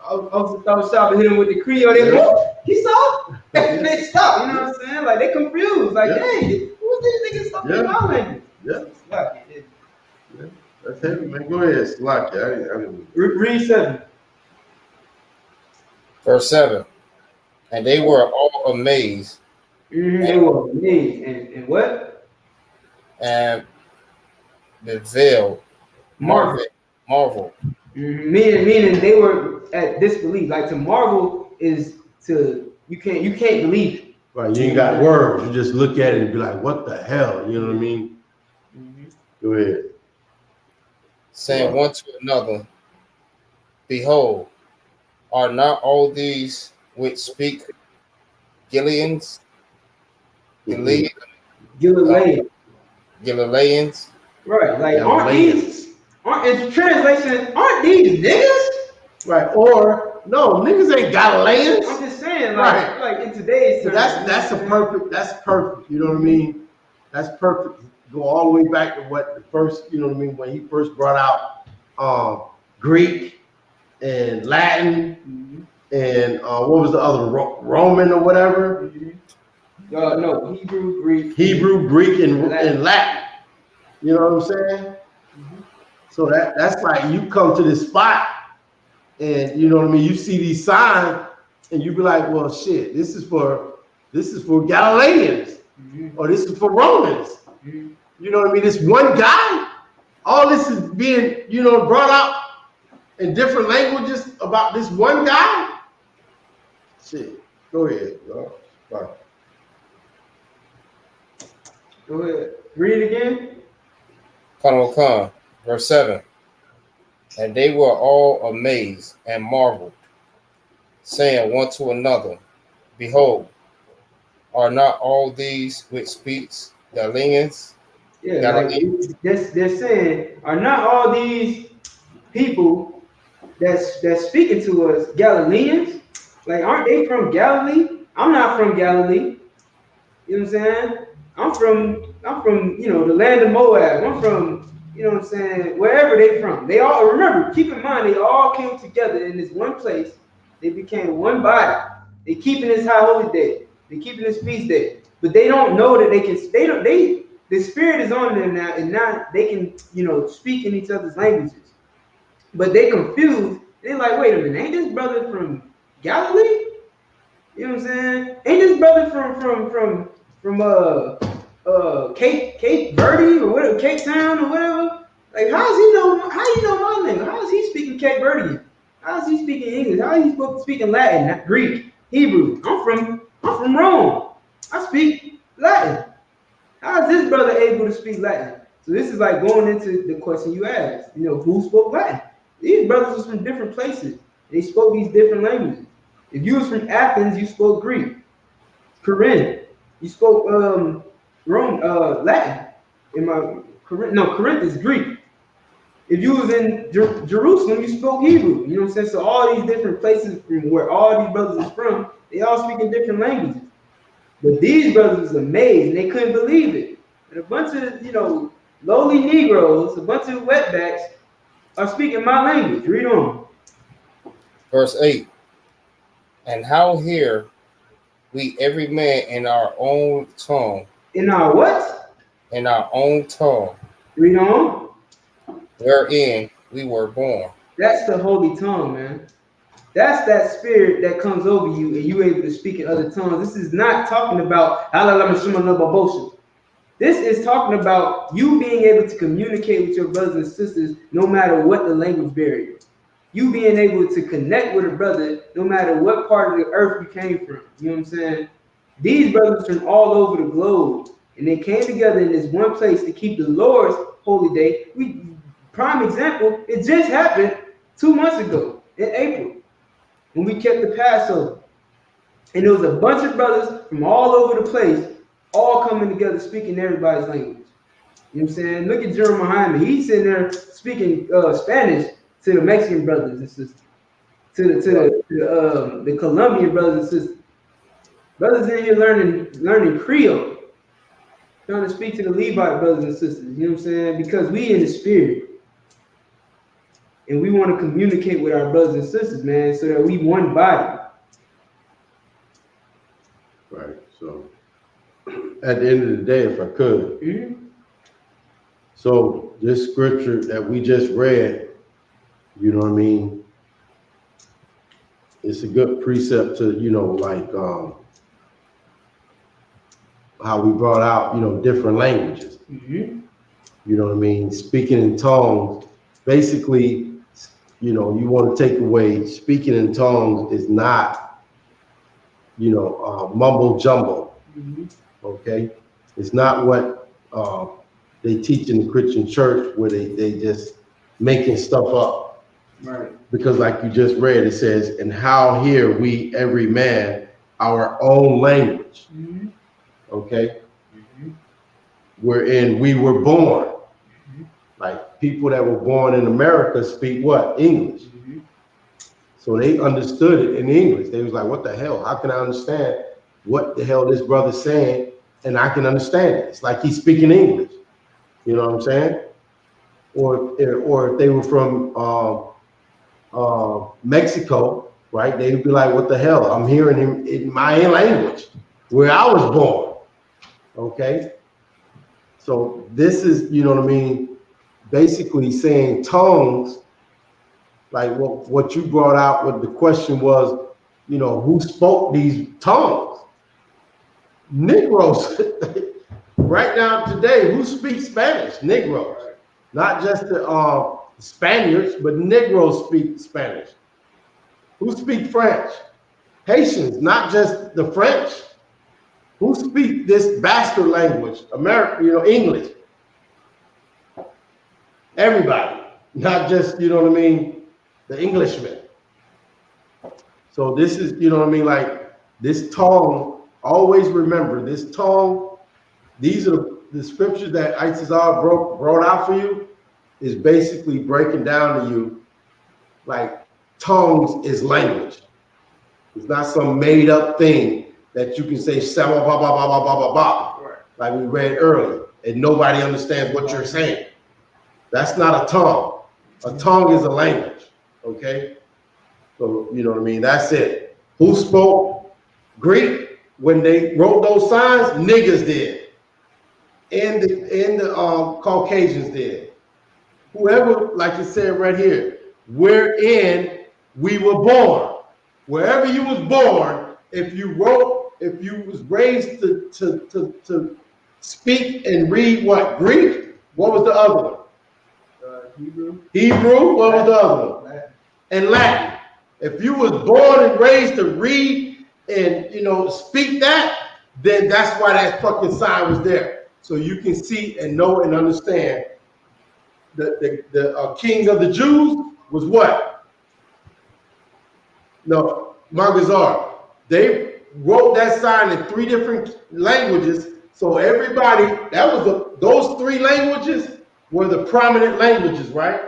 I was shop and hit them with the Creole. They go, he saw, and they stop. You know what I'm saying? Like they confused. Like, hey, who's these niggas talking in my language? Yeah, that's heavy, man. Go ahead, Slacky. Read 7. Verse 7. And they were all amazed. They were amazed. And what? And bewailed. Marvel. Meaning they were at disbelief. Like to marvel is to you can't believe it. Right, you ain't got words. You just look at it and be like, what the hell? You know what I mean? Go ahead. Saying one to another, behold, are not all these which speak Galileans? Galileans? Right, like aren't in translation, aren't these niggas? Right, or no, niggas ain't Galileans. I'm just saying, like in today's terms. So that's perfect, you know what I mean? That's perfect. Go all the way back to what the first, you know what I mean, when he first brought out Greek and Latin and what was the other, Roman or whatever? No, Hebrew, Greek, and Latin. You know what I'm saying? So that's like you come to this spot and you know what I mean, you see these signs and you be like, well shit, this is for Galileans or this is for Romans. You know what I mean? This one guy, all this is being, brought out in different languages about this one guy. Shit, go ahead. Bye. Go ahead. Read it again. Come. Verse 7. And they were all amazed and marveled, saying one to another, behold, are not all these which speaks Galileans? Yeah, like they're saying, are not all these people that's speaking to us Galileans? Like, aren't they from Galilee? I'm not from Galilee. You know what I'm saying? I'm from the land of Moab. I'm from, what I'm saying, wherever they from. They all, remember, keep in mind, they all came together in this one place. They became one body. They keeping this high holy day. They keeping this feast day. But they don't know that the spirit is on them now, and now they can, speak in each other's languages. But they confused. They're like, wait a minute, ain't this brother from Galilee? You know what I'm saying? Ain't this brother from Cape Verde or whatever, Cape Town or whatever? Like, how does he know? How you know my language? How is he speaking Cape Verdean? How is he speaking English? How is he speaking Latin, not Greek, Hebrew? I'm from Rome. I speak Latin. How is this brother able to speak Latin? So this is like going into the question you asked. You know, who spoke Latin? These brothers was from different places. They spoke these different languages. If you was from Athens, you spoke Greek. Corinth, you spoke Latin. Corinth is Greek. If you was in Jerusalem, you spoke Hebrew. You know what I'm saying? So all these different places from where all these brothers is from, they all speak in different languages. But these brothers was amazed and they couldn't believe it. And a bunch of, lowly Negroes, a bunch of wetbacks are speaking my language. Read on. Verse 8. And how hear we every man in our own tongue? In our what? In our own tongue. Read on. Wherein we were born. That's the holy tongue, man. That's that spirit that comes over you and you able to speak in other tongues. This is not talking about this is talking about you being able to communicate with your brothers and sisters no matter what the language barrier. You being able to connect with a brother no matter what part of the earth you came from. You know what I'm saying? These brothers from all over the globe, and they came together in this one place to keep the Lord's holy day. Prime example, it just happened 2 months ago in April when we kept the Passover. And there was a bunch of brothers from all over the place all coming together speaking everybody's language. You know what I'm saying? Look at Jeremiah. He's sitting there speaking Spanish to the Mexican brothers and sisters, to the Colombian brothers and sisters. Brothers in here learning Creole, trying to speak to the Levite brothers and sisters. You know what I'm saying? Because we in the spirit, and we want to communicate with our brothers and sisters, man, so that we one body. Right. So, at the end of the day, if I could, so this scripture that we just read, you know what I mean? It's a good precept to, how we brought out, different languages. You know what I mean? Speaking in tongues, basically, you want to take away speaking in tongues is not, mumble jumble. Okay? It's not what they teach in the Christian church where they just making stuff up. Right. Because like you just read, it says, and how hear we every man our own language. Okay? Wherein we were born. Like people that were born in America speak what? English. So they understood it in English. They was like, what the hell? How can I understand what the hell this brother's saying? And I can understand it. It's like he's speaking English. You know what I'm saying? Or if they were from Mexico, right? They'd be like, what the hell? I'm hearing him in my language where I was born. Okay? So this is, you know what I mean? Basically saying tongues, like what you brought out, what the question was, who spoke these tongues? Negroes. Right now today, who speaks Spanish? Negroes. Not just the Spaniards, but Negroes speak Spanish. Who speak French? Haitians, not just the French. Who speak this bastard language? America, English. Everybody, not just, the Englishmen. So this is, like this tongue, always remember this tongue, these are the scriptures that I.S.U.P.K brought out for you, is basically breaking down to you, like tongues is language. It's not some made up thing that you can say, like we read earlier, and nobody understands what you're saying. That's not a tongue. A tongue is a language, okay? So, you know what I mean? That's it. Who spoke Greek when they wrote those signs? Niggas did. And the Caucasians did. Whoever, like it said right here, wherein we were born. Wherever you was born if you was raised to speak and read what? Greek? What was the other one? Hebrew. Hebrew? What was the other one? Latin. And Latin. If you was born and raised to read and speak that, then that's why that fucking sign was there. So you can see and know and understand the king of the Jews was what? No, Magazar. They wrote that sign in 3 different languages. So everybody, those 3 languages were the prominent languages, right?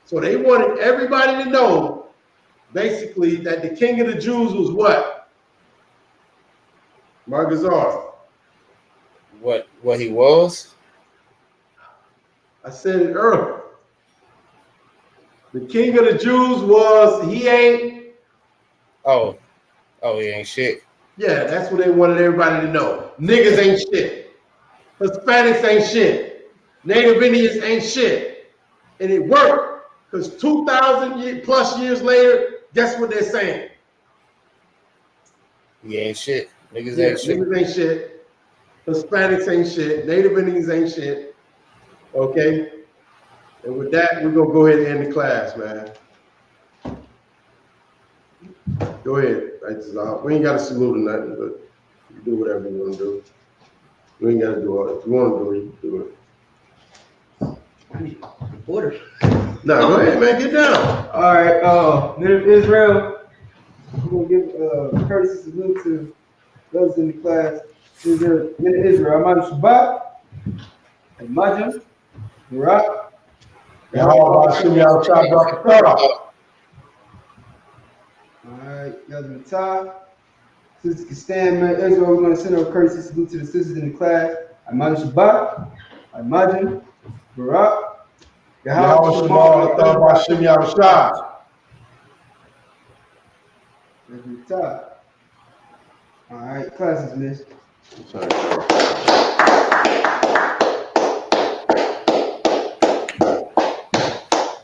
So they wanted everybody to know, basically, that the king of the Jews was what? Magazar. What he was? I said it earlier. The king of the Jews was, he ain't. Oh, he ain't shit. Yeah, that's what they wanted everybody to know. Niggas ain't shit. Hispanics ain't shit. Native Indians ain't shit. And it worked, because 2,000 plus years later, guess what they're saying? He ain't shit. Niggas Yeah, ain't shit. niggas ain't shit. Hispanics ain't shit. Native Indians ain't shit. Okay? And with that, we're going to go ahead and end the class, man. Go ahead. We ain't got to salute or nothing, but you do whatever you want to do. We ain't got to do all that. If you want to do it, you can do it. Order. No, go ahead, man. Get down. All right. Men of Israel, we're going to give courtesy salute to those in the class. These are men of Israel. I.S.U.P.K, I.M.A.J, Barak. All right, Yazmatah. Sisters can stand, man. Israel, we're going to send our courtesy salute to the sisters in the class. I.S.U.P.K, I.M.A.J, Barak. Yazmatah. All right, class is missed. Sorry.